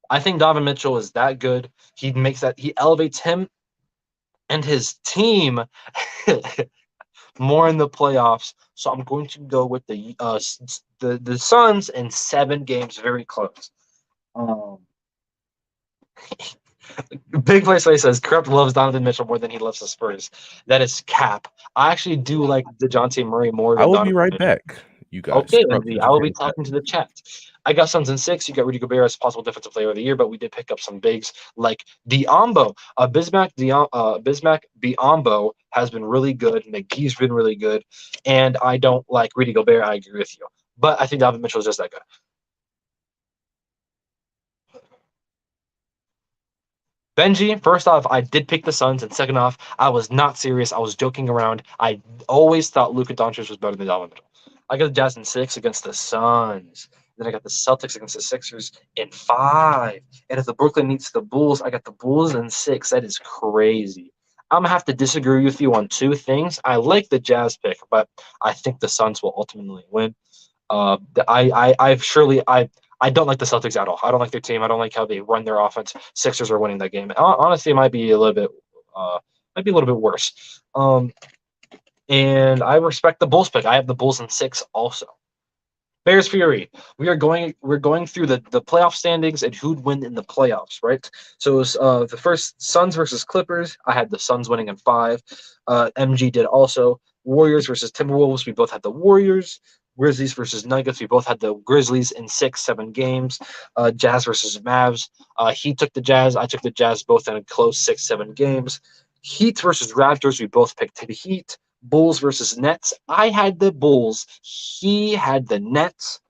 Speaker 2: I think Donovan Mitchell is that good. He elevates him and his team more in the playoffs. So I'm going to go with the Suns in 7 games, very close. Um, Big Play Slay says Corrupt loves Donovan Mitchell more than he loves the Spurs. That is cap. I actually do like DeJounte Murray more
Speaker 1: I
Speaker 2: than
Speaker 1: will be
Speaker 2: Donovan
Speaker 1: right
Speaker 2: Mitchell.
Speaker 1: back, you guys.
Speaker 2: Okay,
Speaker 1: Corrupt
Speaker 2: Lindsay,
Speaker 1: says
Speaker 2: I
Speaker 1: you
Speaker 2: will be
Speaker 1: can't bet.
Speaker 2: talking to the chat. I got Suns in 6. You got Rudy Gobert as possible defensive player of the year, but we did pick up some bigs like Diombo. Bismack Biombo has been really good. McGee's been really good, and I don't like Rudy Gobert. I agree with you, but I think Donovan Mitchell is just that good. Benji, first off, I did pick the Suns, and second off, I was not serious. I was joking around. I always thought Luka Doncic was better than Donovan Mitchell. I got the Jazz in 6 against the Suns. Then I got the Celtics against the Sixers in 5. And if the Brooklyn meets the Bulls, I got the Bulls in 6. That is crazy. I'm gonna have to disagree with you on 2 things. I like the Jazz pick, but I think the Suns will ultimately win. I don't like the Celtics at all. I don't like their team. I don't like how they run their offense. Sixers are winning that game. Honestly, it might be a little bit worse. And I respect the Bulls pick. I have the Bulls in 6 also. Bears Fury. We're going through the playoff standings and who'd win in the playoffs, right? So it was the first Suns versus Clippers. I had the Suns winning in 5. MG did also. Warriors versus Timberwolves. We both had the Warriors. Grizzlies versus Nuggets. We both had the Grizzlies in 6, 7 games. Jazz versus Mavs. He took the Jazz. I took the Jazz both in a close 6, 7 games. Heat versus Raptors. We both picked the Heat. Bulls versus Nets. I had the Bulls. He had the Nets.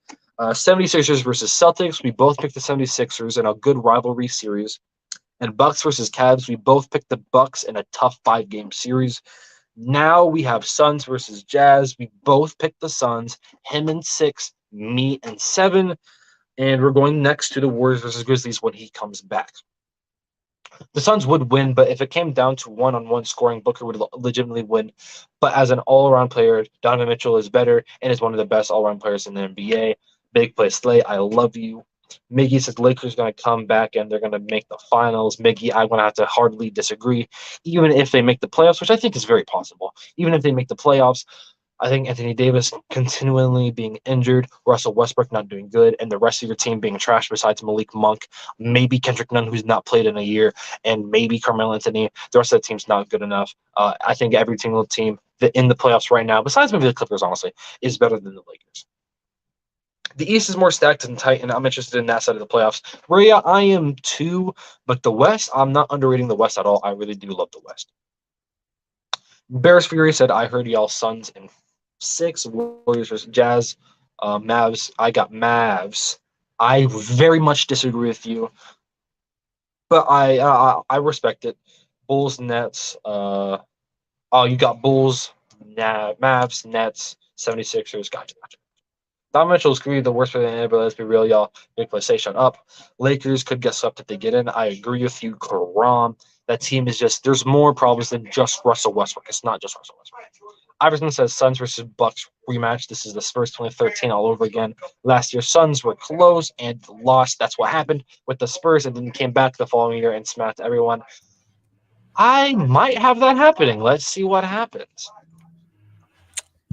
Speaker 2: 76ers versus Celtics. We both picked the 76ers in a good rivalry series. And Bucks versus Cavs. We both picked the Bucks in a tough 5-game series. Now we have Suns versus Jazz. We both picked the Suns. Him in 6, me in 7. And we're going next to the Warriors versus Grizzlies when he comes back. The Suns would win, but if it came down to one-on-one scoring, Booker would legitimately win. But as an all-around player, Donovan Mitchell is better and is one of the best all-around players in the NBA. Big play Slay, I love you. Miggy says Lakers going to come back and they're going to make the finals. Miggy, I'm going to have to hardly disagree. Even if they make the playoffs, which I think is very possible. Even if they make the playoffs, I think Anthony Davis continually being injured, Russell Westbrook not doing good, and the rest of your team being trash besides Malik Monk, maybe Kendrick Nunn, who's not played in a year, and maybe Carmelo Anthony. The rest of the team's not good enough. I think every single team that in the playoffs right now, besides maybe the Clippers, honestly, is better than the Lakers. The East is more stacked and tight, and I'm interested in that side of the playoffs. Where, yeah, I am too, but the West, I'm not underrating the West at all. I really do love the West. Bears Fury said, I heard y'all Suns in 6, Warriors versus Jazz, Mavs. I got Mavs. I very much disagree with you, but I respect it. Bulls, Nets. You got Bulls, Mavs, Nets, 76ers. Gotcha. Don Mitchell's going to be the worst player in the NBA, but let's be real, y'all. Big play, say shut up. Lakers could get swept if they get in. I agree with you, Karam. That team is just, there's more problems than just Russell Westbrook. It's not just Russell Westbrook. Iverson says Suns versus Bucks rematch. This is the Spurs 2013 all over again. Last year, Suns were close and lost. That's what happened with the Spurs, and then came back the following year and smacked everyone. I might have that happening. Let's see what happens.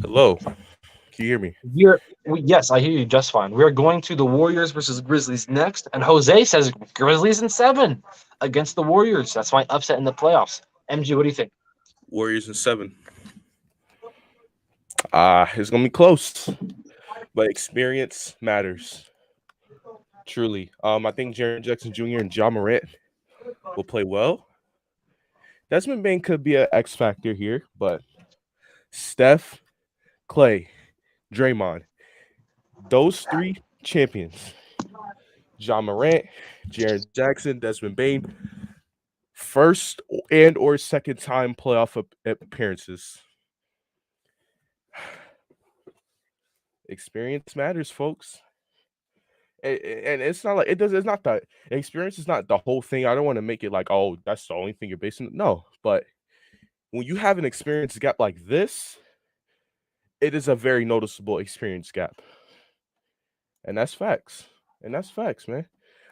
Speaker 1: Hello. Can you hear me?
Speaker 2: Yes, I hear you just fine. We're going to the Warriors versus Grizzlies next, and Jose says Grizzlies in 7 against the Warriors. That's my upset in the playoffs. MG, what do you think?
Speaker 1: Warriors in 7. It's gonna be close, but experience matters. Truly. I think Jaren Jackson Jr. and John Morant will play well. Desmond Bain could be an X factor here, but Steph, Clay, Draymond, those 3 champions. John Morant, Jaren Jackson, Desmond Bain, first and or second time playoff appearances. Experience matters, folks. And it's not like it does. It's not that experience is not the whole thing. I don't want to make it like, oh, that's the only thing you're basing it. No, but when you have an experience gap like this, it is a very noticeable experience gap, and that's facts. And that's facts, man.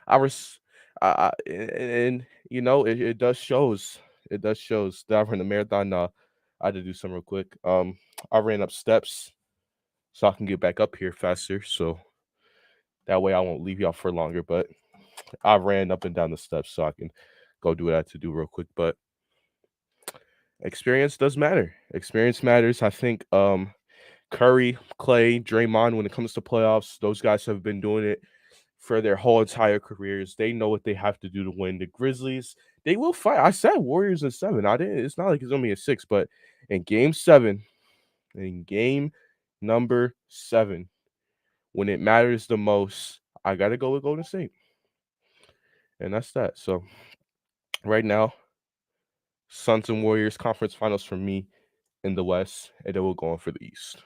Speaker 1: I was, and you know, it does shows It does shows that I ran the marathon. I had to do some real quick. I ran up steps so I can get back up here faster. So that way I won't leave y'all for longer. But I ran up and down the steps so I can go do what I had to do real quick. But experience does matter. Experience matters. I think Curry, Clay, Draymond, when it comes to playoffs, those guys have been doing it for their whole entire careers. They know what they have to do to win. The Grizzlies, they will fight. I said Warriors in 7. I didn't. It's not like it's gonna be a 6, but in game 7, in game number 7, when it matters the most, I gotta go with Golden State, and that's that. So right now, Suns and Warriors conference finals for me in the West, and then we'll go on for the East.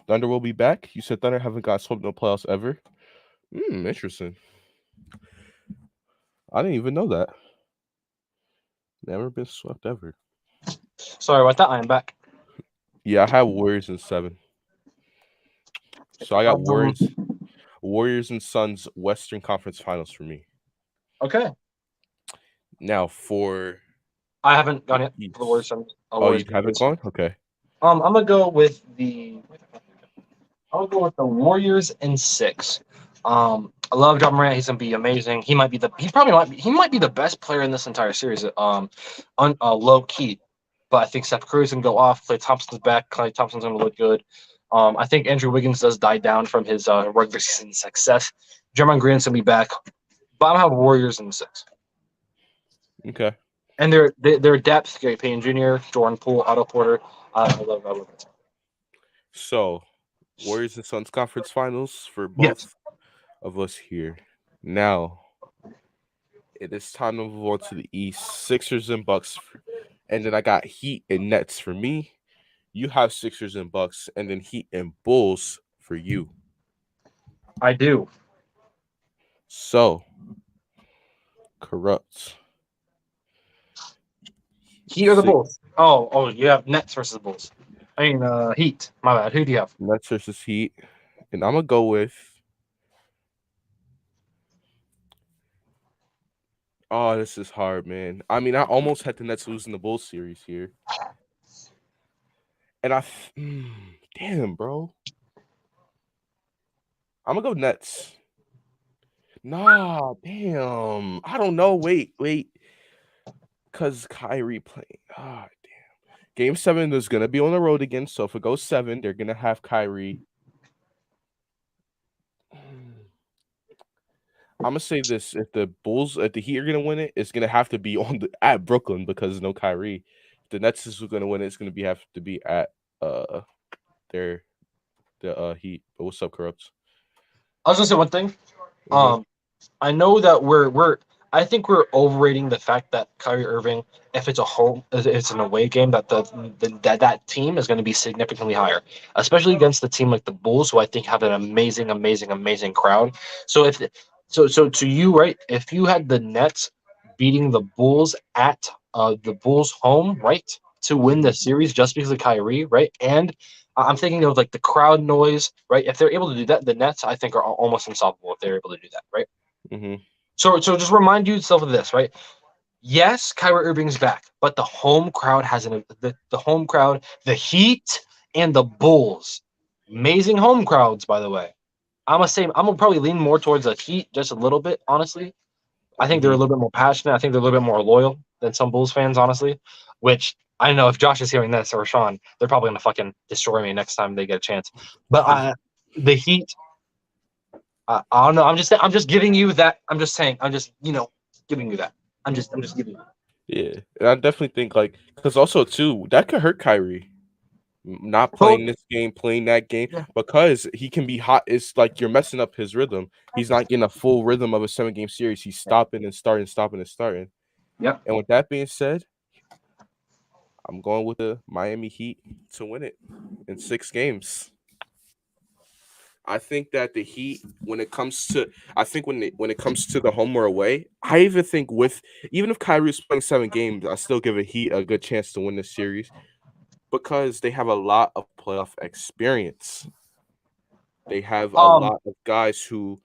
Speaker 1: Thunder will be back. You said Thunder haven't got swept in the playoffs ever. Interesting. I didn't even know that. Never been swept ever.
Speaker 2: Sorry about that. I am back.
Speaker 1: Yeah, I have Warriors in 7. So I got Warriors and Suns Western Conference Finals for me.
Speaker 2: Okay.
Speaker 1: Now for
Speaker 2: I haven't gone yet
Speaker 1: East.
Speaker 2: for the Warriors.
Speaker 1: You haven't gone? Okay.
Speaker 2: I'm gonna go with I'll go with the Warriors in 6. I love John Morant. He's gonna be amazing. He might be the best player in this entire series. Low key, but I think Steph Curry's gonna go off. Klay Thompson's back. Klay Thompson's gonna look good. I think Andrew Wiggins does die down from his regular season success. Javontae Green's gonna be back, but I'm gonna have Warriors in 6.
Speaker 1: Okay.
Speaker 2: And their depth: Gary Payton Jr., Jordan Poole, Otto Porter. I love it.
Speaker 1: So Warriors and Suns Conference Finals for both of us here. Now it is time to move on to the East. Sixers and Bucks, and then I got Heat and Nets for me. You have Sixers and Bucks, and then Heat and Bulls for you.
Speaker 2: I do.
Speaker 1: So corrupt.
Speaker 2: Heat or the Bulls? Oh, you have Nets versus Bulls. I mean, Heat. My bad. Who do you have?
Speaker 1: Nets versus Heat, and I'm gonna go with. Oh, this is hard, man. I mean, I almost had the Nets losing the Bulls series here, and damn, bro. I'm gonna go Nets. Nah, damn. I don't know. Wait. Because Kyrie playing. Ah, damn. Game 7 is gonna be on the road again. So if it goes 7, they're gonna have Kyrie. I'm gonna say this: if the Heat are gonna win it, it's gonna have to be at Brooklyn because no Kyrie. If the Nets is gonna win it, it's gonna have to be at the Heat. But what's up, Corrupts?
Speaker 2: I was gonna say one thing.
Speaker 1: Mhm.
Speaker 2: I know that I think we're overrating the fact that Kyrie Irving, if it's an away game, that team is going to be significantly higher, especially against the team like the Bulls, who I think have an amazing crowd. So so to you, right? If you had the Nets beating the Bulls at the Bulls home, right, to win the series just because of Kyrie, right, and I'm thinking of like the crowd noise, right? If they're able to do that, the Nets I think are almost unstoppable if they're able to do that, right?
Speaker 1: Mhm.
Speaker 2: So just remind yourself of this, right? Yes, Kyrie Irving's back, but the home crowd the home crowd, the Heat and the Bulls, amazing home crowds, by the way. I'm gonna probably lean more towards the Heat just a little bit, honestly. I think they're a
Speaker 1: Mhm.
Speaker 2: little bit more passionate. I think they're a little bit more loyal than some Bulls fans, honestly. Which I know if Josh is hearing this or Sean, they're probably gonna fucking destroy me next time they get a chance. But the Heat, I don't know. I'm just giving you that. I'm just saying. I'm just giving you that. I'm just giving you.
Speaker 1: Yeah, and I definitely think because also too that could hurt Kyrie not
Speaker 2: So
Speaker 1: playing this game, playing that game because he can be hot. It's like you're messing up his rhythm. He's not getting a full rhythm of a 7-game series. He's stopping and starting, stopping and starting.
Speaker 2: yeah.
Speaker 1: And with that being said, I'm going with the Miami Heat to win it in 6 games. I think that the Heat, when it comes to, I think when it comes to the home or away, I even think even if Kyrie's playing 7 games, I still give a Heat a good chance to win this series because they have a lot of playoff experience. They have a
Speaker 2: Um.
Speaker 1: lot of guys who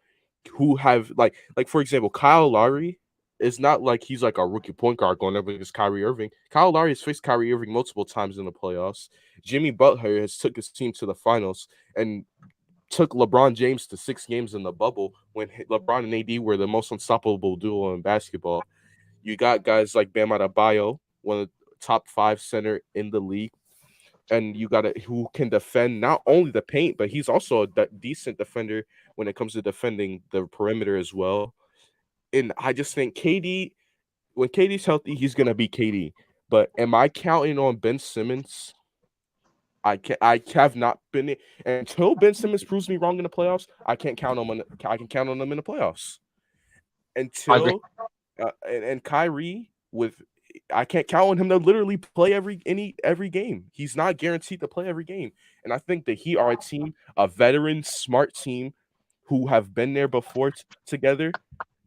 Speaker 1: who have like for example, Kyle Lowry is not like he's like a rookie point guard going up against Kyrie Irving. Kyle Lowry has faced Kyrie Irving multiple times in the playoffs. Jimmy Butler has took his team to the finals and took LeBron James to 6 games in the bubble when LeBron and AD were the most unstoppable duo in basketball. You got guys like Bam Adebayo, one of the top 5 center in the league, and you got who can defend not only the paint, but he's also a decent defender when it comes to defending the perimeter as well. And I just think KD, when KD's healthy, he's gonna be KD. But am I counting on Ben Simmons? I have not been until Ben Simmons proves me wrong in the playoffs. I can't count on him. I can count on them in the playoffs
Speaker 2: I agree.
Speaker 1: until and Kyrie with I can't count on him to literally play every game. He's not guaranteed to play every game. And I think the Heat are a team, a veteran, smart team who have been there before together.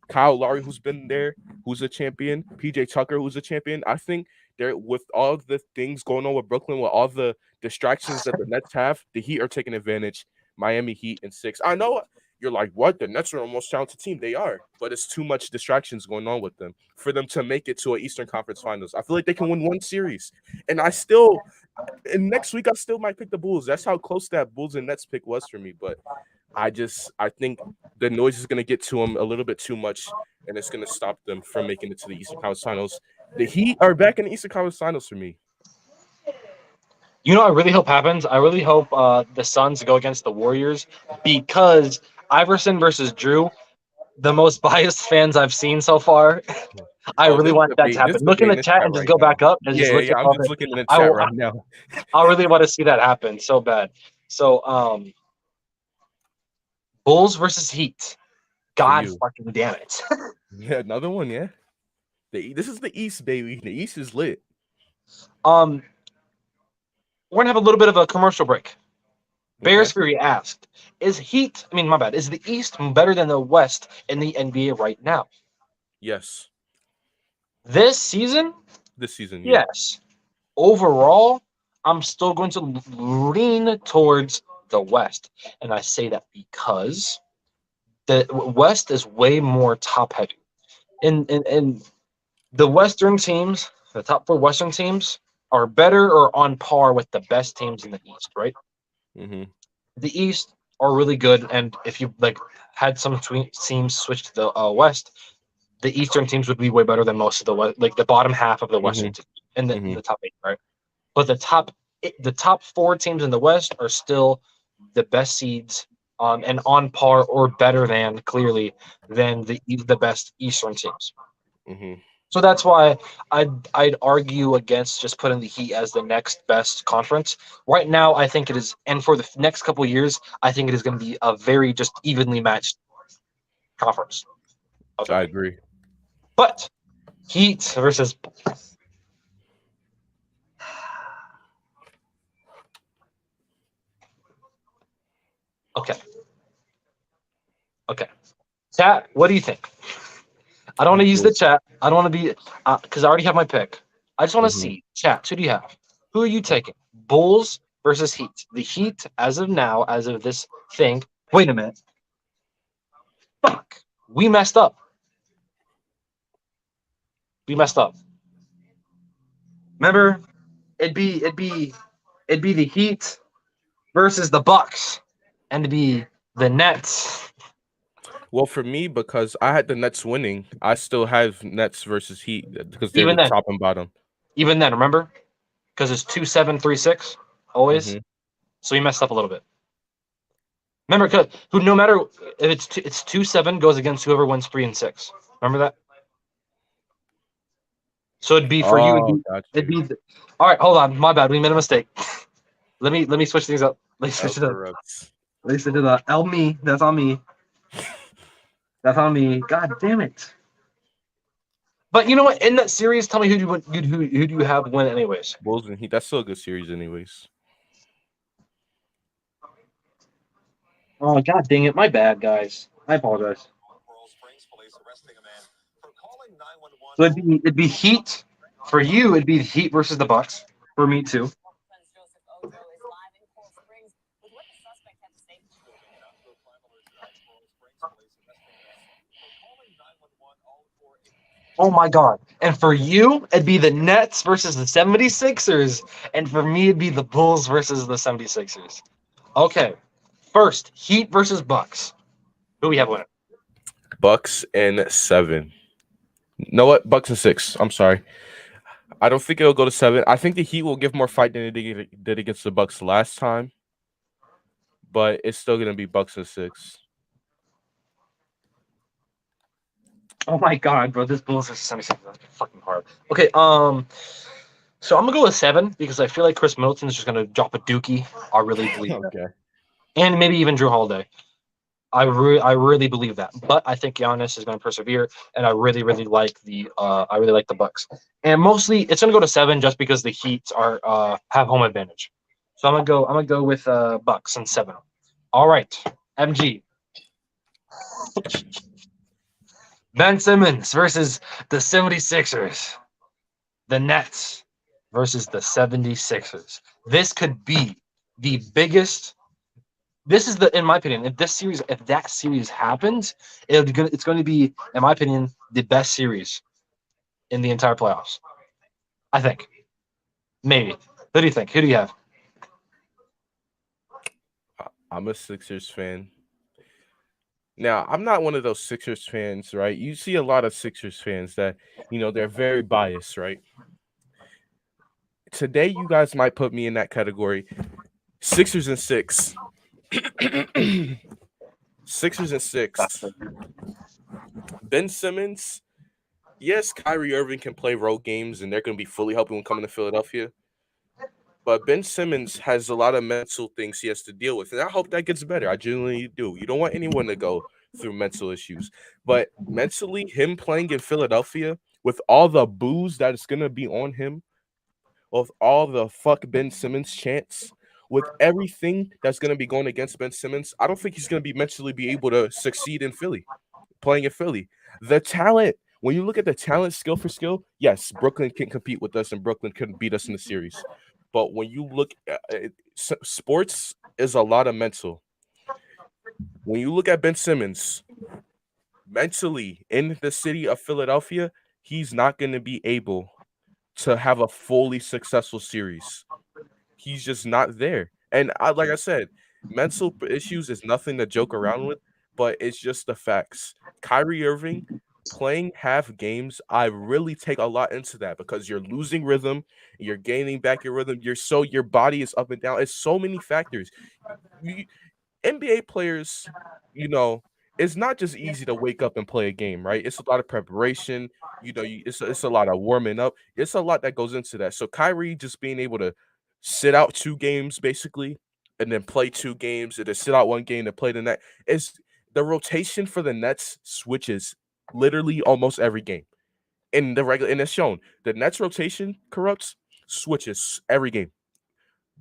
Speaker 1: Kyle Lowry, who's been there, who's a champion. PJ Tucker, who's a champion. I think they're with all the things going on with Brooklyn, with all the distractions that the Nets have, the Heat are taking advantage. Miami Heat in 6. I know you're like, what? The Nets are a most talented team. They are, but it's too much distractions going on with them for them to make it to an Eastern Conference Finals. I feel like they can win one series, and and next week I still might pick the Bulls. That's how close that Bulls and Nets pick was for me. But I think the noise is going to get to them a little bit too much, and it's going to stop them from making it to the Eastern Conference Finals. The Heat are back in the Eastern Conference Finals for me.
Speaker 2: You know, I really hope happens. I really hope the Suns go against the Warriors because Iverson versus Drew, the most biased fans I've seen so far. I
Speaker 1: Oh,
Speaker 2: really want that to
Speaker 1: this
Speaker 2: happen. Look in
Speaker 1: debate
Speaker 2: the
Speaker 1: in the
Speaker 2: chat
Speaker 1: chat
Speaker 2: and just
Speaker 1: right
Speaker 2: go
Speaker 1: now.
Speaker 2: back up and just
Speaker 1: Yeah,
Speaker 2: look
Speaker 1: yeah,
Speaker 2: at
Speaker 1: I'm
Speaker 2: all
Speaker 1: just
Speaker 2: the.
Speaker 1: looking in the chat right now.
Speaker 2: I really want to see that happen so bad. So, Bulls versus Heat.
Speaker 1: For
Speaker 2: God
Speaker 1: you.
Speaker 2: fucking damn it.
Speaker 1: Yeah, another one, yeah. This is the East, baby. The East is lit.
Speaker 2: We're gonna have a little bit of a commercial break.
Speaker 1: Okay.
Speaker 2: Bears Fury asked, "Is Heat? I mean, my bad. Is the East better than the West in the NBA right now?
Speaker 1: Yes.
Speaker 2: This season,
Speaker 1: This season, yeah.
Speaker 2: yes. Overall, I'm still going to lean towards the West, and I say that because the West is way more top heavy. In the Western teams, the top 4 Western teams are better or on par with the best teams in the East, right?
Speaker 1: Mm-hmm.
Speaker 2: The East are really good, and if you like had some teams switch to the West, the Eastern teams would be way better than most of the West, like the bottom half of the Western teams in
Speaker 1: Mm-hmm.
Speaker 2: the top 8, right? But the top 4 teams in the West are still the best seeds, and on par or better than clearly than the best Eastern teams.
Speaker 1: Mm-hmm.
Speaker 2: So that's why I'd argue against just putting the Heat as the next best conference. Right now, I think it is, and for the next couple of years, I think it is going to be a very just evenly matched conference.
Speaker 1: I agree.
Speaker 2: But Heat versus okay. Chat, what do you think? I don't want to use the chat. I don't want to be because I already have my pick. I just want to
Speaker 1: Mm-hmm.
Speaker 2: see chat. Who do you have? Who are you taking? Bulls versus Heat. The Heat, as of now, as of this thing. Wait a minute. Fuck. We messed up. Remember, it'd be the Heat versus the Bucks, and it'd be the Nets.
Speaker 1: Well, for me, because I had the Nets winning, I still have Nets versus Heat because they're
Speaker 2: Even
Speaker 1: the
Speaker 2: then,
Speaker 1: top and bottom.
Speaker 2: remember, because it's 2-7-3-6 always.
Speaker 1: Mm-hmm.
Speaker 2: So we messed up a little bit. Remember, no matter if it's 2-7 goes against whoever wins 3 and 6. Remember that. So it'd be for
Speaker 1: Oh,
Speaker 2: you.
Speaker 1: got
Speaker 2: It'd
Speaker 1: you.
Speaker 2: be. All right, hold on. My bad. We made a mistake. Let me switch things up. Let me switch it up.
Speaker 1: Correct.
Speaker 2: Let me switch it up. L me. That's on me. That's on me. God damn it. But you know what? In that series, tell me who do you have win anyways?
Speaker 1: Bulls and Heat. That's still a good series, anyways.
Speaker 2: Oh god dang it! My bad, guys. I apologize. So it'd be Heat for you. It'd be Heat versus the Bucks for me too. Oh my God. And for you, it'd be the Nets versus the 76ers. And for me, it'd be the Bulls versus the 76ers. Okay. First, Heat versus Bucks. Who we have winning?
Speaker 1: Bucks and 7. Know what? Bucks and 6. I'm sorry. I don't think it'll go to 7. I think the Heat will give more fight than they did against the Bucks last time, but it's still gonna be Bucks and 6.
Speaker 2: Oh my God, bro. This Bulls versus 76ers is fucking hard. Okay. So I'm gonna go with 7 because I feel like Chris Middleton's just gonna drop a dookie. I really believe that,
Speaker 1: Okay.
Speaker 2: and maybe even Drew Holiday. I really believe that, but I think Giannis is going to persevere, and I really like the Bucks, and mostly it's going to go to 7 just because the Heat are have home advantage. So I'm gonna go with Bucks and 7. All right, MG. Ben Simmons versus the 76ers. The Nets versus the 76ers. This could be the biggest. This is in my opinion, if that series happens, it's going to be, in my opinion, the best series in the entire playoffs. I think. Maybe. Who do you think? Who do you have?
Speaker 1: I'm a Sixers fan. Now, I'm not one of those Sixers fans, right? You see a lot of Sixers fans that, they're very biased, right? Today, you guys might put me in that category. Sixers and 6. Sixers and 6. Ben Simmons, yes, Kyrie Irving can play road games, and they're going to be fully helping when coming to Philadelphia. But Ben Simmons has a lot of mental things he has to deal with, and I hope that gets better. I genuinely do. You don't want anyone to go through mental issues. But mentally, him playing in Philadelphia with all the booze that is going to be on him, with all the fuck Ben Simmons chants, with everything that's going to be going against Ben Simmons, I don't think he's going to be mentally be able to succeed in Philly, playing in Philly. The talent, when you look at the talent skill for skill, yes, Brooklyn can compete with us and Brooklyn couldn't beat us in the series. But when you look at sports is a lot of mental. When you look at Ben Simmons, mentally in the city of Philadelphia, he's not going to be able to have a fully successful series. He's just not there. And like I said, mental issues is nothing to joke around with, but it's just the facts. Kyrie Irving playing half games, I really take a lot into that because you're losing rhythm, you're gaining back your rhythm, your body is up and down. It's so many factors. NBA players, it's not just easy to wake up and play a game, right? It's a lot of preparation. It's a lot of warming up. It's a lot that goes into that. So Kyrie just being able to sit out 2 games basically, and then play 2 games, and then sit out 1 game and play the next. Is the rotation for the Nets switches literally almost every game in the regular, and it's shown the Nets rotation corrupts switches every game.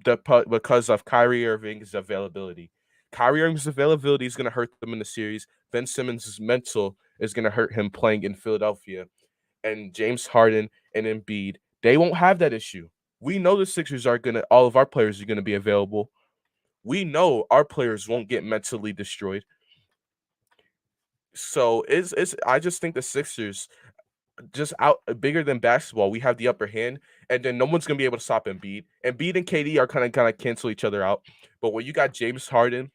Speaker 1: Because of Kyrie Irving's availability. Kyrie Irving's availability is going to hurt them in the series. Ben Simmons' mental is going to hurt him playing in Philadelphia. And James Harden and Embiid, they won't have that issue. We know the Sixers all of our players are going to be available. We know our players won't get mentally destroyed. So I just think the Sixers just out bigger than basketball. We have the upper hand, and then no one's gonna be able to stop Embiid. Embiid and KD are kind of cancel each other out. But when you got James Harden,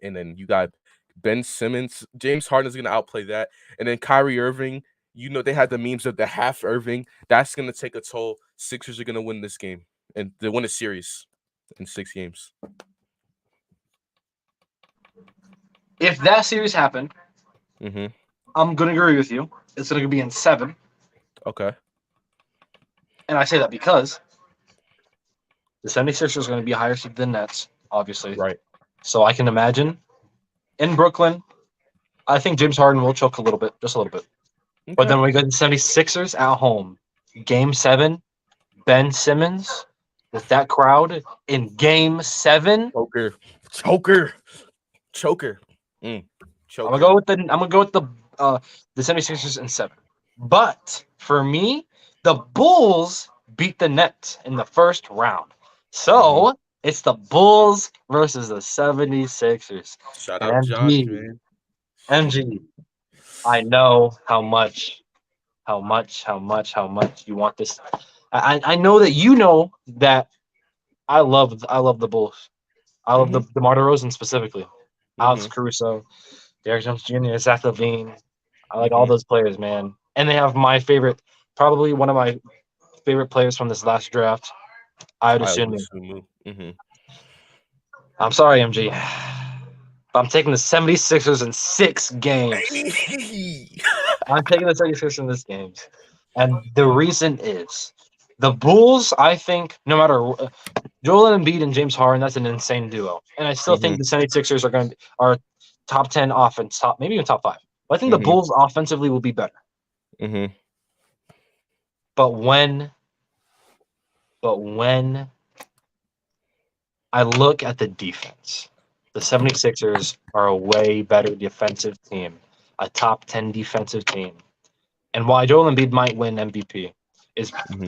Speaker 1: and then you got Ben Simmons, James Harden is gonna outplay that, and then Kyrie Irving. They had the memes of the half Irving. That's gonna take a toll. Sixers are gonna win this game, and they win a series in 6 games.
Speaker 2: If that series happened,
Speaker 1: Mm-hmm.
Speaker 2: I'm gonna agree with you. It's gonna be in 7.
Speaker 1: Okay.
Speaker 2: And I say that because the 76ers are going to be higher seed than Nets, obviously.
Speaker 1: Right.
Speaker 2: So I can imagine in Brooklyn, I think James Harden will choke a little bit, just a little bit.
Speaker 1: Okay.
Speaker 2: But then we got the 76ers at home. Game 7, Ben Simmons with that crowd in Game 7.
Speaker 1: Choker. Choker.
Speaker 2: I'm gonna go with the 76ers in 7. But for me, the Bulls beat the Nets in the first round. So it's the Bulls versus the 76ers.
Speaker 1: Shout out Josh, man.
Speaker 2: MG, I know how much how much you want this. I know that you know that I love the Bulls. I love the
Speaker 1: Mhm.
Speaker 2: DeMar DeRozan specifically. Alex
Speaker 1: Mhm.
Speaker 2: Caruso, Derrick Jones Jr., Zach LaVine. I like all
Speaker 1: Mhm.
Speaker 2: those players, man. And they have my favorite, probably one of my favorite players from this last draft, Ayo
Speaker 1: I
Speaker 2: Dosunmu.
Speaker 1: assume. Mhm.
Speaker 2: I'm sorry, MG. But I'm taking the 76ers in 6 games. I'm taking the 76ers in this games. And the reason is the Bulls, I think, no matter Joel Embiid and James Harden, that's an insane duo. And I still think
Speaker 1: Mhm.
Speaker 2: the 76ers are top 10 offense, maybe even top 5. But I think the
Speaker 1: Mhm.
Speaker 2: Bulls offensively will be better.
Speaker 1: Mhm.
Speaker 2: But when I look at the defense, the 76ers are a way better defensive team, a top 10 defensive team. And why Joel Embiid might win MVP is
Speaker 1: Mhm.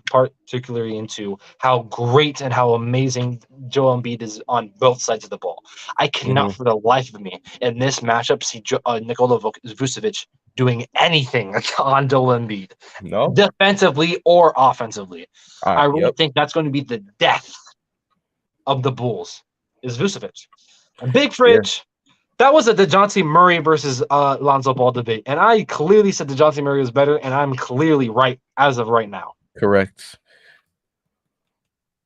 Speaker 2: particularly into how great and how amazing Joel Embiid is on both sides of the ball. I cannot
Speaker 1: Mhm.
Speaker 2: for the life of me in this matchup see Nikola Vucevic doing anything on Joel Embiid,
Speaker 1: No.
Speaker 2: defensively or offensively. I really
Speaker 1: Yep.
Speaker 2: think that's going to be the death of the Bulls is Vucevic. And Big
Speaker 1: Yeah.
Speaker 2: Fridge, that was a DeJounte Murray versus Lonzo Ball debate, and I clearly said DeJounte Murray was better, and I'm clearly right as of right now.
Speaker 1: Correct.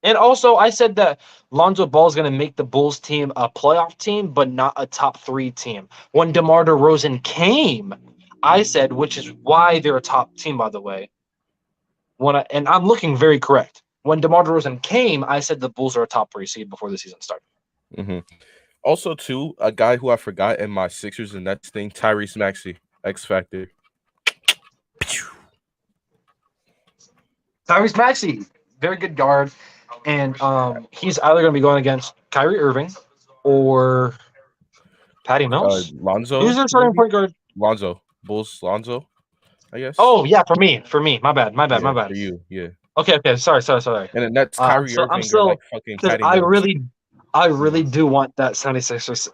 Speaker 2: And also, I said that Lonzo Ball is going to make the Bulls team a playoff team, but not a top 3 team. When DeMar DeRozan came, I said, which is why they're a top team, by the way. And I'm looking very correct. When DeMar DeRozan came, I said the Bulls are a top 3 seed before the season started.
Speaker 1: Mhm. Also, too, a guy who I forgot in my Sixers and Nets thing, Tyrese Maxey, X Factor.
Speaker 2: Tyrese Maxey, very good guard, and he's either going to be going against Kyrie Irving or Patty Mills. Who's
Speaker 1: Lonzo,
Speaker 2: their starting
Speaker 1: maybe
Speaker 2: point guard?
Speaker 1: Lonzo, Bulls, Lonzo, I guess.
Speaker 2: Oh yeah, for me. My
Speaker 1: Yeah,
Speaker 2: bad.
Speaker 1: for you, yeah.
Speaker 2: Okay. Sorry.
Speaker 1: And the Nets,
Speaker 2: I'm
Speaker 1: Kyrie
Speaker 2: still, I'm
Speaker 1: Irving or like
Speaker 2: still,
Speaker 1: fucking
Speaker 2: because
Speaker 1: Patty Mills.
Speaker 2: I
Speaker 1: Mhm.
Speaker 2: really do want that 76ers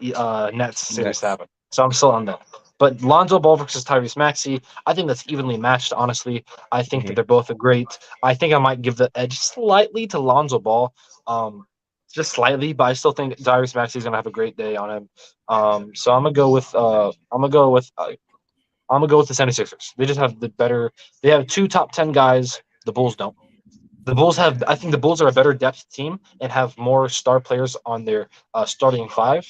Speaker 2: Nets series to
Speaker 1: Nets.
Speaker 2: happen. So I'm still on that. But Lonzo Ball versus Tyrese Maxey, I think that's evenly matched. Honestly, I think that
Speaker 1: Mhm.
Speaker 2: they're both a great. I think I might give the edge slightly to Lonzo Ball, just slightly, but I still think Tyrese Maxey is gonna have a great day on him. So I'm gonna go with the 76ers. They just have the better. They have 2 top 10 guys. The Bulls don't. The Bulls have. I think the Bulls are a better depth team and have more star players on their starting 5.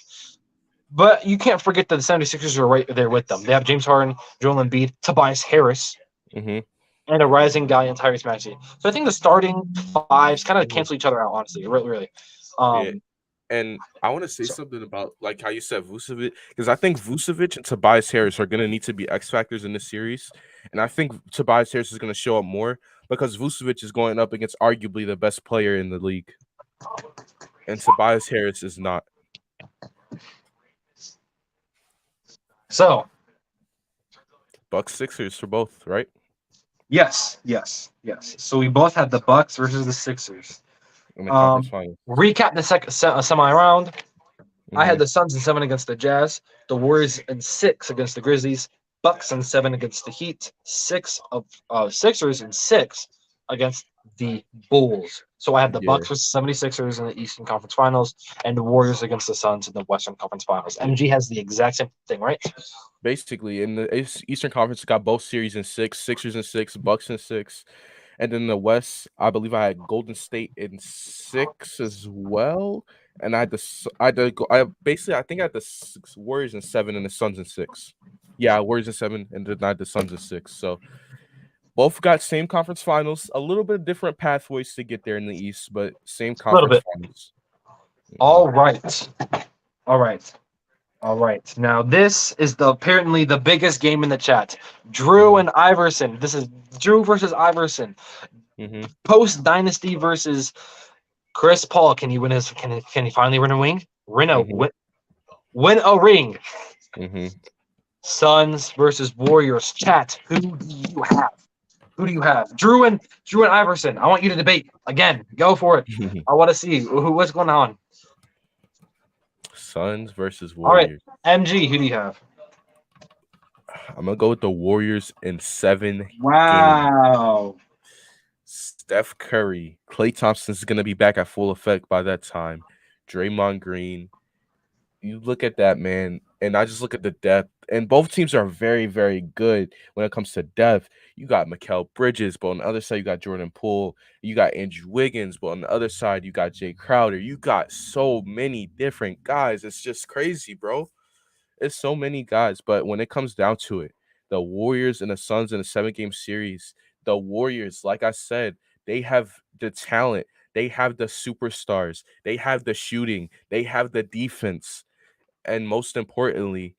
Speaker 2: But you can't forget that the 76ers are right there with them. They have James Harden, Joel Embiid, Tobias Harris,
Speaker 1: Mhm.
Speaker 2: and a rising guy in Tyrese Maxey. So I think the starting 5s kind of
Speaker 1: Mhm.
Speaker 2: cancel each other out. Honestly, really.
Speaker 1: Yeah.
Speaker 2: Um,
Speaker 1: And I want to say
Speaker 2: so
Speaker 1: something about like how you said Vucevic, because I think Vucevic and Tobias Harris are going to need to be X factors in this series, and I think Tobias Harris is going to show up more because Vucevic is going up against arguably the best player in the league, and Tobias Harris is not.
Speaker 2: so
Speaker 1: Bucks Sixers for both, right?
Speaker 2: yes. So we both had the Bucks versus the Sixers.
Speaker 1: In the conference
Speaker 2: Um,
Speaker 1: finals.
Speaker 2: recap the semi round. I had
Speaker 1: Mm-hmm.
Speaker 2: the Suns in 7 against the Jazz, the Warriors in 6 against the Grizzlies, Bucks in 7 against the Heat, Sixers in 6 against the Bulls. So I have the
Speaker 1: Yeah,
Speaker 2: Bucks versus 76ers in the Eastern Conference Finals and the Warriors against the Suns in the Western Conference Finals.
Speaker 1: yeah.
Speaker 2: MG has the exact same thing, right?
Speaker 1: Basically, in the Eastern Conference, got both series in 6, Sixers in 6, Bucks in 6. And then the West, I believe I had Golden State in 6 as well. And I had to go. I think I had the Warriors in 7 and the Suns in 6. Yeah, Warriors in 7 and then I had the Suns in 6. So both got same conference finals. A little bit different pathways to get there in the East, but same
Speaker 2: A little
Speaker 1: conference
Speaker 2: bit.
Speaker 1: finals. Mhm.
Speaker 2: All right. All right. All right. Now this is apparently the biggest game in the chat. Drew
Speaker 1: Mhm.
Speaker 2: and Iverson. This is Drew versus Iverson.
Speaker 1: Mhm.
Speaker 2: Post Dynasty versus Chris Paul. Can he win his? Can he finally win a ring?
Speaker 1: Mhm.
Speaker 2: Win a ring.
Speaker 1: Mhm.
Speaker 2: Suns versus Warriors. Chat. Who do you have? Who do you have? Drew and Iverson. I want you to debate again. Go for it. I want to see what's going on.
Speaker 1: Suns versus
Speaker 2: All right,
Speaker 1: Warriors.
Speaker 2: MG. Who do you have?
Speaker 1: I'm gonna go with the Warriors in 7 games.
Speaker 3: Wow.
Speaker 1: Steph Curry, Klay Thompson's gonna be back at full effect by that time. Draymond Green, you look at that, man, and I just look at the depth, and both teams are very, very good when it comes to depth. You got Mikal Bridges, but on the other side, you got Jordan Poole. You got Andrew Wiggins, but on the other side, you got Jay Crowder. You got so many different guys. It's just crazy, bro. It's so many guys, but when it comes down to it, the Warriors and the Suns in a 7 game series, the Warriors, like I said, they have the talent, they have the superstars, they have the shooting, they have the defense, and most importantly,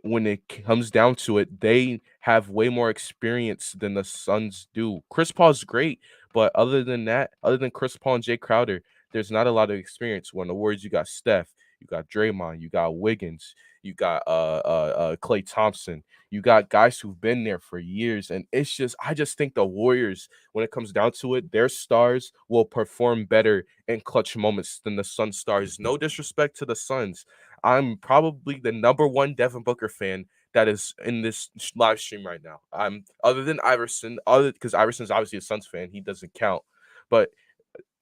Speaker 1: when it comes down to it, they have way more experience than the Suns do. Chris Paul's great, but other than that, other than Chris Paul and Jay Crowder, there's not a lot of experience. When the Warriors, you got Steph, you got Draymond, you got Wiggins, you got Klay Thompson, you got guys who've been there for years, and it's just I just think the Warriors, when it comes down to it, their stars will perform better in clutch moments than the Sun stars. No disrespect to the Suns, I'm probably the number one Devin Booker fan that is in this live stream right now. I'm other than Iverson, other because Iverson's obviously a Suns fan, he doesn't count. But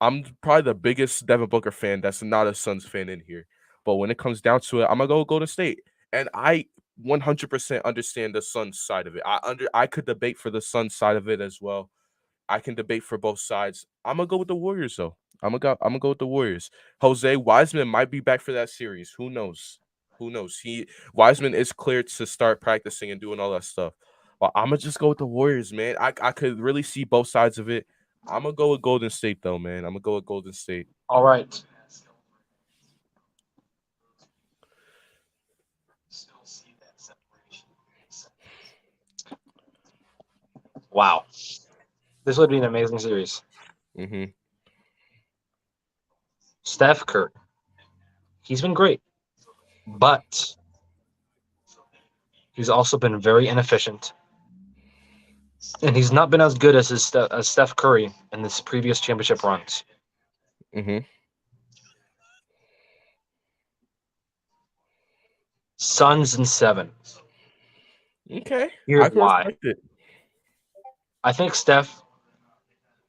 Speaker 1: I'm probably the biggest Devin Booker fan that's not a Suns fan in here. But when it comes down to it, I'm gonna go Golden State, and I 100% understand the Suns side of it. I could debate for the Suns side of it as well. I can debate for both sides. I'm gonna go with the Warriors though. I'm gonna go with the Warriors. Jose Wiseman might be back for that series. Who knows? Who knows? Wiseman is cleared to start practicing and doing all that stuff. But I'm gonna just go with the Warriors, man. I could really see both sides of it. I'm gonna go with Golden State though, man. I'm gonna go with Golden State.
Speaker 2: All right. Wow. This would be an amazing series.
Speaker 1: Mm-hmm.
Speaker 2: Steph Curry. He's been great, but he's also been very inefficient. And he's not been as good as as Steph Curry in this previous championship runs.
Speaker 1: Mm-hmm.
Speaker 2: Suns in 7.
Speaker 1: Okay.
Speaker 2: Here's
Speaker 1: I can
Speaker 2: why.
Speaker 1: respect it.
Speaker 2: I think Steph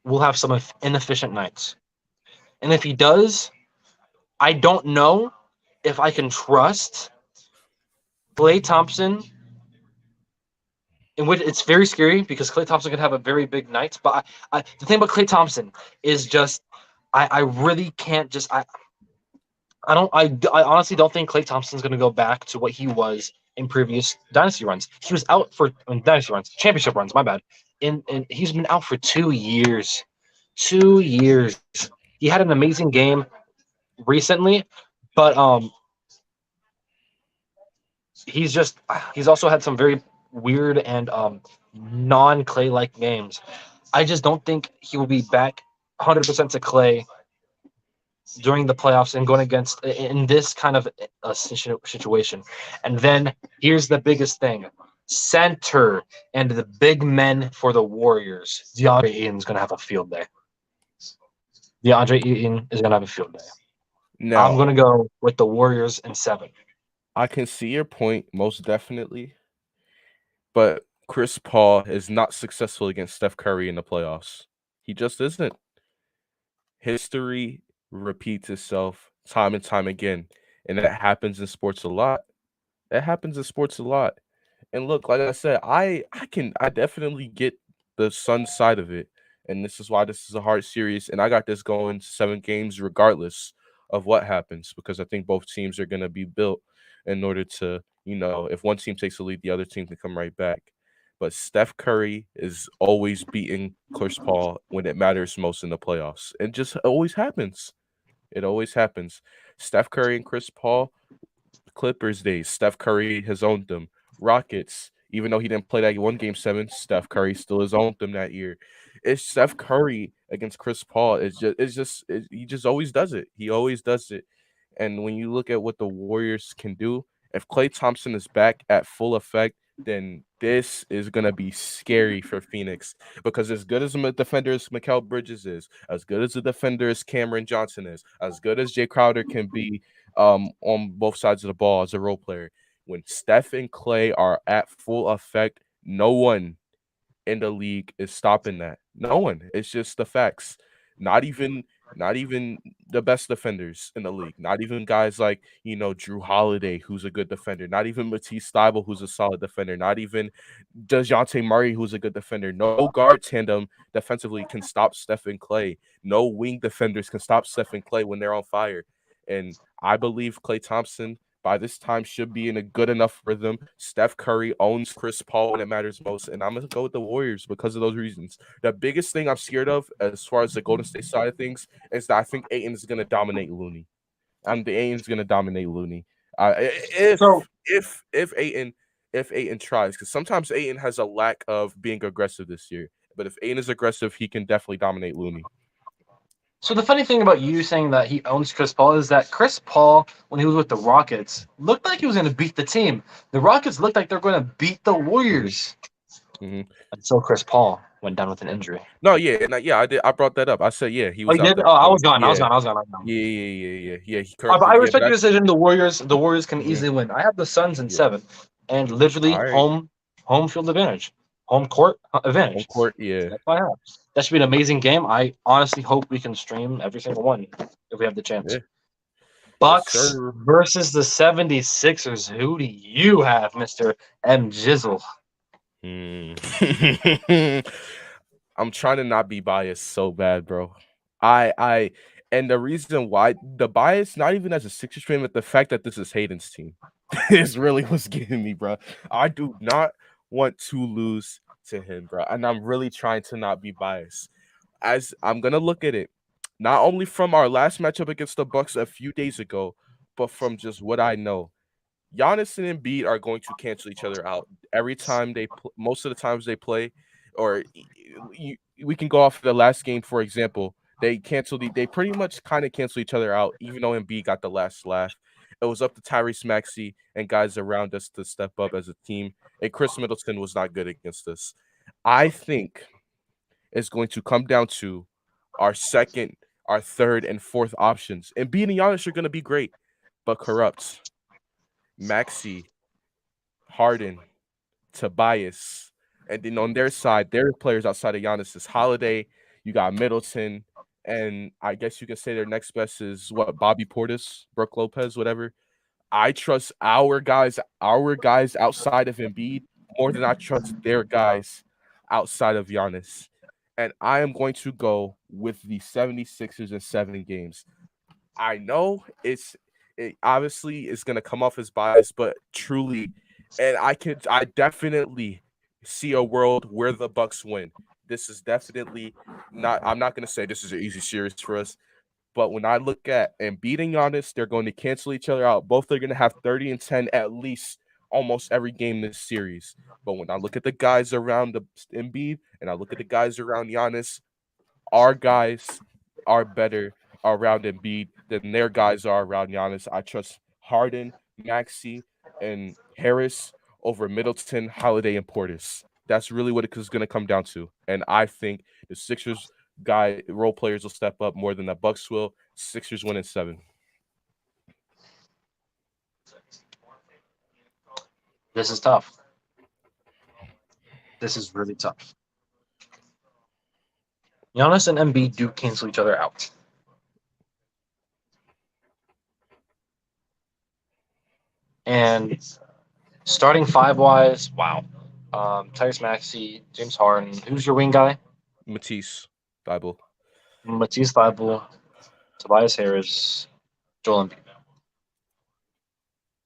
Speaker 2: will have some inefficient nights. And if he does, I don't know if I can trust Klay Thompson. In which it's very scary because Klay Thompson could have a very big night. But the thing about Klay Thompson is just I really can't just I honestly don't think Klay Thompson's going to go back to what he was in previous dynasty runs. He was out for dynasty runs, championship runs. My bad. And he's been out for 2 years. 2 years. He had an amazing game recently, but he's also had some very weird and non-Clay like games. I just don't think he will be back 100% to Clay during the playoffs and going against in this kind of situation. And then here's the biggest thing: center and the big men for the Warriors. DeAndre Ayton's going to have a field day. DeAndre Ayton is going to have a field day. I'm
Speaker 1: Now,
Speaker 2: going to go with the Warriors in 7.
Speaker 1: I can see your point most definitely, but Chris Paul is not successful against Steph Curry in the playoffs. He just isn't. History repeats itself time and time again, and that happens in sports a lot. That happens in sports a lot. And look, like I said, I definitely get the Sun side of it, and this is why this is a hard series. And I got this going 7 games regardless of what happens because I think both teams are gonna be built in order to, if one team takes the lead, the other team can come right back. But Steph Curry is always beating Chris Paul when it matters most in the playoffs. It just always happens. It always happens. Steph Curry and Chris Paul, Clippers days, Steph Curry has owned them. Rockets, even though he didn't play that 1 game 7, Steph Curry still has owned them that year. It's Steph Curry against Chris Paul. He just always does it. He always does it. And when you look at what the Warriors can do, if Klay Thompson is back at full effect, then this is gonna be scary for Phoenix because as good as a defender as Mikal Bridges is, as good as a defender as Cameron Johnson is, as good as Jay Crowder can be on both sides of the ball as a role player, when Steph and Clay are at full effect, no one in the league is stopping that. No one. It's just the facts. Not even not even the best defenders in the league. Not even guys like, Drew Holiday, who's a good defender. Not even Matisse Thybulle, who's a solid defender. Not even DeJounte Murray, who's a good defender. No guard tandem defensively can stop Steph and Clay. No wing defenders can stop Steph and Clay when they're on fire. And I believe Klay Thompson by this time should be in a good enough rhythm. Steph Curry owns Chris Paul when it matters most, and I'm gonna go with the Warriors because of those reasons. The biggest thing I'm scared of, as far as the Golden State side of things, is that I think Ayton is gonna dominate Looney. The Ayton's gonna dominate Looney.
Speaker 2: So
Speaker 1: If Ayton tries, because sometimes Ayton has a lack of being aggressive this year, but if Ayton is aggressive, he can definitely dominate Looney.
Speaker 2: So the funny thing about you saying that he owns Chris Paul is that Chris Paul, when he was with the Rockets, looked like he was going to beat the team. The Rockets looked like they're going to beat the Warriors until Chris Paul went down with an injury.
Speaker 1: No, yeah, I did. I brought that up. I said, yeah, he was out there.
Speaker 2: Oh, I was gone.
Speaker 1: Yeah.
Speaker 2: I was gone.
Speaker 1: Yeah.
Speaker 2: But I respect your decision. The Warriors can easily win. I have the Suns in 7, and literally home field advantage, home court advantage.
Speaker 1: Home court, yeah.
Speaker 2: That's what I have. That should be an amazing game. I honestly hope we can stream every single one if we have the chance.
Speaker 1: Yeah.
Speaker 2: Bucks versus the 76ers. Who do you have, Mr. M. Jizzle?
Speaker 1: I'm trying to not be biased so bad, bro. And the reason why the bias, not even as a Sixers fan, but the fact that this is Hayden's team, is really what's getting me, bro. I do not want to lose to him, bro, and I'm really trying to not be biased. As I'm gonna look at it, not only from our last matchup against the Bucks a few days ago, but from just what I know. Giannis and Embiid are going to cancel each other out every time most of the times they play, or we can go off the last game for example. They pretty much kind of cancel each other out, even though Embiid got the last laugh. It was up to Tyrese Maxey and guys around us to step up as a team, and Chris Middleton was not good against us. I think it's going to come down to our second, our third, and fourth options. Embiid and Giannis are going to be great, but corrupt. Maxey, Harden, Tobias, and then on their side, their players outside of Giannis is Holiday. You got Middleton, and I guess you can say their next best is Bobby Portis, Brooke Lopez, whatever. I trust our guys outside of Embiid more than I trust their guys outside of Giannis. And I am going to go with the 76ers in 7 games. I know it obviously is going to come off as biased, but truly, and I definitely see a world where the Bucks win. This is definitely not. I'm not going to say this is an easy series for us, but when I look at and beating Giannis, they're going to cancel each other out. Both are going to have 30 and 10 at least almost every game this series. But when I look at the guys around the Embiid and I look at the guys around Giannis, our guys are better around Embiid than their guys are around Giannis. I trust Harden, Maxey, and Harris over Middleton, Holiday, and Portis. That's really what it is going to come down to. And I think the Sixers role players will step up more than the Bucks will. Sixers win in 7.
Speaker 2: This is tough. This is really tough. Giannis and Embiid do cancel each other out. And starting 5-wise, wow. Tyrese Maxey, James Harden. Who's your wing guy?
Speaker 1: Matisse Thybulle.
Speaker 2: Matisse Thybulle, Tobias Harris, Joel Embiid.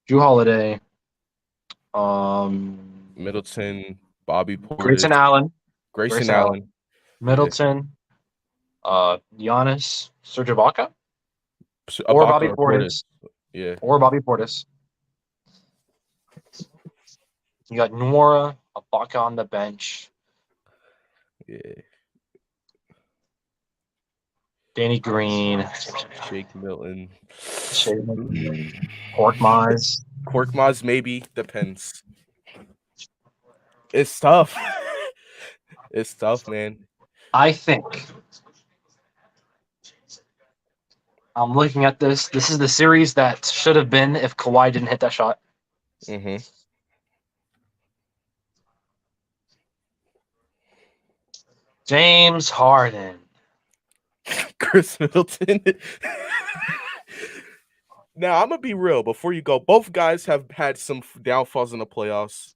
Speaker 2: Drew Holiday,
Speaker 1: Middleton, Bobby Portis.
Speaker 2: Grayson Allen. Middleton, Giannis, Serge Ibaka, or Bobby Portis.
Speaker 1: Yeah.
Speaker 2: Or Bobby Portis. You got Nwora, Ibaka on the bench.
Speaker 1: Yeah.
Speaker 2: Danny Green.
Speaker 1: Shake Milton.
Speaker 2: Korkmaz,
Speaker 1: maybe. Depends. It's tough. It's tough, man.
Speaker 2: I think I'm looking at this. This is the series that should have been if Kawhi didn't hit that shot.
Speaker 1: Mm-hmm.
Speaker 2: James Harden.
Speaker 1: Chris Middleton. Now I'm gonna be real. Before you go, both guys have had some downfalls in the playoffs.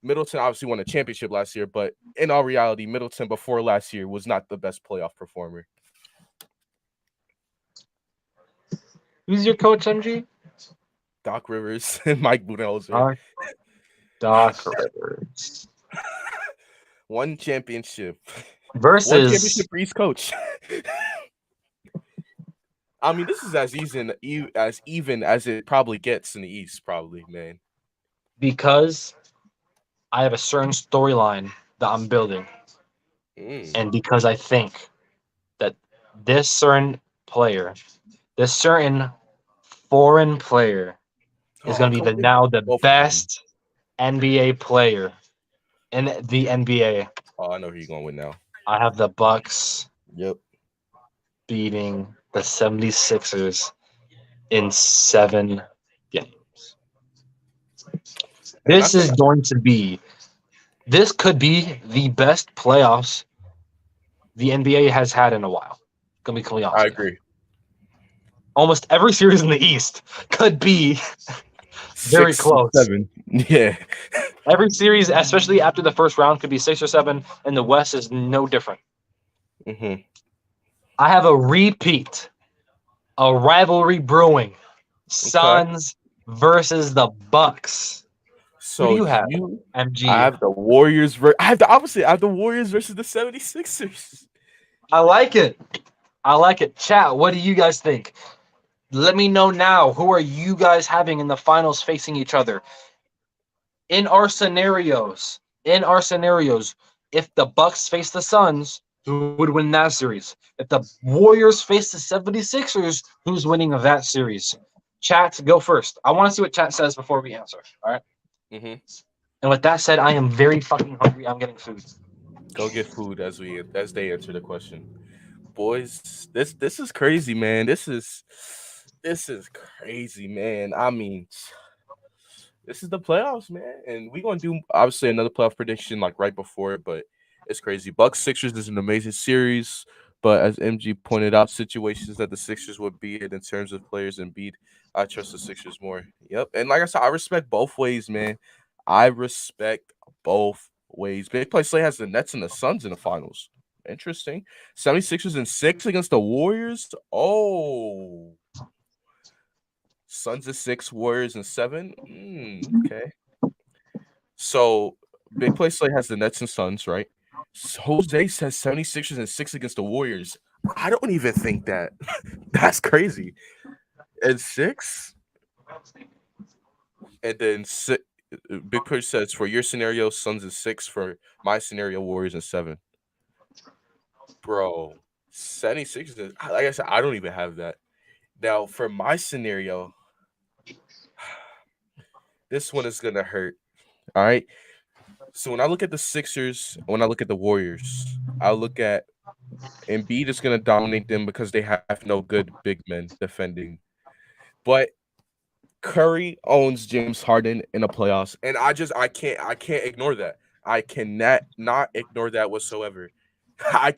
Speaker 1: Middleton obviously won a championship last year, but in all reality, Middleton before last year was not the best playoff performer.
Speaker 2: Who's your coach, MG?
Speaker 1: Doc Rivers and Mike Budenholzer.
Speaker 2: Doc, Doc Rivers.
Speaker 1: One championship. One
Speaker 2: Versus
Speaker 1: championship for each coach. I mean, this is as even as it probably gets in the East, probably, man.
Speaker 2: because I have a certain storyline that I'm building,
Speaker 1: Mm,
Speaker 2: and because I think that this certain player, this certain foreign player, is
Speaker 1: oh,
Speaker 2: going to be
Speaker 1: go
Speaker 2: the
Speaker 1: get
Speaker 2: now the
Speaker 1: both of them.
Speaker 2: best NBA player in the NBA.
Speaker 1: Oh, I know who you're going with now.
Speaker 2: I have the Bucks
Speaker 1: Yep.
Speaker 2: beating the 76ers in 7 games.
Speaker 1: And I
Speaker 2: This
Speaker 1: think
Speaker 2: is going to be this could be the best playoffs the NBA has had in a while. Gonna be completely
Speaker 1: I
Speaker 2: honest with you.
Speaker 1: agree.
Speaker 2: Almost every series in the East could be very
Speaker 1: 6 and
Speaker 2: close.
Speaker 1: 7. Yeah.
Speaker 2: Every series, especially after the first round, could be 6 or 7, and the West is no different.
Speaker 1: Mm-hmm.
Speaker 2: I have a repeat, a rivalry brewing.
Speaker 1: Okay.
Speaker 2: Suns versus the Bucks. Who do
Speaker 1: So
Speaker 2: you have,
Speaker 1: I
Speaker 2: MG?
Speaker 1: have the Warriors. I have the opposite. I have the Warriors versus the 76ers.
Speaker 2: I like it. I like it. Chat, what do you guys think? Let me know now. Who are you guys having in the finals facing each other? In our scenarios, if the Bucks face the Suns, who would win that series? If the Warriors face the 76ers, who's winning that series? Chat, go first. I want to see what chat says before we answer. All right.
Speaker 1: Mm-hmm.
Speaker 2: And with that said, I am very fucking hungry. I'm getting food.
Speaker 1: Go get food as they answer the question. Boys, this is crazy, man. This is crazy, man. I mean, this is the playoffs, man, and we're gonna do obviously another playoff prediction like right before it, but it's crazy. Bucks Sixers is an amazing series, but as MG pointed out, situations that the Sixers would be in terms of players and beat, I trust the Sixers more. Yep, and like I said, I respect both ways, man. I respect both ways. Big Play Slay has the Nets and the Suns in the finals. Interesting. 76ers in 6 against the Warriors. Oh, Suns in 6, Warriors in 7. Okay. So Big Play Slate has the Nets and Suns, right? Jose says 76ers and 6 against the Warriors. I don't even think that. That's crazy. And 6? And then Big Push says for your scenario, Suns is 6. For my scenario, Warriors and 7. Bro, 76ers, like I said, I don't even have that. Now, for my scenario, this one is going to hurt. All right. So when I look at the Sixers, when I look at the Warriors, I look at Embiid is going to dominate them because they have no good big men defending. But Curry owns James Harden in the playoffs, and I can't ignore that. I cannot not ignore that whatsoever. I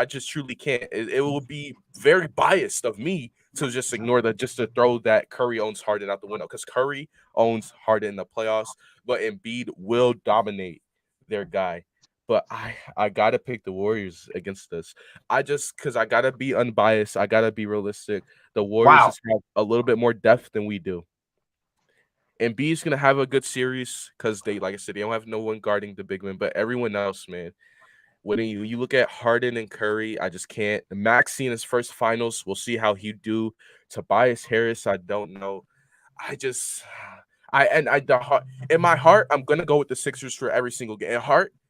Speaker 1: just truly can't. It will be very biased of me to just ignore that, just to throw that Curry owns Harden out the window because Curry owns Harden in the playoffs, but Embiid will dominate their guy. But I gotta pick the Warriors against this. I just because I gotta be unbiased. I gotta be realistic. The Warriors
Speaker 2: Wow.
Speaker 1: just have a little bit more depth than we do. And B is gonna have a good series because they, like I said, they don't have no one guarding the big man, but everyone else, man. When you look at Harden and Curry, I just can't. Maxey in his first finals, we'll see how he do. Tobias Harris, I don't know. I just, I and I the heart in my heart, I'm gonna go with the Sixers for every single game.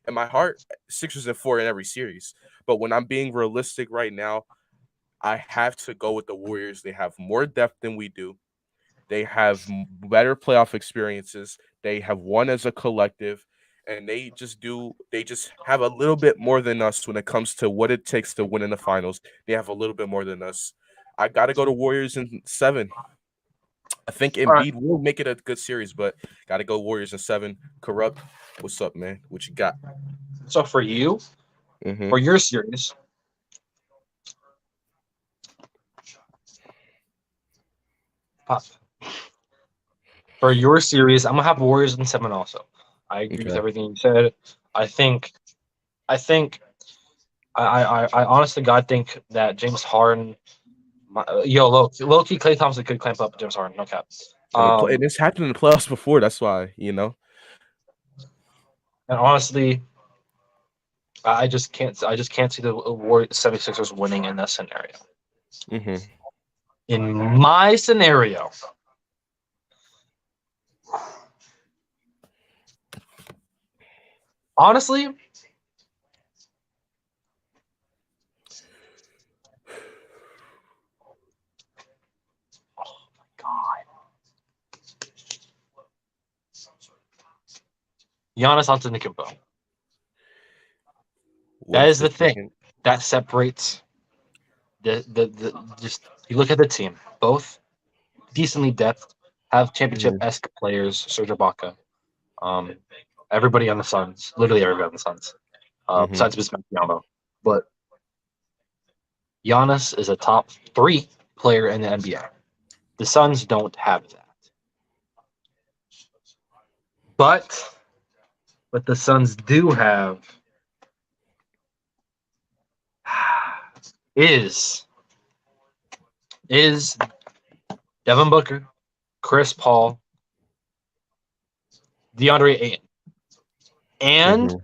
Speaker 1: In my heart, Sixers and 4 in every series. But when I'm being realistic right now, I have to go with the Warriors. They have more depth than we do. They have better playoff experiences. They have won as a collective, and they just have a little bit more than us when it comes to what it takes to win in the finals. They have a little bit more than us. I got to go to Warriors in 7. I think
Speaker 2: All right.
Speaker 1: Embiid will make it a good series, but got to go Warriors in 7. Corrupt. What's up, man? What you got?
Speaker 2: So for you,
Speaker 1: Mm-hmm.
Speaker 2: for your series, uh, I'm gonna have Warriors in 7 also. I agree with
Speaker 1: Okay.
Speaker 2: everything you said. I think, I think, I honestly, God, think that James Harden, low key, Klay Thompson could clamp up James Harden. No cap.
Speaker 1: And it's happened in the playoffs before. That's why,
Speaker 2: And honestly, I just can't. I just can't see the 76ers winning in that scenario.
Speaker 1: Mm-hmm.
Speaker 2: In my scenario, honestly, God, Giannis Antetokounmpo.
Speaker 1: What
Speaker 2: That
Speaker 1: is
Speaker 2: is
Speaker 1: the
Speaker 2: the thing
Speaker 1: second?
Speaker 2: that separates the just. You look at the team, both decently depth, have championship
Speaker 1: Mm-hmm.
Speaker 2: esque players. Serge Ibaka, um, everybody on the Suns, literally everybody on the Suns,
Speaker 1: Mm-hmm.
Speaker 2: besides Bismack Biyombo. But Giannis is a top 3 player in the NBA. The Suns don't have that. But what the Suns do have is is Devin Booker, Chris Paul, DeAndre Ayton, and
Speaker 1: Mm-hmm.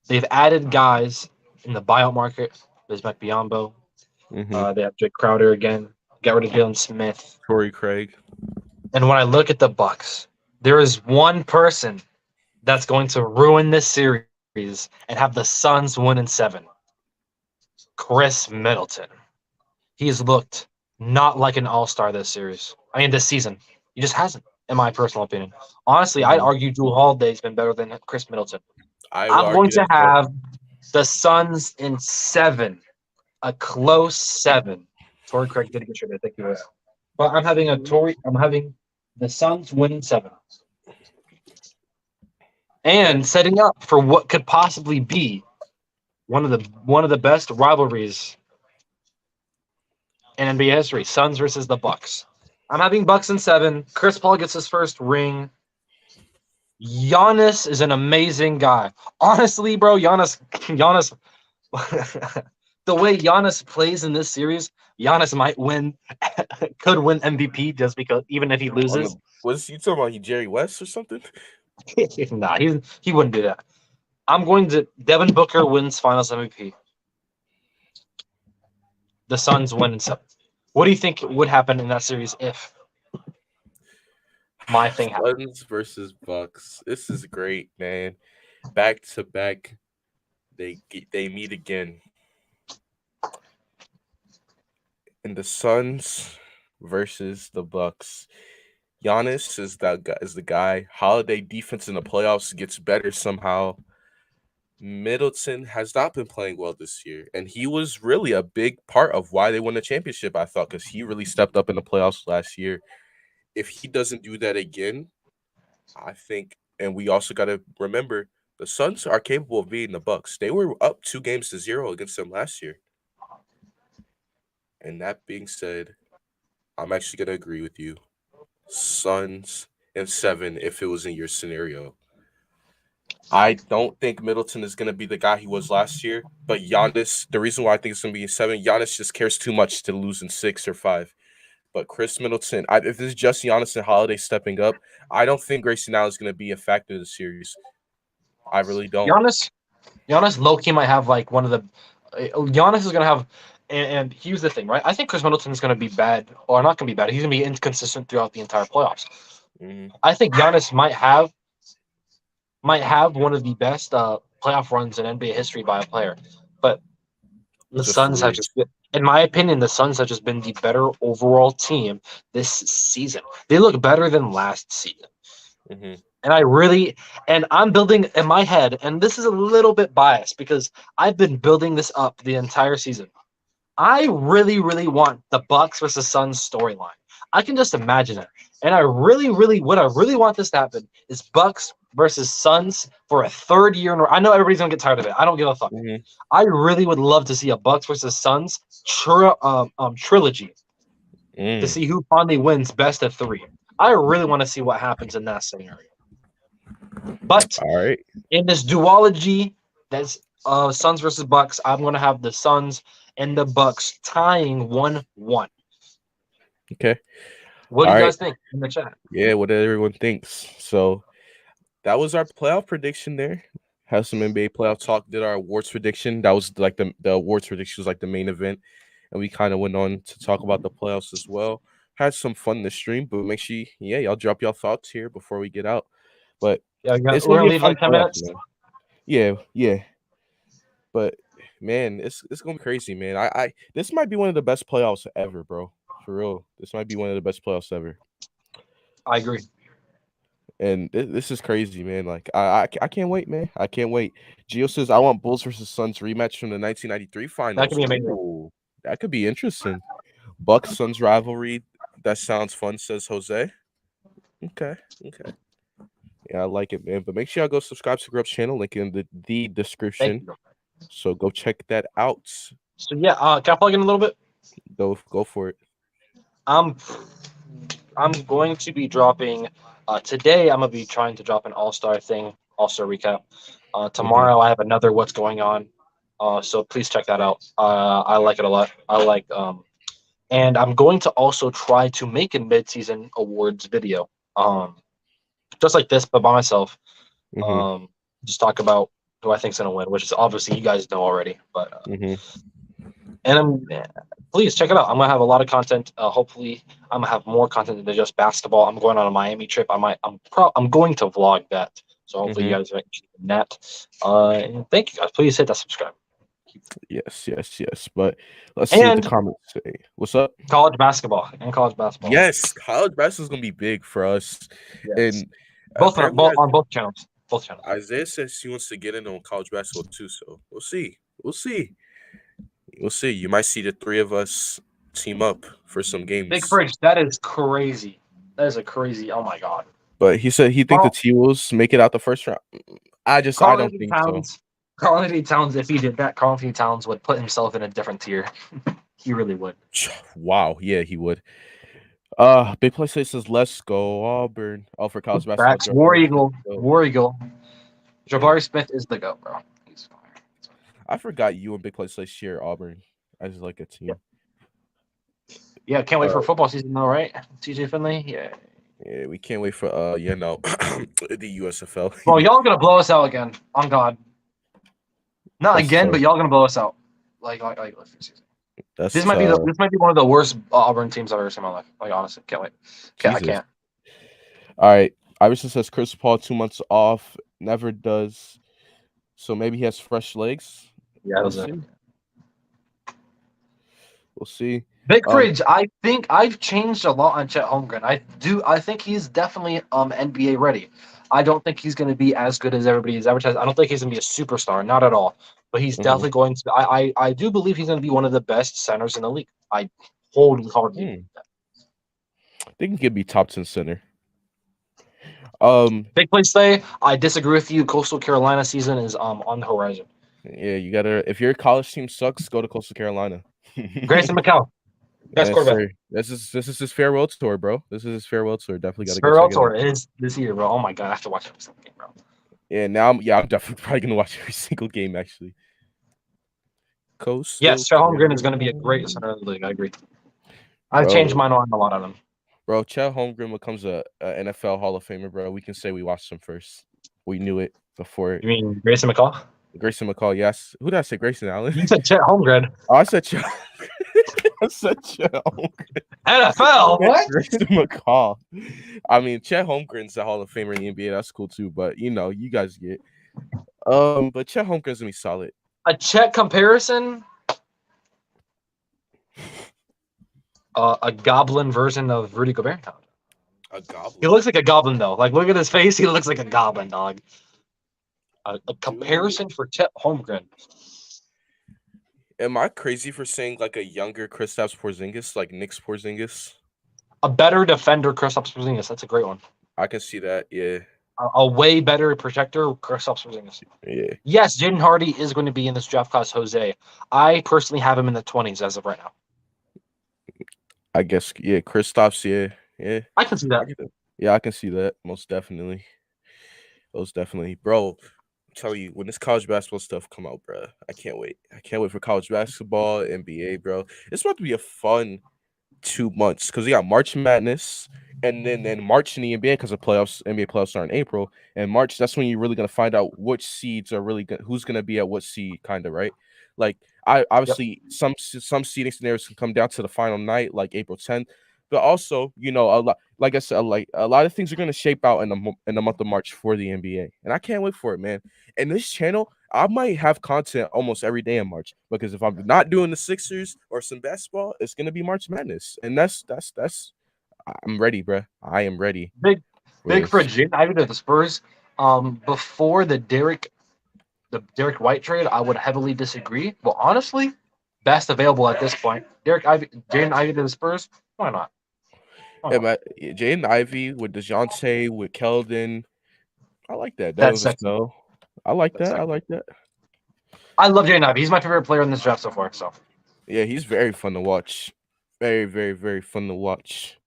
Speaker 2: they've added guys in the buyout market. Bismack Biyombo.
Speaker 1: Mm-hmm.
Speaker 2: They have Jake Crowder again. Got rid of Jalen Smith.
Speaker 1: Torrey Craig.
Speaker 2: And when I look at the Bucks, there is one person that's going to ruin this series and have the Suns win in 7. Chris Middleton. He's looked not like an all-star this series. I mean, this season. He just hasn't, in my personal opinion. Honestly, I'd
Speaker 1: Mm-hmm.
Speaker 2: argue Drew Holiday's been better than Chris Middleton.
Speaker 1: I will
Speaker 2: I'm going
Speaker 1: argue that
Speaker 2: to
Speaker 1: as well.
Speaker 2: have the Suns in 7, a close 7. Torrey Craig did get traded. Thank you for that. But I'm having the Suns winning 7.
Speaker 1: Okay.
Speaker 2: And setting up for what could possibly be one of the best rivalries in NBA history, Suns versus the Bucks. I'm having Bucks in 7. Chris Paul gets his first ring. Giannis is an amazing guy. Honestly, bro, Giannis, the way Giannis plays in this series, Giannis might win, could win MVP just because, even if he
Speaker 1: On the
Speaker 2: loses.
Speaker 1: Was you talking about Jerry West or something?
Speaker 2: Nah, he wouldn't do that. I'm going to Devin Booker wins Finals MVP. The Suns win in 7. What do you think would happen in that series if my thing happened?
Speaker 1: Suns versus Bucks. This is great, man. Back to back, they meet again. And the Suns versus the Bucks. Giannis is the guy. Holiday defense in the playoffs gets better somehow. Middleton has not been playing well this year, and he was really a big part of why they won the championship, I thought, because he really stepped up in the playoffs last year. If he doesn't do that again, I think, and we also got to remember the Suns are capable of beating the Bucks. They were up 2-0 against them last year. And that being said, I'm actually gonna agree with you. Suns and 7 if it was in your scenario. I don't think Middleton is gonna be the guy he was last year, but Giannis, the reason why I think it's gonna be 7, Giannis just cares too much to lose in 6 or 5. But Chris Middleton, if this is just Giannis and Holiday stepping up, I don't think Grayson Allen is gonna be a factor in the series. I really don't.
Speaker 2: Giannis, Giannis low key might have like one of the. Giannis is gonna have, and here's the thing, right? I think Chris Middleton is gonna be bad, or not gonna be bad. He's gonna be inconsistent throughout the entire playoffs.
Speaker 1: Mhm.
Speaker 2: I think Giannis might have one of the best playoff runs in NBA history by a player, but the
Speaker 1: Just
Speaker 2: Suns have
Speaker 1: lose.
Speaker 2: just been, in my opinion, the Suns have just been the better overall team this season. They look better than last season.
Speaker 1: Mhm.
Speaker 2: And I'm building in my head, and this is a little bit biased because I've been building this up the entire season. I really, really want the Bucks versus Suns storyline. I can just imagine it. And I really, really, what I really want this to happen is Bucks versus Suns for a third year in a row. I know everybody's gonna get tired of it. I don't give a fuck.
Speaker 1: Mhm.
Speaker 2: I really would love to see a Bucks versus Suns trilogy to
Speaker 1: Mm.
Speaker 2: see who finally wins best of three. I really want to see what happens in that scenario. But
Speaker 1: All right.
Speaker 2: in this duology, that's Suns versus Bucks, I'm gonna have the Suns and the Bucks tying 1-1.
Speaker 1: Okay.
Speaker 2: What do
Speaker 1: All
Speaker 2: you
Speaker 1: right.
Speaker 2: guys think in the chat?
Speaker 1: Yeah, what everyone thinks. So that was our playoff prediction there. Had some NBA playoff talk, did our awards prediction. That was like the awards prediction was like the main event. And we kind of went on to talk about the playoffs as well. Had some fun this stream, but make sure y'all drop your thoughts here before we get out. But
Speaker 2: Yeah,
Speaker 1: it's
Speaker 2: we're
Speaker 1: gonna
Speaker 2: gonna
Speaker 1: be a
Speaker 2: leave
Speaker 1: fun
Speaker 2: like 10
Speaker 1: playoff,
Speaker 2: minutes.
Speaker 1: man. Yeah. But man, it's gonna be crazy, man. I this might be one of the best playoffs ever, bro. For real. This might be one of the best playoffs ever.
Speaker 2: I agree.
Speaker 1: And this is crazy, man. Like I can't wait, man. I can't wait. Gio says I want Bulls versus Suns rematch from the 1993
Speaker 2: That
Speaker 1: finals.
Speaker 2: could be amazing.
Speaker 1: Ooh, that could be interesting. Bucks Suns rivalry. That sounds fun, says Jose. Okay. Yeah, I like it, man. But make sure y'all go subscribe to Grub's channel. Link in the
Speaker 2: Thank
Speaker 1: description.
Speaker 2: you.
Speaker 1: So go check that out.
Speaker 2: So yeah, can I plug in a little bit?
Speaker 1: Go for it.
Speaker 2: I'm going to be dropping today. I'm gonna be trying to drop an All-Star recap. Tomorrow I have another What's Going On. So please check that out. I like it a lot. And I'm going to also try to make a mid-season awards video. Just like this, but by myself.
Speaker 1: Mm-hmm.
Speaker 2: Just talk about who I think's gonna win, which is obviously you guys know already. But please check it out. I'm gonna have a lot of content. Hopefully, I'm gonna have more content than just basketball. I'm going on a Miami trip. I'm going to vlog that. So hopefully you guys are interested in that. And thank you guys. Please hit that subscribe.
Speaker 1: Yes. But let's see what the
Speaker 2: And
Speaker 1: comments say. What's up?
Speaker 2: college basketball and college basketball.
Speaker 1: Yes, college basketball is gonna be big for us.
Speaker 2: Yes.
Speaker 1: And
Speaker 2: Both
Speaker 1: apparently
Speaker 2: on both channels. Both channels.
Speaker 1: Isaiah says he wants to get in on college basketball too. So we'll see. You might see the three of us team up for some games.
Speaker 2: Big Fridge, that is crazy. That is a crazy. Oh my god.
Speaker 1: But he said he think the T-Wolves make it out the first round. I don't think so.
Speaker 2: Carl Anthony Towns, if he did that, Carl Anthony Towns would put himself in a different tier. He really would.
Speaker 1: Wow, yeah, he would. Big Play says let's go Auburn. Oh, for college basketball.
Speaker 2: War Eagle. Jabari Smith is the GOAT, bro. He's fire.
Speaker 1: I forgot you and Big Play share Auburn as like a team.
Speaker 2: Yeah, can't wait for football season though, right? TJ Finley, yeah.
Speaker 1: Yeah, we can't wait for the USFL.
Speaker 2: Bro, y'all gonna blow us out again. On God. Not again, but y'all gonna blow us out. Like this might be one of the worst Auburn teams I've ever seen in my life. Like honestly, can't wait. I can't.
Speaker 1: All right. Iverson says Chris Paul 2 months off, never does. So maybe he has fresh legs.
Speaker 2: Yeah,
Speaker 1: we'll see.
Speaker 2: Big Fridge, I think I've changed a lot on Chet Holmgren. I think he's definitely NBA ready. I don't think he's going to be as good as everybody is advertised. I don't think he's going to be a superstar, not at all. But he's definitely going to. I do believe he's going to be one of the best centers in the league. I wholeheartedly.
Speaker 1: I think he could be top 10 center.
Speaker 2: Big Play say I disagree with you. Coastal Carolina season is on the horizon.
Speaker 1: Yeah, you gotta. If your college team sucks, go to Coastal Carolina.
Speaker 2: Grayson McCall. Best quarterback.
Speaker 1: This is his farewell tour, bro. This is his farewell tour. Definitely got to
Speaker 2: go. Farewell tour is this year, bro. Oh my god, I have to watch every single game, bro.
Speaker 1: Yeah, now I'm definitely probably gonna watch every single game actually.
Speaker 2: Yes, Chet Holmgren is gonna be a great center of the league. I agree. I've changed my mind a lot on him.
Speaker 1: Bro, Chet Holmgren becomes a NFL Hall of Famer, bro. We can say we watched him first. We knew it before.
Speaker 2: You mean Grayson McCall?
Speaker 1: Grayson McCall, yes. Who did I say? Grayson Allen?
Speaker 2: You said Chet Holmgren.
Speaker 1: Oh, I said Chet. I said Chet Holmgren.
Speaker 2: NFL? What?
Speaker 1: Grayson McCall. I mean, Chet Holmgren's a Hall of Famer in the NBA. That's cool too. But you guys get. But Chet Holmgren's gonna be solid.
Speaker 2: A Chet comparison. A goblin version of Rudy Gobert.
Speaker 1: A goblin.
Speaker 2: He looks like a goblin though. Like, look at his face. He looks like a goblin, dog. A comparison for Chet Holmgren.
Speaker 1: Am I crazy for saying like a younger Kristaps Porzingis, like Knicks Porzingis?
Speaker 2: a better defender, Kristaps Porzingis. That's a great one.
Speaker 1: I can see that. Yeah.
Speaker 2: A way better protector, Kristaps Porzingis.
Speaker 1: Yeah.
Speaker 2: Yes, Jaden Hardy is going to be in this draft class, Jose. I personally have him in the 20s as of right now.
Speaker 1: I guess. Yeah. Kristaps. Yeah. Yeah.
Speaker 2: I can see that.
Speaker 1: Yeah, I can see that. Most definitely. Most definitely. Bro, tell you, when this college basketball stuff come out, bro, I can't wait. I can't wait for college basketball, NBA, bro. It's about to be a fun 2 months because we got March Madness and then March in the NBA because the playoffs, NBA playoffs start in April. And March, that's when you're really gonna find out which seeds are really good, who's gonna be at what seed, kind of right. Like I
Speaker 2: Yep.
Speaker 1: obviously some seeding scenarios can come down to the final night, like April 10th. But also, a lot, like I said, like a lot of things are gonna shape out in the month of March for the NBA, and I can't wait for it, man. And this channel, I might have content almost every day in March because if I'm not doing the Sixers or some basketball, it's gonna be March Madness, and that's. I'm ready, bro. I am ready for
Speaker 2: Big for
Speaker 1: this.
Speaker 2: Jaden Ivey to the Spurs. Before the Derek White trade, I would heavily disagree. But honestly, best available at this point. Jaden Ivey to the Spurs. Why not?
Speaker 1: Yeah, Jaden Ivey with DeJounte with Keldon. I like that.
Speaker 2: That's
Speaker 1: Donovan
Speaker 2: sexy.
Speaker 1: Snow. I like
Speaker 2: That's
Speaker 1: that. I
Speaker 2: sexy.
Speaker 1: like that.
Speaker 2: I love Jaden Ivey. He's my favorite player in this draft so far. So
Speaker 1: Yeah, he's very fun to watch. Very, very, very fun to watch.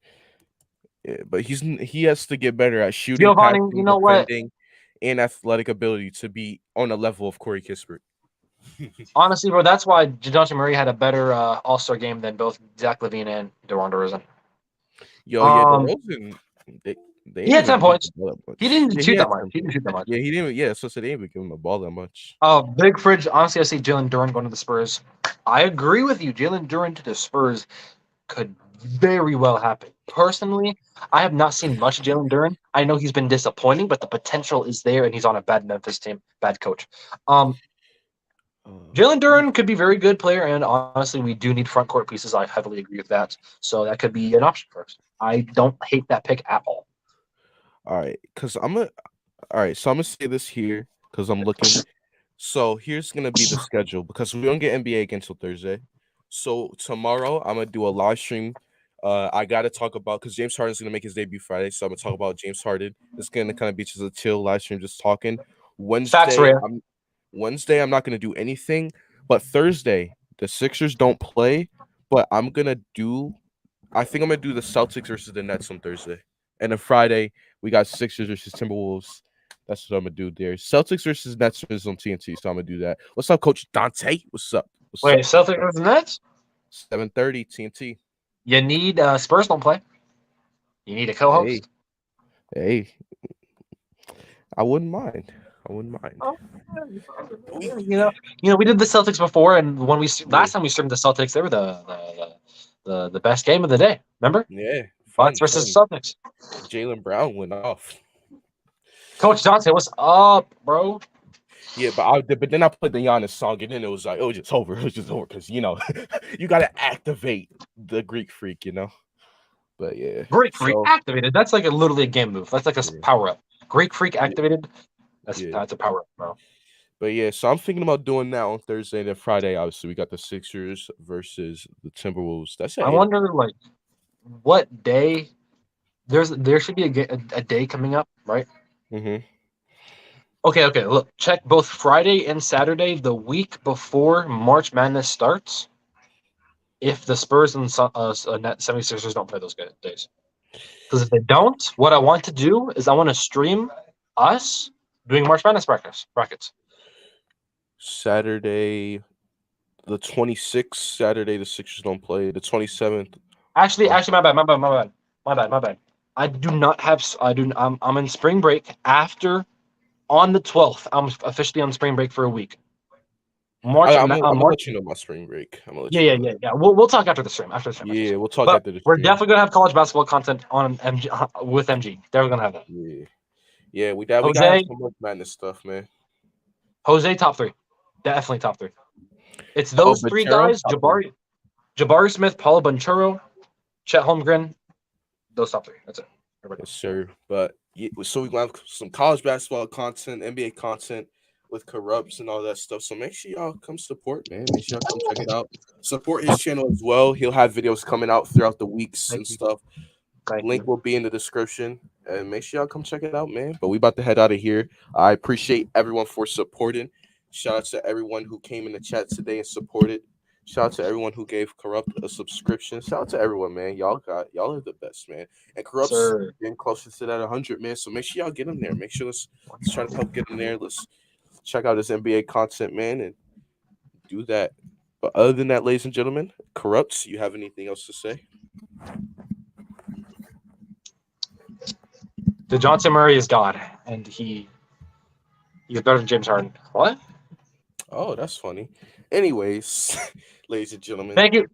Speaker 1: Yeah, but he has to get better at shooting,
Speaker 2: Giovanni, you
Speaker 1: passing,
Speaker 2: know what?
Speaker 1: defending, and athletic ability to be on the level of Corey Kispert.
Speaker 2: Honestly, bro, that's why Dejounte Murray had a better All-Star game than both Zach LaVine and DeRozan DeRozan.
Speaker 1: Yo, yeah, DeRozan, they
Speaker 2: He
Speaker 1: ain't
Speaker 2: had
Speaker 1: even
Speaker 2: 10
Speaker 1: give him
Speaker 2: points.
Speaker 1: the ball that much.
Speaker 2: He didn't
Speaker 1: Yeah, he
Speaker 2: shoot that
Speaker 1: had
Speaker 2: much.
Speaker 1: 10
Speaker 2: He didn't
Speaker 1: points.
Speaker 2: shoot that much.
Speaker 1: Yeah, he didn't. Yeah, so they ain't even give him the ball that much.
Speaker 2: Big Fridge. Honestly, I see Jalen Duren going to the Spurs. I agree with you. Jalen Duren to the Spurs could very well happen. Personally, I have not seen much of Jalen Duren. I know he's been disappointing, but the potential is there, and he's on a bad Memphis team, bad coach. Jalen Duren could be a very good player, and honestly, we do need front court pieces. I heavily agree with that. So that could be an option for us. I don't hate that pick at all.
Speaker 1: All right, because all right, so I'm gonna say this here because I'm looking. So here's gonna be the schedule because we don't get NBA again until Thursday. So tomorrow I'm gonna do a live stream. I gotta talk about because James Harden's gonna make his debut Friday, so I'm gonna talk about James Harden. It's gonna kind of be just a chill live stream, just talking.
Speaker 2: Facts,
Speaker 1: Wednesday,
Speaker 2: Rhea.
Speaker 1: I'm not gonna do anything, but Thursday the Sixers don't play, but I think I'm gonna do the Celtics versus the Nets on Thursday, and then Friday we got Sixers versus Timberwolves. That's what I'm gonna do there. Celtics versus Nets is on TNT, so I'm gonna do that. What's up, Coach Dante? What's up? What's
Speaker 2: Wait,
Speaker 1: up?
Speaker 2: Celtics versus Nets?
Speaker 1: 7:30 TNT.
Speaker 2: You need Spurs don't play. You need a
Speaker 1: Hey,
Speaker 2: co-host.
Speaker 1: hey, I wouldn't mind. I wouldn't mind.
Speaker 2: Oh, we did the Celtics before, and when last time we streamed the Celtics, they were the best game of the day. Remember?
Speaker 1: Yeah,
Speaker 2: Bucks
Speaker 1: fun,
Speaker 2: versus
Speaker 1: fun.
Speaker 2: Celtics.
Speaker 1: Jalen Brown went off.
Speaker 2: Coach Dante, what's up, bro?
Speaker 1: Yeah, but then I put the Giannis song, and then it was like, oh, just over. It was just over because you gotta activate the Greek freak, But yeah,
Speaker 2: Greek Freak activated. That's like literally a game move. That's like a
Speaker 1: yeah,
Speaker 2: power up. Greek Freak
Speaker 1: yeah,
Speaker 2: activated. That's
Speaker 1: yeah.
Speaker 2: that's a power up, bro.
Speaker 1: But yeah, so I'm thinking about doing that on Thursday and then Friday. Obviously, we got the Sixers versus the Timberwolves. That's at
Speaker 2: I
Speaker 1: 8
Speaker 2: wonder like what day. There should be a day coming up, right?
Speaker 1: Mm-hmm.
Speaker 2: Okay. Look, check both Friday and Saturday, the week before March Madness starts. If the Spurs and Net 76ers don't play those days, because if they don't, what I want to do is I want to stream us doing March Madness brackets.
Speaker 1: Saturday, the 26th. Saturday, the Sixers don't play. The 27th.
Speaker 2: Actually, my bad. I do not have. I'm in spring break after. On the 12th, I'm officially on spring break for a week.
Speaker 1: I'm gonna
Speaker 2: March.
Speaker 1: let you know my spring break. I'm gonna let
Speaker 2: Yeah.
Speaker 1: you know that.
Speaker 2: We'll talk after the stream.
Speaker 1: Yeah, we'll talk
Speaker 2: But
Speaker 1: after the
Speaker 2: we're
Speaker 1: stream.
Speaker 2: definitely gonna have college basketball content on MG with MG. Definitely gonna have that.
Speaker 1: Yeah. We gotta have some more madness stuff, man.
Speaker 2: Jose top 3, definitely top 3. It's those 3
Speaker 1: Banchero,
Speaker 2: guys:
Speaker 1: top 3.
Speaker 2: Jabari Smith, Paulo Banchero, Chet Holmgren. Those top 3. That's it. Everybody.
Speaker 1: Yes, sir. But so we have some college basketball content, NBA content with Corrupts and all that stuff. So make sure y'all come support, man. Make sure y'all come check it out. Support his channel as well. He'll have videos coming out throughout the weeks and stuff.
Speaker 2: Thank
Speaker 1: Link
Speaker 2: you,
Speaker 1: will be in the description, and make sure y'all come check it out, man. But we about to head out of here. I appreciate everyone for supporting. Shout out to everyone who came in the chat today and supported. Shout out to everyone who gave Corrupt a subscription. Shout out to everyone, man. Y'all are the best, man. And Corrupt's
Speaker 2: sir.
Speaker 1: getting closer to that 100, man. So make sure y'all get him there. Make sure let's try to help get him there. Let's check out his NBA content, man, and do that. But other than that, ladies and gentlemen, Corrupts, you have anything else to say?
Speaker 2: DeJounte Murray is God, and he's better than James Harden. What?
Speaker 1: Oh, that's funny. Anyways, ladies and gentlemen,
Speaker 2: Thank you.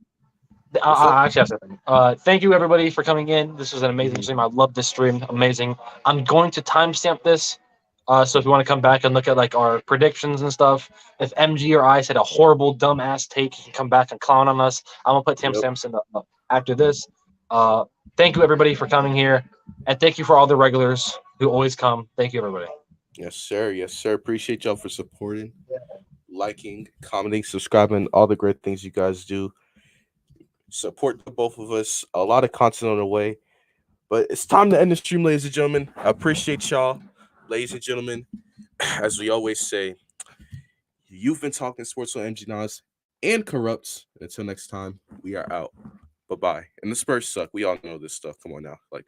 Speaker 1: what's up?
Speaker 2: I actually have something. Thank you everybody for coming in. This was an amazing
Speaker 1: Mhm.
Speaker 2: stream. I love this stream. Amazing. I'm going to timestamp this. So if you want to come back and look at like our predictions and stuff, if MG or I said a horrible dumbass take, you can come back and clown on us. I'm gonna put
Speaker 1: Yep.
Speaker 2: timestamps in the after this. Thank you everybody for coming here, and thank you for all the regulars who always come. Thank you everybody.
Speaker 1: Yes, sir. Yes, sir. Appreciate y'all for supporting, liking, commenting, subscribing, all the great things you guys do. Support the both of us. A lot of content on the way. But it's time to end the stream, ladies and gentlemen. I appreciate y'all, ladies and gentlemen. As we always say, you've been talking sports with MG Nas and Corrupts. Until next time, we are out. Bye bye. And the Spurs suck. We all know this stuff. Come on now. Like,